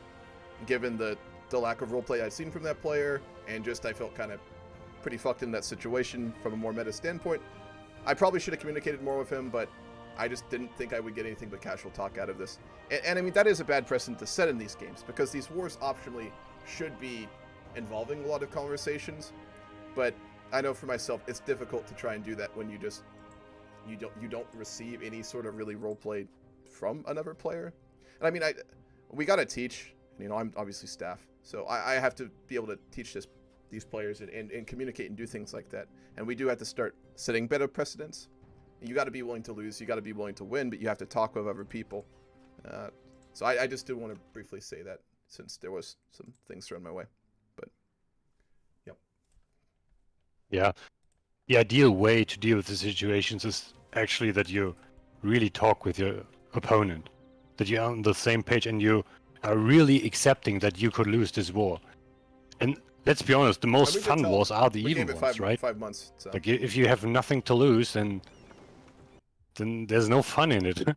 given the lack of roleplay I'd seen from that player, and just I felt kind of pretty fucked in that situation from a more meta standpoint, I probably should have communicated more with him, but I just didn't think I would get anything but casual talk out of this. And I mean, that is a bad precedent to set in these games, because these wars optionally should be involving a lot of conversations, but I know for myself it's difficult to try and do that when you don't receive any sort of really roleplay from another player. And I mean, we gotta teach. You know, I'm obviously staff, so I have to be able to teach these players and communicate and do things like that. And we do have to start setting better precedents. You got to be willing to lose, you got to be willing to win, but you have to talk with other people. So I just did want to briefly say that, since there was some things thrown my way. But, yep. Yeah. The ideal way to deal with the situations is actually that you really talk with your opponent, that you're on the same page and you are really accepting that you could lose this war. And let's be honest, the most fun wars are the even ones, right? 5 months. So. Like if you have nothing to lose, then there's no fun in it.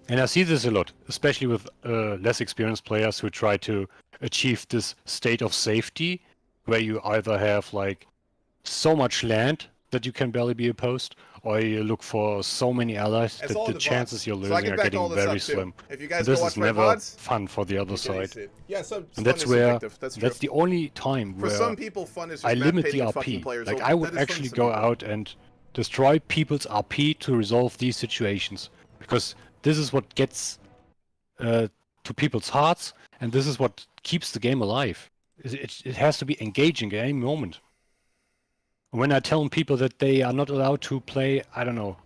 And I see this a lot, especially with less experienced players who try to achieve this state of safety, where you either have like so much land that you can barely be opposed, or you look for so many allies that the chances you're losing are getting very slim. If you guys this go is watch my never VODs, fun for the other side. Yeah, so And that's where that's the only time for where some people fun is just I limit the fucking RP. players Like over. I would That is fun to actually some go people. out and destroy people's RP to resolve these situations, because this is what gets to people's hearts, and this is what keeps the game alive. It has to be engaging at any moment. When I tell people that they are not allowed to play, I don't know,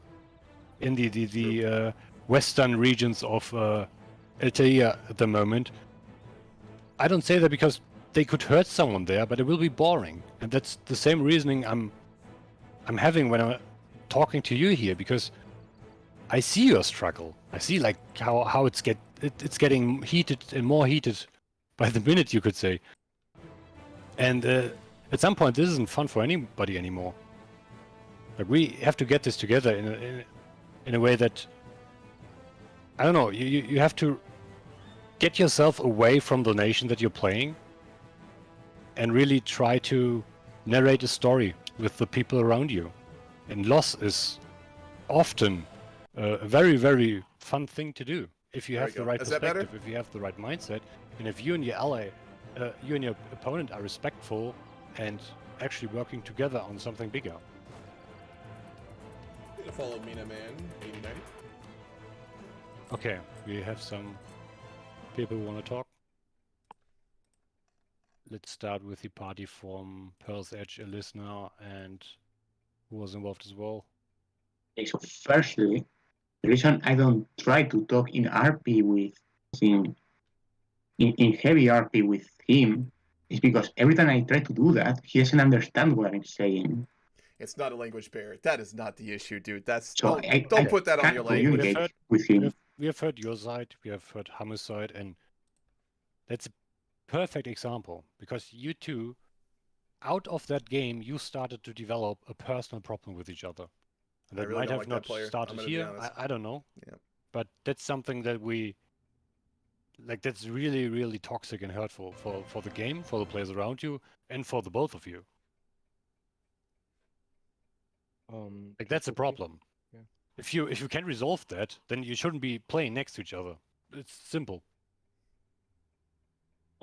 in the western regions of Altair at the moment, I don't say that because they could hurt someone there, but it will be boring. And that's the same reasoning I'm having when I'm talking to you here, because I see your struggle. I see like how it's getting heated and more heated by the minute, you could say. And at some point, this isn't fun for anybody anymore. Like we have to get this together in a way that, I don't know, you have to get yourself away from the nation that you're playing and really try to narrate a story with the people around you. And loss is often a very, very fun thing to do if you have the right perspective, if you have the right mindset, and if you and your ally, you and your opponent are respectful and actually working together on something bigger. Follow Mina Man 89. Okay, we have some people who want to talk. Let's start with the party from Pearl's Edge, a listener, and who was involved as well. Okay, so firstly, the reason I don't try to talk in RP with in heavy RP with him is because every time I try to do that, he doesn't understand what I'm saying. It's not a language barrier. That is not the issue, dude. That's So don't put that on your language. We have heard your side, we have heard Hammer's side, and that's a perfect example, because you two, out of that game, you started to develop a personal problem with each other. And that really might don't have like that not player. started here. I don't know. Yeah. But that's something that that's really, really toxic and hurtful for the game, for the players around you, and for the both of you. That's a problem. Yeah. If you can resolve that, then you shouldn't be playing next to each other. It's simple.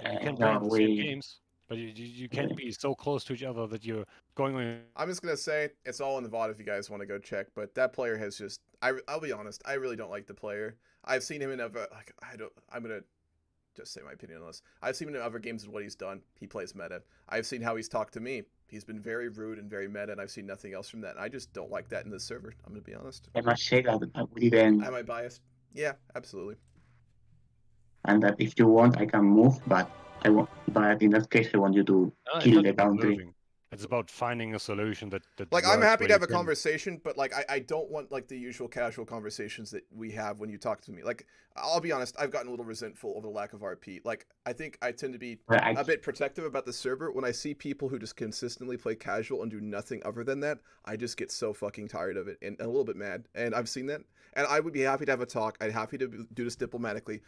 You can play the same games, but you can't be so close to each other that you're going on. I'm just gonna say it's all in the VOD if you guys want to go check. But that player has just I'll be honest, I really don't like the player. I've seen him in other I'm gonna just say my opinion on this. I've seen him in other games and what he's done. He plays meta. I've seen how he's talked to me. He's been very rude and very meta, and I've seen nothing else from that. And I just don't like that in this server. I'm gonna be honest. I must say that we didn't, Am I biased? Yeah, absolutely. and that if you want, I can move, but I want. But in that case, I want you to It's kill not the about country. moving. It's about finding a solution that Like, I'm works happy where to have you a can- conversation, but like I don't want like the usual casual conversations that we have when you talk to me. Like, I'll be honest, I've gotten a little resentful over the lack of RP. Like, I think I tend to be a bit protective about the server. When I see people who just consistently play casual and do nothing other than that, I just get so fucking tired of it and a little bit mad. And I've seen that. And I would be happy to have a talk. I'd happy to do this diplomatically.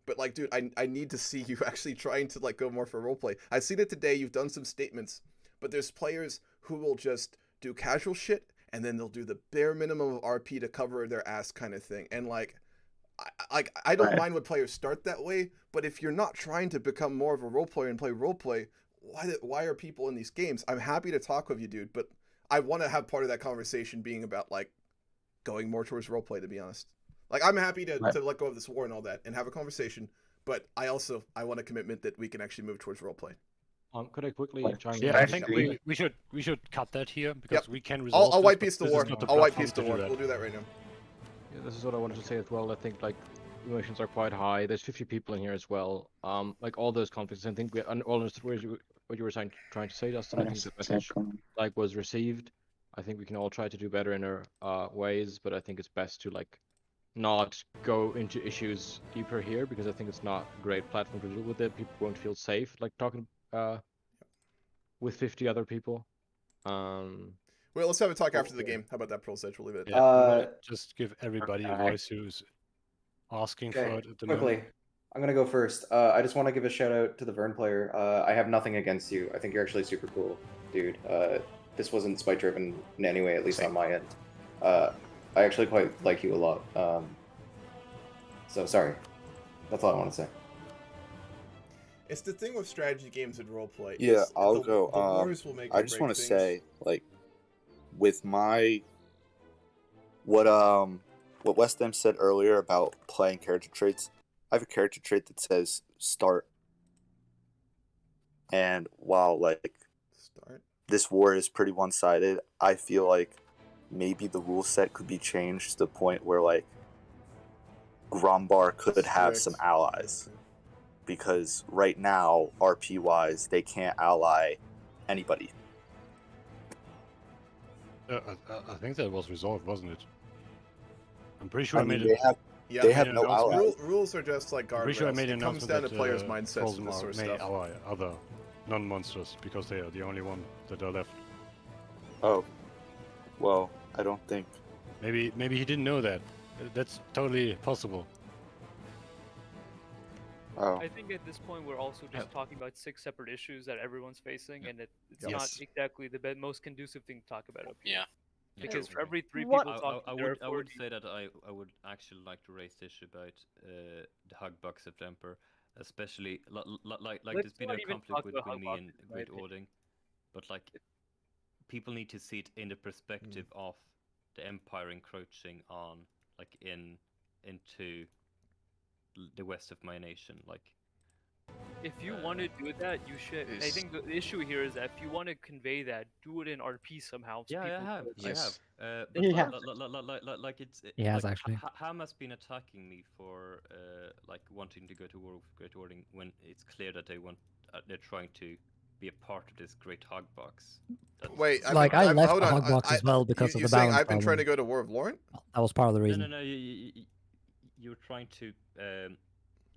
But like, dude, I need to see you actually trying to like go more for roleplay. I've seen it today. You've done some statements, but there's players who will just do casual shit and then they'll do the bare minimum of RP to cover their ass kind of thing. And like, I don't mind when players start that way, but if you're not trying to become more of a role player and play roleplay, why are people in these games? I'm happy to talk with you, dude, but I want to have part of that conversation being about like going more towards roleplay, to be honest. Like, I'm happy to let go of this war and all that and have a conversation, but I want a commitment that we can actually move towards roleplay. Could I quickly chime in? Yeah, I think we should cut that here because we can resolve. I'll white this, piece the but this war. is not the I'll white platform piece the to do war. that. We'll do that right now. Yeah, this is what I wanted to say as well. I think like emotions are quite high. There's 50 people in here as well. Like all those conflicts. I think we all understood what you were trying to say, Dustin. I think the message like was received. I think we can all try to do better in our ways, but I think it's best to like not go into issues deeper here because I think it's not a great platform to deal with it. People won't feel safe like talking with 50 other people. Well, let's have a talk after the game. How about that, Pearl's Edge? We'll leave it. Yeah, just give everybody a voice who's asking for it at the quickly. moment. I'm gonna go first. I just want to give a shout out to the Vern player. I have nothing against you. I think you're actually super cool, dude. This wasn't spite driven in any way, at least on my end. I actually quite like you a lot. So sorry. That's all I want to say. It's the thing with strategy games and roleplay. Yeah, is I'll the go. wars will make I or just break want to things. say, like, with what Wesdam said earlier about playing character traits, I have a character trait that says start. And while like this war is pretty one-sided, I feel like maybe the rule set could be changed to the point where like Grombar could have some allies. Because right now, RP wise, they can't ally anybody. I think that was resolved, wasn't it? I'm pretty sure I, mean, made it. they have no allies. Rules are just like guardrails. I'm pretty sure I made an it comes announcement down to that players' mindsets for Frozen this sort of may stuff. ally other non-monsters because they are the only one that are left. Oh, well, I don't think. Maybe he didn't know that. That's totally possible. Oh. I think at this point we're also just talking about 6 separate issues that everyone's facing, and it's Yes. not exactly the most conducive thing to talk about up here. Yeah. Because for every 3 What- people talking, I there are would 40. say that I would actually like to raise the issue about the Hugbucks of Emperor, especially like Let's there's been not a even conflict talk about between me Hugbucks, and in my Great opinion. Ording, but like people need to see it in the perspective of the Empire encroaching on like into the west of my nation, like. If you want to do that, you should. I think the issue here is that if you want to convey that, do it in RP somehow. So Yeah, people I have. know I it's- have. Then you have. Like it's. He has, like, actually. Ham has been attacking me for like wanting to go to war with Great Ording when it's clear that they're trying to be a part of this great hog box. Wait, I left hold the on. hog box as well because of you're the saying balance I've been trying to problem. go to War of Lauren? That was part of the reason. No. You're trying to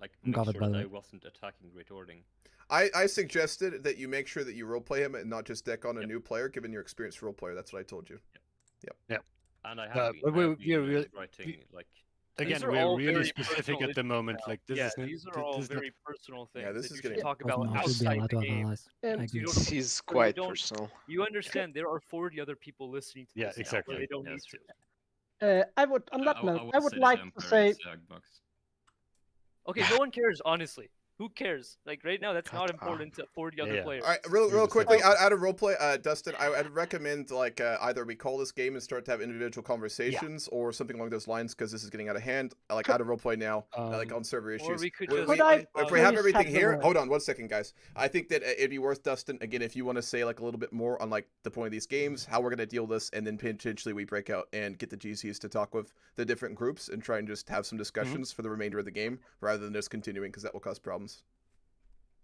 like I'm make covered, sure by that the I way. wasn't attacking Great Ording. I suggested that you make sure that you roleplay him and not just deck on a new player, given your experienced role player. That's what I told you. Yep. And I have been, but I have we're been, really- writing like. Again, These are we're all really very specific personal at the issues moment. now. Like this yeah, is these are all this is not- very personal things Yeah, this that is you getting should talk about Personal, should be outside allowed the to have game. allies. I agree. So you This is so you quite don't- personal. You understand there are 40 other people listening to Yeah, this now, exactly. where they don't Yeah, need that's to. true. I would, on that I note, will I would say that like to Empire say, is the Hugbucks. Okay, no one cares, honestly. Who cares? Like right now, that's not important for the other players. All right, real quickly, out of roleplay, Dustin, I'd recommend like either we call this game and start to have individual conversations, or something along those lines, because this is getting out of hand. Like out of roleplay now, like on server issues. we could if just, we have everything have the here, word? hold on 1 second, guys. I think that it'd be worth, Dustin, again, if you want to say like a little bit more on like the point of these games, how we're gonna deal with this, and then potentially we break out and get the GCs to talk with the different groups and try and just have some discussions for the remainder of the game, rather than just continuing, because that will cause problems.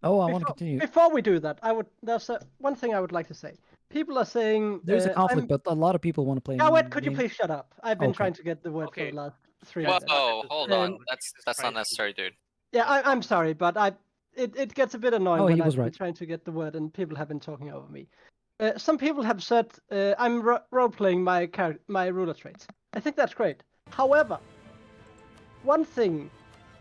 Oh, I want to continue. Before we do that, there's one thing I would like to say. People are saying There's a conflict, but a lot of people want to play. Howard, could you please shut up? I've been Okay. trying to get the word for the last 3 Whoa, minutes. hold on. That's not necessary, dude. Yeah, I'm sorry, but it gets a bit annoying Oh, he when was I've been right. trying to get the word and people have been talking over me. Some people have said I'm role-playing my ruler traits. I think that's great. However, one thing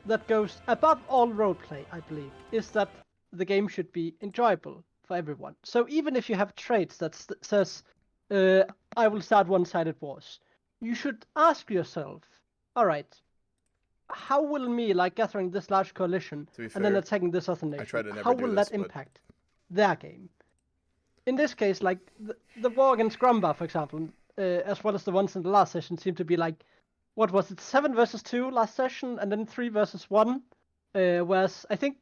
that goes above all roleplay, I believe, is that the game should be enjoyable for everyone. So even if you have traits that says, I will start one-sided wars, you should ask yourself, all right, how will me, like gathering this large coalition and then attacking this other nation, how will that impact their game? In this case, like the war against Grumbar, for example, as well as the ones in the last session, seem to be like, what was it, 7 versus 2 last session, and then 3 versus 1, whereas I think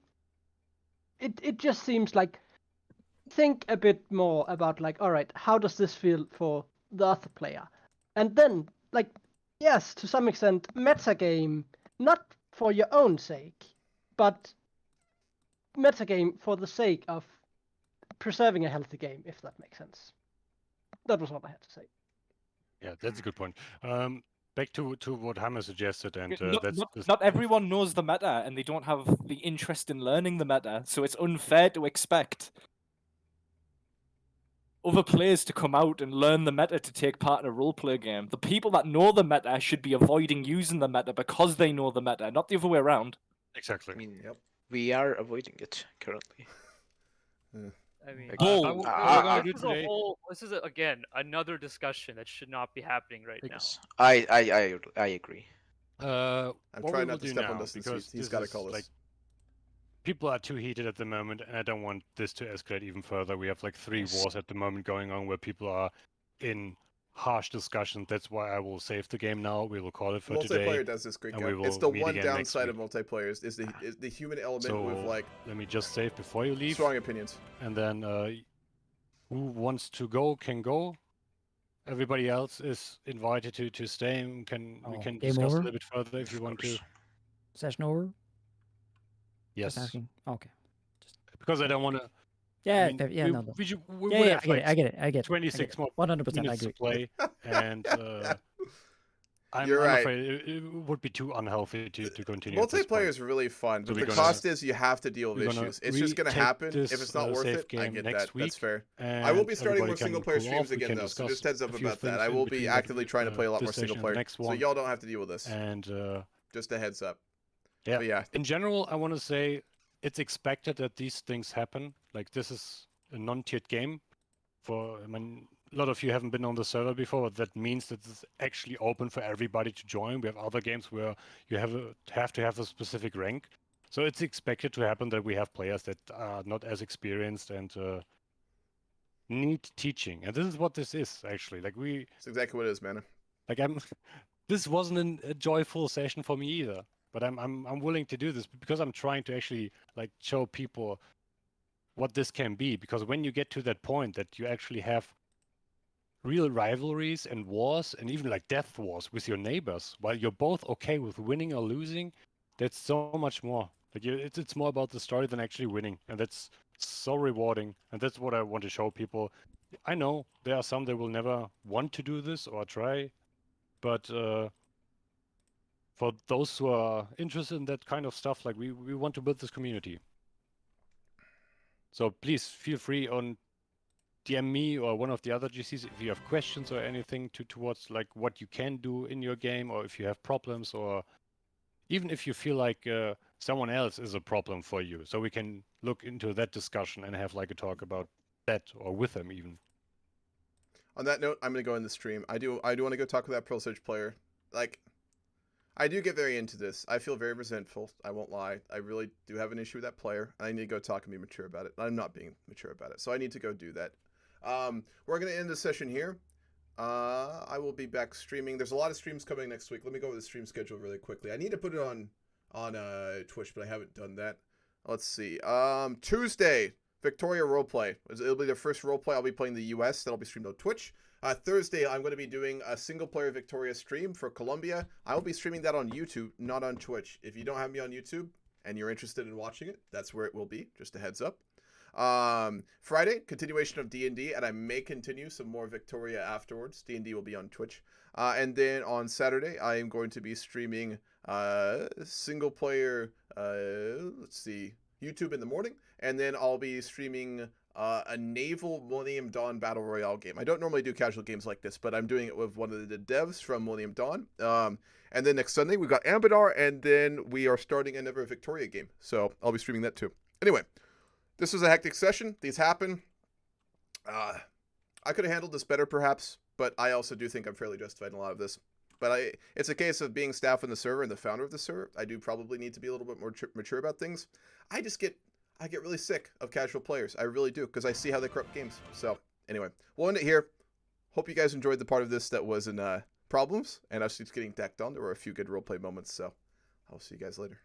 it just seems like, think a bit more about like, all right, how does this feel for the other player? And then, like, yes, to some extent, metagame, not for your own sake, but metagame for the sake of preserving a healthy game, if that makes sense. That was all I had to say. Yeah, that's a good point. Back to what Hammer suggested, and Not everyone knows the meta, and they don't have the interest in learning the meta, so it's unfair to expect other players to come out and learn the meta to take part in a roleplay game. The people that know the meta should be avoiding using the meta because they know the meta, not the other way around. Exactly. I mean, we are avoiding it currently. I mean, this is again another discussion that should not be happening right now. I agree. I'm what trying we not to will step do on now, Dustin's because feet. He's this got to is, call this. like, people are too heated at the moment, and I don't want this to escalate even further. We have like 3 wars at the moment going on where people are in harsh discussion. That's why I will save the game now. We will call it for today. Multiplayer does this great. It's the one downside of multiplayer is the human element with like. Let me just save before you leave. Strong opinions. And then who wants to go can go. Everybody else is invited to stay. And we can game discuss over? a little bit further if you want to. Session over? Yes. Just asking. Okay. Because I don't want to. Yeah, I mean, yeah, no, no. We Yeah, would yeah, have, I get it, I get it. 26 more 100%, I minutes to agree. play, and I'm You're right. afraid it would be too unhealthy to continue. Multiplayer is really fun, but the cost is you have to deal with issues. It's just going to happen. If it's not worth it, I get that. That's fair. I will be starting more single player streams again, though, so just heads up about that. I will be actively trying to play a lot more single player, so y'all don't have to deal with this. And just a heads up. Yeah. But yeah. In general, I want to say it's expected that these things happen. Like, this is a non-tiered game. I mean, a lot of you haven't been on the server before, but that means that it's actually open for everybody to join. We have other games where you have to have a specific rank. So it's expected to happen that we have players that are not as experienced and need teaching. And this is what this is, actually. Like, That's exactly what it is, man. Like, this wasn't a joyful session for me either. But I'm willing to do this because I'm trying to actually like show people what this can be. Because when you get to that point that you actually have real rivalries and wars and even like death wars with your neighbors, while you're both okay with winning or losing, that's so much more. Like it's more about the story than actually winning, and that's so rewarding. And that's what I want to show people. I know there are some that will never want to do this or try, but for those who are interested in that kind of stuff, like we want to build this community. So please feel free on DM me or one of the other GCs if you have questions or anything towards like what you can do in your game, or if you have problems, or even if you feel like someone else is a problem for you, so we can look into that discussion and have like a talk about that, or with them even. On that note, I'm gonna go in the stream. I do want to go talk with that Pro Search player. Like, I do get very into this. I feel very resentful. I won't lie. I really do have an issue with that player. I need to go talk and be mature about it. I'm not being mature about it, so I need to go do that. We're going to end the session here. I will be back streaming. There's a lot of streams coming next week. Let me go over the stream schedule really quickly. I need to put it on Twitch, but I haven't done that. Let's see. Tuesday, Victoria Roleplay. It'll be the first roleplay. I'll be playing the US. That'll be streamed on Twitch. Thursday, I'm going to be doing a single-player Victoria stream for Colombia. I will be streaming that on YouTube, not on Twitch. If you don't have me on YouTube and you're interested in watching it, that's where it will be. Just a heads up. Friday, continuation of D&D, and I may continue some more Victoria afterwards. D&D will be on Twitch. And then on Saturday, I am going to be streaming single-player, let's see, YouTube in the morning, and then I'll be streaming a naval Millennium Dawn Battle Royale game. I don't normally do casual games like this, but I'm doing it with one of the devs from Millennium Dawn. And then next Sunday, we've got Anbennar, and then we are starting another Victoria game. So I'll be streaming that too. Anyway, this was a hectic session. These happen. I could have handled this better, perhaps, but I also do think I'm fairly justified in a lot of this. But it's a case of being staff on the server and the founder of the server. I do probably need to be a little bit more mature about things. I get really sick of casual players. I really do, because I see how they corrupt games. So anyway, we'll end it here. Hope you guys enjoyed the part of this that wasn't problems, and us just getting decked on. There were a few good roleplay moments, so I'll see you guys later.